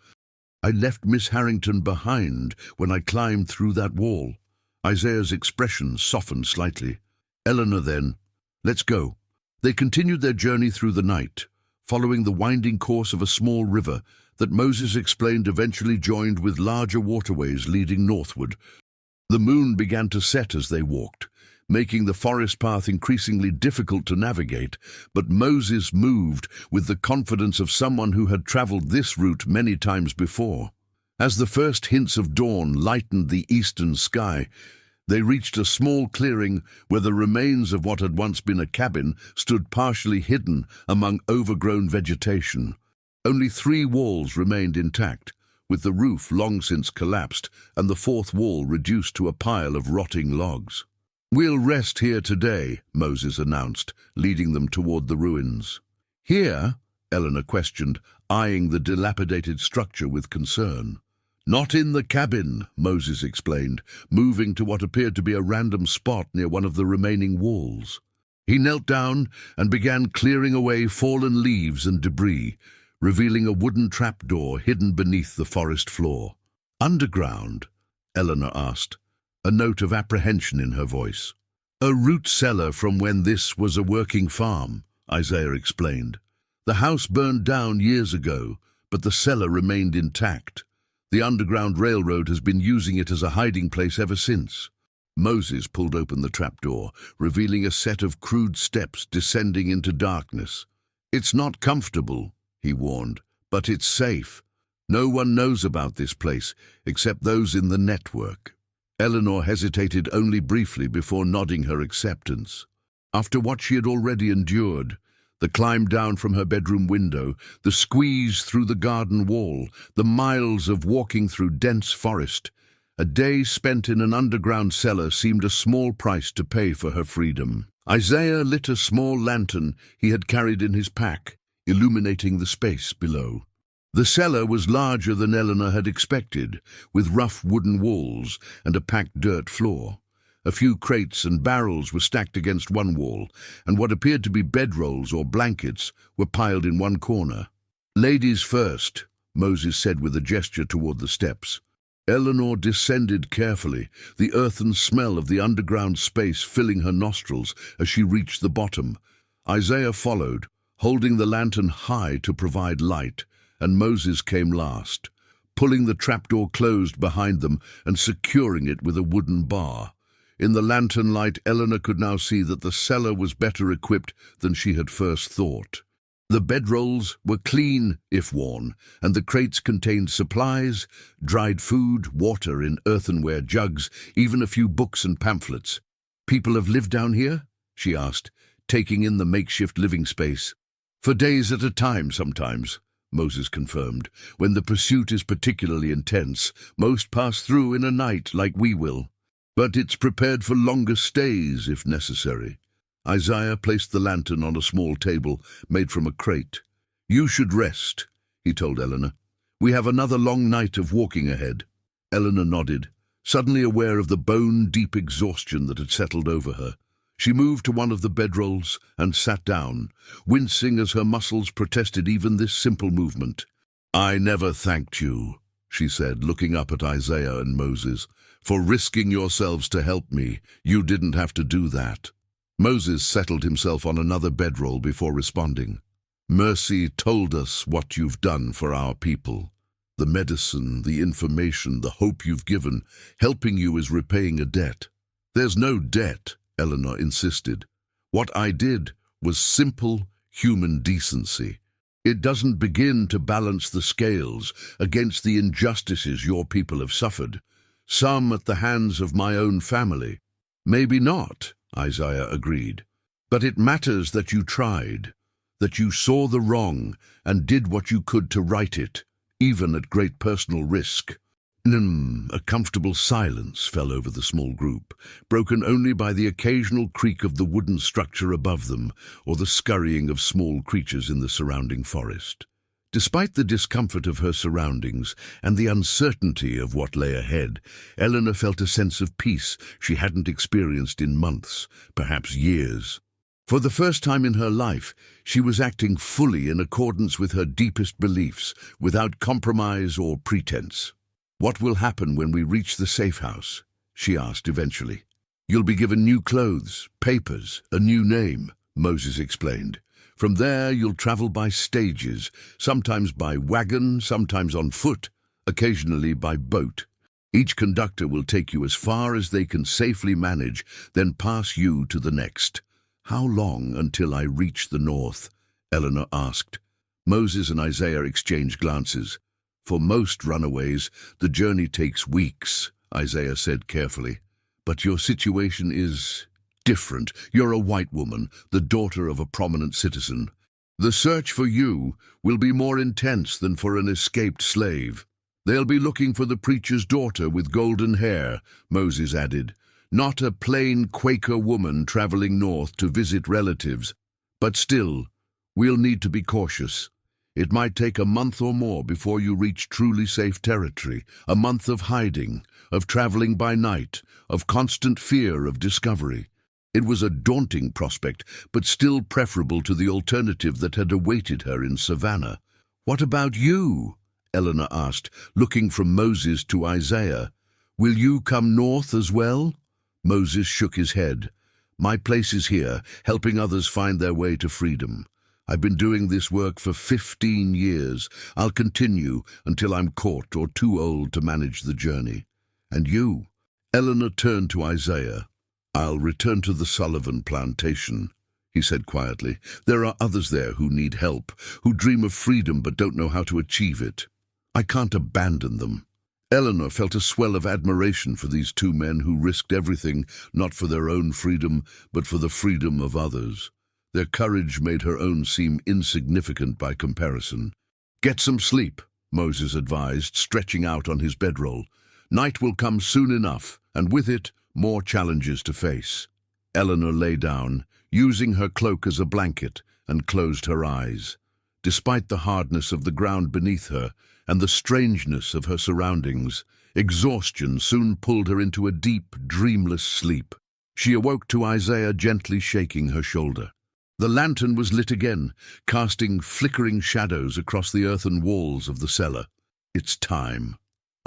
S1: I left Miss Harrington behind when I climbed through that wall." Isaiah's expression softened slightly. "Eleanor, then. Let's go." They continued their journey through the night, following the winding course of a small river that Moses explained eventually joined with larger waterways leading northward. The moon began to set as they walked, making the forest path increasingly difficult to navigate, but Moses moved with the confidence of someone who had traveled this route many times before. As the first hints of dawn lightened the eastern sky, they reached a small clearing where the remains of what had once been a cabin stood partially hidden among overgrown vegetation. Only 3 walls remained intact, with the roof long since collapsed and the 4th wall reduced to a pile of rotting logs. "We'll rest here today," Moses announced, leading them toward the ruins. "Here?" Eleanor questioned, eyeing the dilapidated structure with concern. "Not in the cabin," Moses explained, moving to what appeared to be a random spot near one of the remaining walls. He knelt down and began clearing away fallen leaves and debris, revealing a wooden trapdoor hidden beneath the forest floor. "Underground?" Eleanor asked, a note of apprehension in her voice. "A root cellar from when this was a working farm," Isaiah explained. "The house burned down years ago, but the cellar remained intact. The Underground Railroad has been using it as a hiding place ever since." Moses pulled open the trapdoor, revealing a set of crude steps descending into darkness. "It's not comfortable," he warned, "but it's safe. No one knows about this place except those in the network." Eleanor hesitated only briefly before nodding her acceptance. After what she had already endured, the climb down from her bedroom window, the squeeze through the garden wall, the miles of walking through dense forest, a day spent in an underground cellar seemed a small price to pay for her freedom. Isaiah lit a small lantern he had carried in his pack, illuminating the space below. The cellar was larger than Eleanor had expected, with rough wooden walls and a packed dirt floor. A few crates and barrels were stacked against one wall, and what appeared to be bedrolls or blankets were piled in one corner. "Ladies first," Moses said with a gesture toward the steps. Eleanor descended carefully, the earthen smell of the underground space filling her nostrils as she reached the bottom. Isaiah followed, holding the lantern high to provide light, and Moses came last, pulling the trapdoor closed behind them and securing it with a wooden bar. In the lantern light, Eleanor could now see that the cellar was better equipped than she had first thought. The bedrolls were clean, if worn, and the crates contained supplies, dried food, water in earthenware jugs, even a few books and pamphlets. "People have lived down here?" she asked, taking in the makeshift living space. "For days at a time sometimes," Moses confirmed. "When the pursuit is particularly intense, most pass through in a night like we will. But it's prepared for longer stays if necessary." Isaiah placed the lantern on a small table made from a crate. "You should rest," he told Eleanor. "We have another long night of walking ahead." Eleanor nodded, suddenly aware of the bone-deep exhaustion that had settled over her. She moved to one of the bedrolls and sat down, wincing as her muscles protested even this simple movement. "I never thanked you," she said, looking up at Isaiah and Moses. "For risking yourselves to help me. You didn't have to do that." Moses settled himself on another bedroll before responding. "Mercy told us what you've done for our people. The medicine, the information, the hope you've given. Helping you is repaying a debt." "There's no debt," Eleanor insisted. "What I did was simple human decency. It doesn't begin to balance the scales against the injustices your people have suffered, some at the hands of my own family." "Maybe not," Isaiah agreed. "But it matters that you tried, that you saw the wrong and did what you could to right it, even at great personal risk." A comfortable silence fell over the small group, broken only by the occasional creak of the wooden structure above them or the scurrying of small creatures in the surrounding forest. Despite the discomfort of her surroundings and the uncertainty of what lay ahead, Eleanor felt a sense of peace she hadn't experienced in months, perhaps years. For the first time in her life, she was acting fully in accordance with her deepest beliefs, without compromise or pretense. "What will happen when we reach the safe house?" she asked eventually. "You'll be given new clothes, papers, a new name," Moses explained. "From there you'll travel by stages, sometimes by wagon, sometimes on foot, occasionally by boat. Each conductor will take you as far as they can safely manage, then pass you to the next." "How long until I reach the north?" Eleanor asked. Moses and Isaiah exchanged glances. "For most runaways, the journey takes weeks," Isaiah said carefully. "But your situation is different. You're a white woman, the daughter of a prominent citizen. The search for you will be more intense than for an escaped slave." "They'll be looking for the preacher's daughter with golden hair," Moses added. "Not a plain Quaker woman traveling north to visit relatives. But still, we'll need to be cautious. It might take a month or more before you reach truly safe territory, a month of hiding, of traveling by night, of constant fear of discovery." It was a daunting prospect, but still preferable to the alternative that had awaited her in Savannah. "What about you?" Eleanor asked, looking from Moses to Isaiah. "Will you come north as well?" Moses shook his head. "My place is here, helping others find their way to freedom. I've been doing this work for 15 years. I'll continue until I'm caught or too old to manage the journey." "And you?" Eleanor turned to Isaiah. "I'll return to the Sullivan plantation," he said quietly. "There are others there who need help, who dream of freedom but don't know how to achieve it. I can't abandon them." Eleanor felt a swell of admiration for these two men who risked everything, not for their own freedom, but for the freedom of others. Their courage made her own seem insignificant by comparison. "Get some sleep," Moses advised, stretching out on his bedroll. "Night will come soon enough, and with it, more challenges to face." Eleanor lay down, using her cloak as a blanket, and closed her eyes. Despite the hardness of the ground beneath her and the strangeness of her surroundings, exhaustion soon pulled her into a deep, dreamless sleep. She awoke to Isaiah gently shaking her shoulder. The lantern was lit again, casting flickering shadows across the earthen walls of the cellar. "It's time,"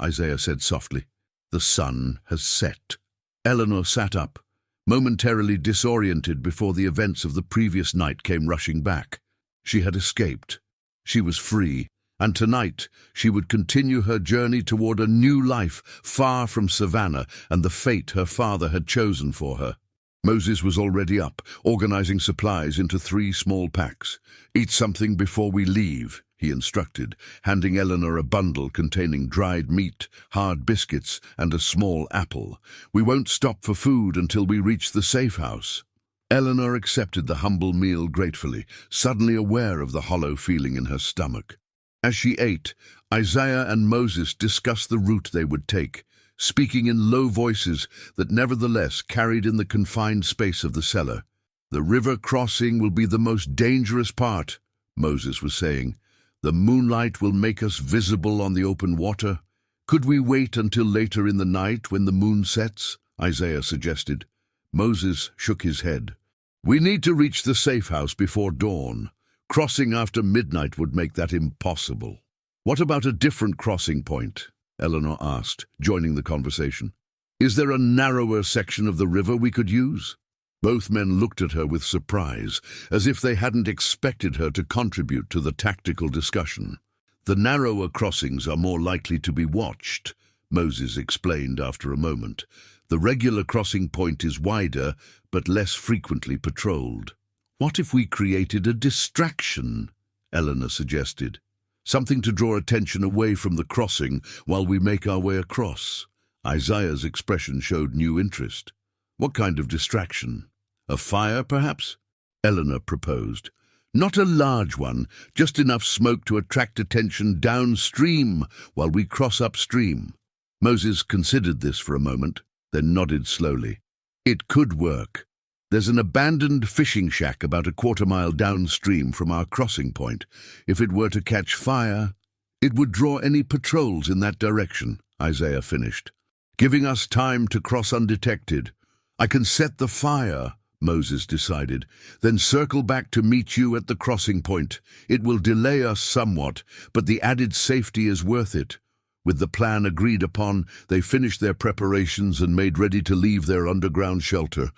S1: Isaiah said softly. "The sun has set." Eleanor sat up, momentarily disoriented before the events of the previous night came rushing back. She had escaped. She was free, and tonight she would continue her journey toward a new life, far from Savannah and the fate her father had chosen for her. Moses was already up, organizing supplies into 3 small packs. "Eat something before we leave," he instructed, handing Eleanor a bundle containing dried meat, hard biscuits, and a small apple. "We won't stop for food until we reach the safe house." Eleanor accepted the humble meal gratefully, suddenly aware of the hollow feeling in her stomach. As she ate, Isaiah and Moses discussed the route they would take, speaking in low voices that nevertheless carried in the confined space of the cellar. "The river crossing will be the most dangerous part," Moses was saying. "The moonlight will make us visible on the open water." "Could we wait until later in the night when the moon sets?" Isaiah suggested. Moses shook his head. "We need to reach the safe house before dawn. Crossing after midnight would make that impossible." "What about a different crossing point?" Eleanor asked, joining the conversation. "Is there a narrower section of the river we could use?" Both men looked at her with surprise, as if they hadn't expected her to contribute to the tactical discussion. "The narrower crossings are more likely to be watched," Moses explained after a moment. "The regular crossing point is wider, but less frequently patrolled." "What if we created a distraction?" Eleanor suggested. "Something to draw attention away from the crossing while we make our way across." Isaiah's expression showed new interest. "What kind of distraction? A fire, perhaps?" Eleanor proposed. "Not a large one, just enough smoke to attract attention downstream while we cross upstream." Moses considered this for a moment, then nodded slowly. "It could work. There's an abandoned fishing shack about a quarter-mile downstream from our crossing point. If it were to catch fire, it would draw any patrols in that direction, Isaiah finished, giving us time to cross undetected. I can set the fire, Moses decided, then circle back to meet you at the crossing point. It will delay us somewhat, but the added safety is worth it. With the plan agreed upon, they finished their preparations and made ready to leave their underground shelter.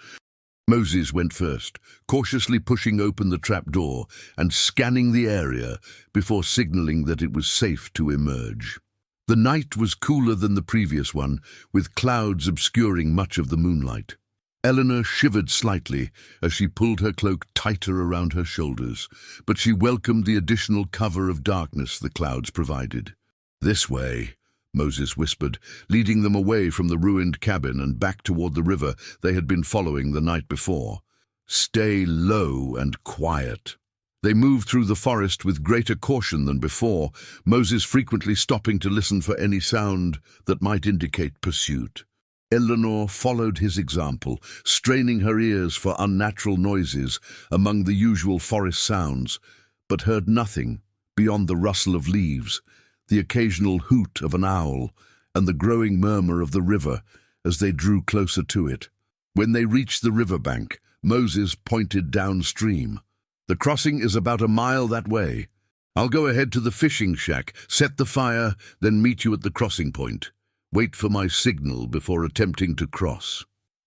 S1: Moses went first, cautiously pushing open the trapdoor and scanning the area before signaling that it was safe to emerge. The night was cooler than the previous one, with clouds obscuring much of the moonlight. Eleanor shivered slightly as she pulled her cloak tighter around her shoulders, but she welcomed the additional cover of darkness the clouds provided. "This way," Moses whispered, leading them away from the ruined cabin and back toward the river they had been following the night before. "Stay low and quiet." They moved through the forest with greater caution than before, Moses frequently stopping to listen for any sound that might indicate pursuit. Eleanor followed his example, straining her ears for unnatural noises among the usual forest sounds, but heard nothing beyond the rustle of leaves, the occasional hoot of an owl, and the growing murmur of the river as they drew closer to it. When they reached the riverbank, Moses pointed downstream. "The crossing is about a mile that way. I'll go ahead to the fishing shack, set the fire, then meet you at the crossing point. Wait for my signal before attempting to cross."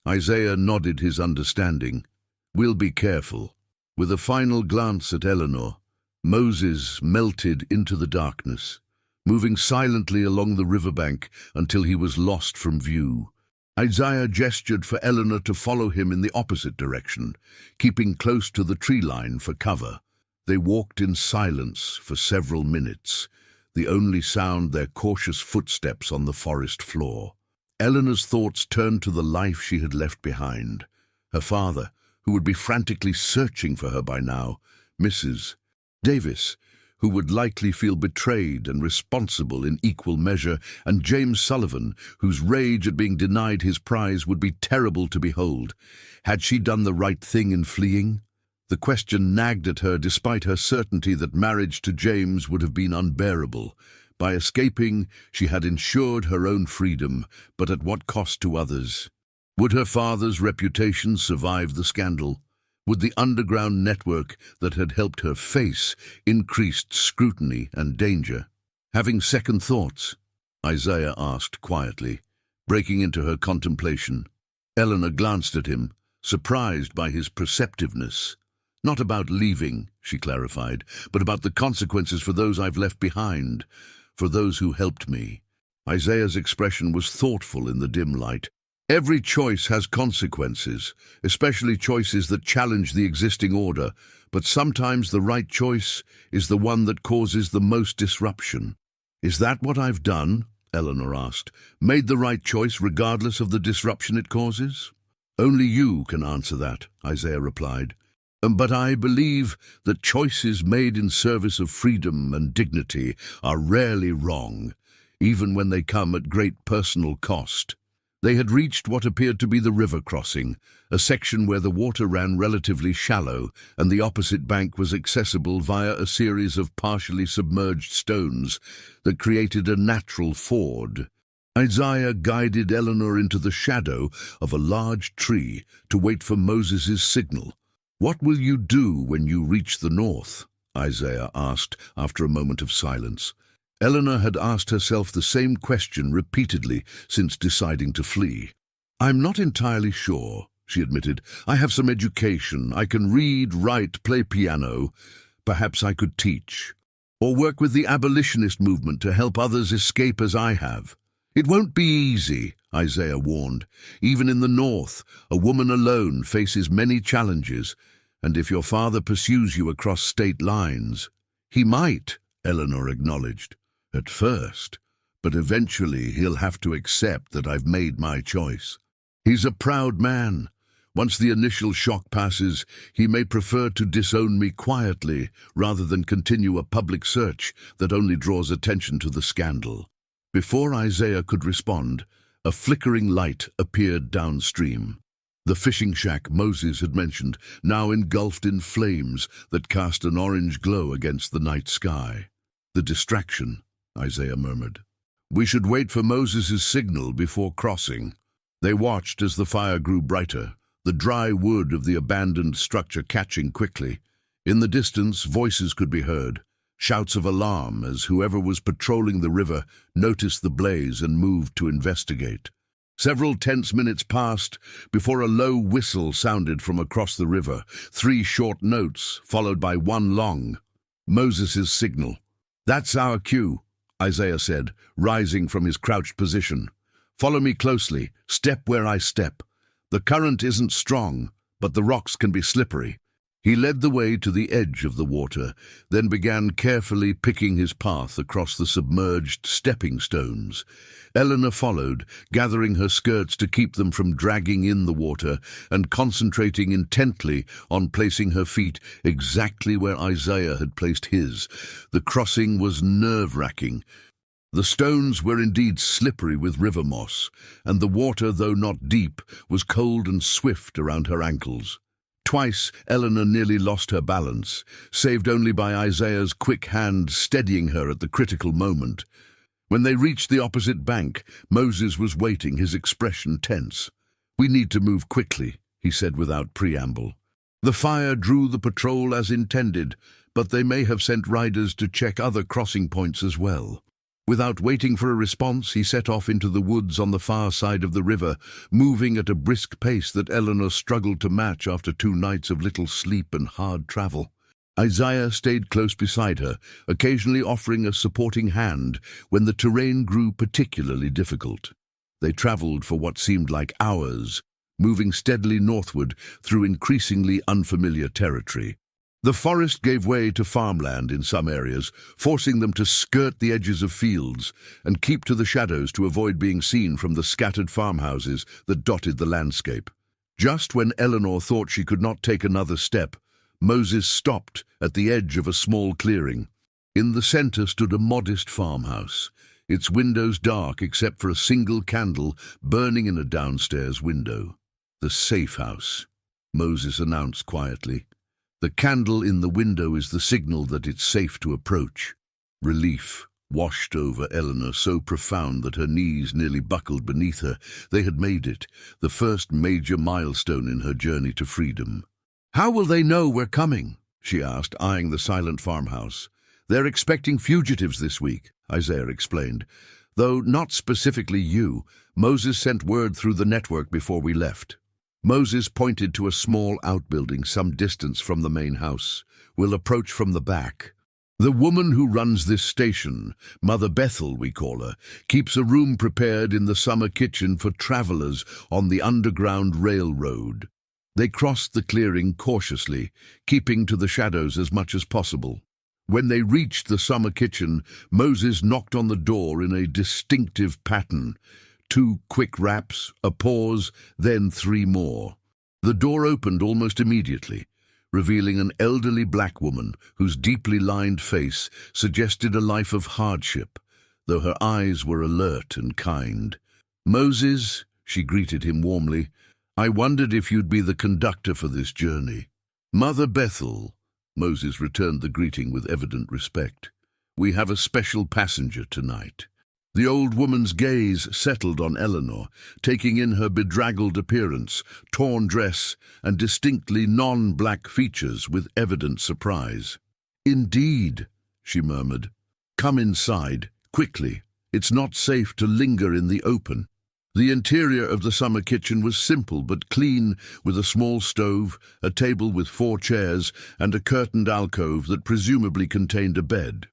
S1: Isaiah nodded his understanding. "We'll be careful." With a final glance at Eleanor, Moses melted into the darkness, moving silently along the riverbank until he was lost from view. Isaiah gestured for Eleanor to follow him in the opposite direction, keeping close to the tree line for cover. They walked in silence for several minutes, the only sound their cautious footsteps on the forest floor. Eleanor's thoughts turned to the life she had left behind. Her father, who would be frantically searching for her by now, Mrs. Davis, who would likely feel betrayed and responsible in equal measure, and James Sullivan, whose rage at being denied his prize would be terrible to behold. Had she done the right thing in fleeing? The question nagged at her despite her certainty that marriage to James would have been unbearable. By escaping, she had ensured her own freedom, but at what cost to others? Would her father's reputation survive the scandal? Would the underground network that had helped her face increased scrutiny and danger? Having second thoughts, Isaiah asked quietly, breaking into her contemplation. Eleanor glanced at him, surprised by his perceptiveness. "Not about leaving," she clarified, "but about the consequences for those I've left behind, for those who helped me." Isaiah's expression was thoughtful in the dim light. "Every choice has consequences, especially choices that challenge the existing order, but sometimes the right choice is the one that causes the most disruption." "Is that what I've done?" Eleanor asked. "Made the right choice regardless of the disruption it causes?" "Only you can answer that," Isaiah replied. "But I believe that choices made in service of freedom and dignity are rarely wrong, even when they come at great personal cost." They had reached what appeared to be the river crossing, a section where the water ran relatively shallow and the opposite bank was accessible via a series of partially submerged stones that created a natural ford. Isaiah guided Eleanor into the shadow of a large tree to wait for Moses' signal. "What will you do when you reach the north?" Isaiah asked after a moment of silence. Eleanor had asked herself the same question repeatedly since deciding to flee. "I'm not entirely sure," she admitted. "I have some education. I can read, write, play piano. Perhaps I could teach. Or work with the abolitionist movement to help others escape as I have." "It won't be easy," Isaiah warned. "Even in the north, a woman alone faces many challenges, and if your father pursues you across state lines—" "He might," Eleanor acknowledged. "At first, but eventually he'll have to accept that I've made my choice. He's a proud man. Once the initial shock passes, he may prefer to disown me quietly rather than continue a public search that only draws attention to the scandal." Before Isaiah could respond, a flickering light appeared downstream. The fishing shack Moses had mentioned, now engulfed in flames that cast an orange glow against the night sky. The distraction, Isaiah murmured. We should wait for Moses' signal before crossing. They watched as the fire grew brighter, the dry wood of the abandoned structure catching quickly. In the distance, voices could be heard, shouts of alarm as whoever was patrolling the river noticed the blaze and moved to investigate. Several tense minutes passed before a low whistle sounded from across the river, 3 short notes followed by one long. Moses' signal. That's our cue, Isaiah said, rising from his crouched position. Follow me closely, step where I step. The current isn't strong, but the rocks can be slippery. He led the way to the edge of the water, then began carefully picking his path across the submerged stepping stones. Eleanor followed, gathering her skirts to keep them from dragging in the water and concentrating intently on placing her feet exactly where Isaiah had placed his. The crossing was nerve-wracking. The stones were indeed slippery with river moss, and the water, though not deep, was cold and swift around her ankles. Twice Eleanor nearly lost her balance, saved only by Isaiah's quick hand steadying her at the critical moment. When they reached the opposite bank, Moses was waiting, his expression tense. We need to move quickly, he said without preamble. The fire drew the patrol as intended, but they may have sent riders to check other crossing points as well. Without waiting for a response, he set off into the woods on the far side of the river, moving at a brisk pace that Eleanor struggled to match after 2 nights of little sleep and hard travel. Isaiah stayed close beside her, occasionally offering a supporting hand when the terrain grew particularly difficult. They traveled for what seemed like hours, moving steadily northward through increasingly unfamiliar territory. The forest gave way to farmland in some areas, forcing them to skirt the edges of fields and keep to the shadows to avoid being seen from the scattered farmhouses that dotted the landscape. Just when Eleanor thought she could not take another step, Moses stopped at the edge of a small clearing. In the center stood a modest farmhouse, its windows dark except for a single candle burning in a downstairs window. The safe house, Moses announced quietly. The candle in the window is the signal that it's safe to approach. Relief washed over Eleanor, so profound that her knees nearly buckled beneath her. They had made it, the first major milestone in her journey to freedom. How will they know we're coming? She asked, eyeing the silent farmhouse. They're expecting fugitives this week, Isaiah explained. Though not specifically you, Moses sent word through the network before we left. Moses pointed to a small outbuilding some distance from the main house. We'll approach from the back. The woman who runs this station, Mother Bethel we call her, keeps a room prepared in the summer kitchen for travelers on the Underground Railroad. They crossed the clearing cautiously, keeping to the shadows as much as possible. When they reached the summer kitchen, Moses knocked on the door in a distinctive pattern. 2 quick raps, a pause, then 3 more. The door opened almost immediately, revealing an elderly black woman whose deeply lined face suggested a life of hardship, though her eyes were alert and kind. Moses, she greeted him warmly, I wondered if you'd be the conductor for this journey. Mother Bethel, Moses returned the greeting with evident respect. We have a special passenger tonight. The old woman's gaze settled on Eleanor, taking in her bedraggled appearance, torn dress, and distinctly non-black features with evident surprise. Indeed, she murmured. Come inside, quickly. It's not safe to linger in the open. The interior of the summer kitchen was simple but clean, with a small stove, a table with 4 chairs, and a curtained alcove that presumably contained a bed.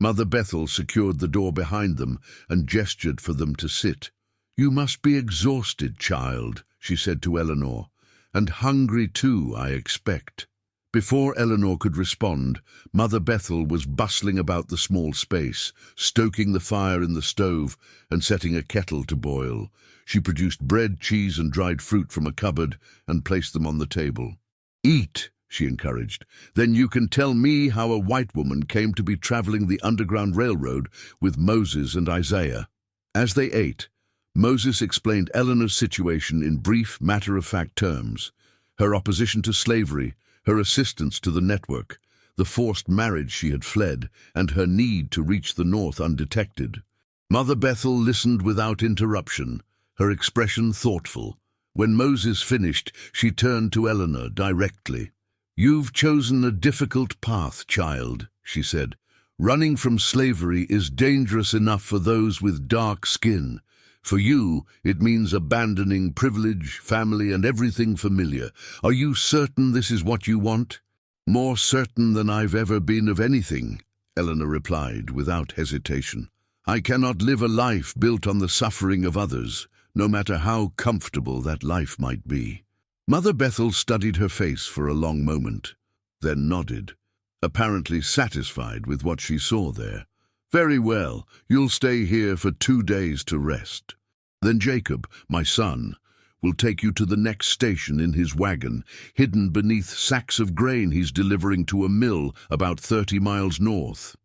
S1: Mother Bethel secured the door behind them and gestured for them to sit. You must be exhausted, child, she said to Eleanor, and hungry too, I expect. Before Eleanor could respond, Mother Bethel was bustling about the small space, stoking the fire in the stove and setting a kettle to boil. She produced bread, cheese, and dried fruit from a cupboard and placed them on the table. Eat, she encouraged. Then you can tell me how a white woman came to be traveling the Underground Railroad with Moses and Isaiah. As they ate, Moses explained Eleanor's situation in brief, matter-of-fact terms. Her opposition to slavery, her assistance to the network, the forced marriage she had fled, and her need to reach the north undetected. Mother Bethel listened without interruption, her expression thoughtful. When Moses finished, she turned to Eleanor directly. "You've chosen a difficult path, child," she said. "Running from slavery is dangerous enough for those with dark skin. For you, it means abandoning privilege, family, and everything familiar. Are you certain this is what you want?" "More certain than I've ever been of anything," Eleanor replied without hesitation. "I cannot live a life built on the suffering of others, no matter how comfortable that life might be." Mother Bethel studied her face for a long moment, then nodded, apparently satisfied with what she saw there. "Very well, you'll stay here for 2 days to rest. Then Jacob, my son, will take you to the next station in his wagon, hidden beneath sacks of grain he's delivering to a mill about 30 miles north."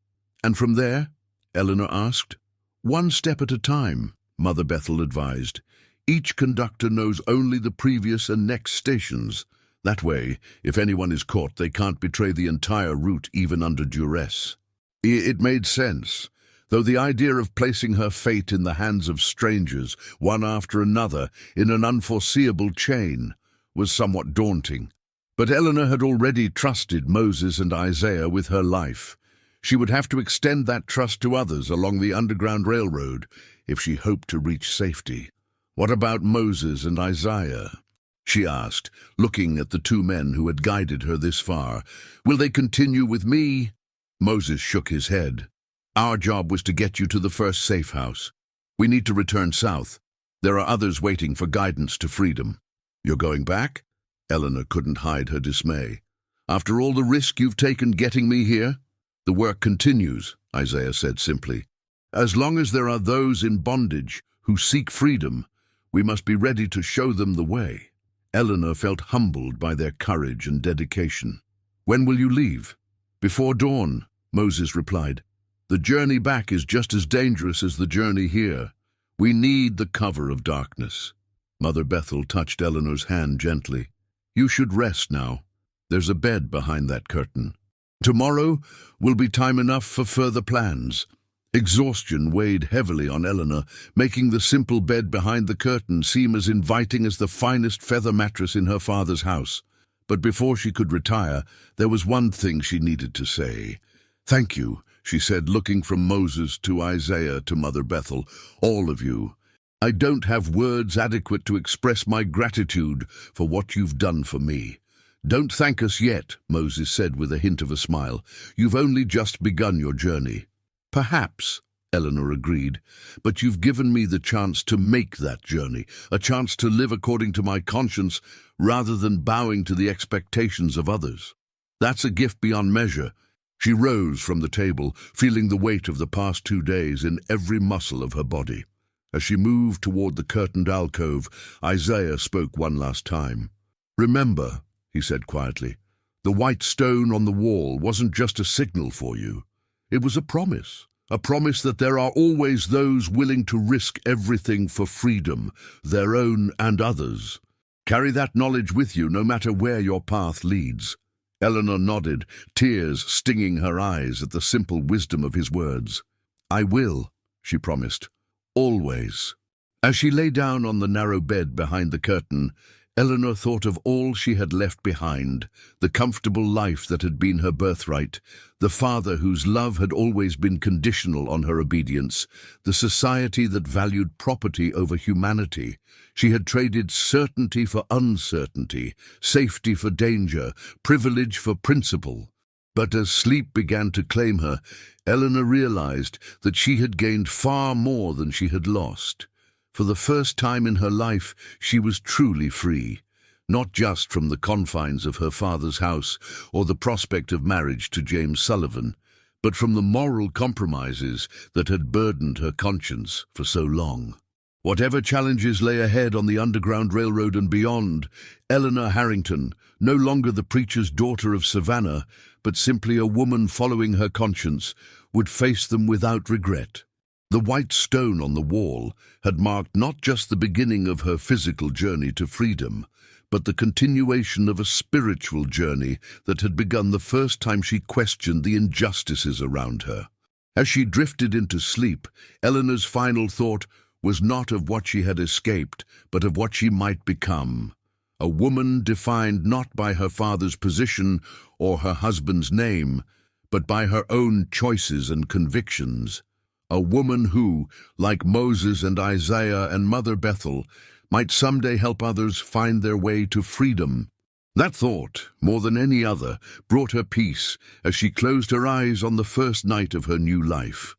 S1: "And from there?" Eleanor asked. "One step at a time," Mother Bethel advised. "Each conductor knows only the previous and next stations. That way, if anyone is caught, they can't betray the entire route even under duress." It made sense, though the idea of placing her fate in the hands of strangers, one after another, in an unforeseeable chain, was somewhat daunting. But Eleanor had already trusted Moses and Isaiah with her life. She would have to extend that trust to others along the Underground Railroad if she hoped to reach safety. "What about Moses and Isaiah?" she asked, looking at the 2 men who had guided her this far. "Will they continue with me?" Moses shook his head. "Our job was to get you to the first safe house. We need to return south. There are others waiting for guidance to freedom." "You're going back?" Eleanor couldn't hide her dismay. "After all the risk you've taken getting me here?" "The work continues," Isaiah said simply. "As long as there are those in bondage who seek freedom, we must be ready to show them the way." Eleanor felt humbled by their courage and dedication. "When will you leave?" "Before dawn," Moses replied. "The journey back is just as dangerous as the journey here. We need the cover of darkness." Mother Bethel touched Eleanor's hand gently. "You should rest now. There's a bed behind that curtain. Tomorrow will be time enough for further plans." Exhaustion weighed heavily on Eleanor, making the simple bed behind the curtain seem as inviting as the finest feather mattress in her father's house. But before she could retire, there was one thing she needed to say. "Thank you," she said, looking from Moses to Isaiah to Mother Bethel. "All of you. I don't have words adequate to express my gratitude for what you've done for me." "Don't thank us yet," Moses said with a hint of a smile. "You've only just begun your journey." "Perhaps," Eleanor agreed, "but you've given me the chance to make that journey, a chance to live according to my conscience rather than bowing to the expectations of others. That's a gift beyond measure." She rose from the table, feeling the weight of the past 2 days in every muscle of her body. As she moved toward the curtained alcove, Isaiah spoke one last time. "Remember," he said quietly, "the white stone on the wall wasn't just a signal for you. It was a promise that there are always those willing to risk everything for freedom, their own and others. Carry that knowledge with you no matter where your path leads." Eleanor nodded, tears stinging her eyes at the simple wisdom of his words. "I will," she promised. "Always." As she lay down on the narrow bed behind the curtain, Eleanor thought of all she had left behind, the comfortable life that had been her birthright, the father whose love had always been conditional on her obedience, the society that valued property over humanity. She had traded certainty for uncertainty, safety for danger, privilege for principle. But as sleep began to claim her, Eleanor realized that she had gained far more than she had lost. For the first time in her life, she was truly free, not just from the confines of her father's house or the prospect of marriage to James Sullivan, but from the moral compromises that had burdened her conscience for so long. Whatever challenges lay ahead on the Underground Railroad and beyond, Eleanor Harrington, no longer the preacher's daughter of Savannah, but simply a woman following her conscience, would face them without regret. The white stone on the wall had marked not just the beginning of her physical journey to freedom, but the continuation of a spiritual journey that had begun the first time she questioned the injustices around her. As she drifted into sleep, Eleanor's final thought was not of what she had escaped, but of what she might become. A woman defined not by her father's position or her husband's name, but by her own choices and convictions. A woman who, like Moses and Isaiah and Mother Bethel, might someday help others find their way to freedom. That thought, more than any other, brought her peace as she closed her eyes on the first night of her new life.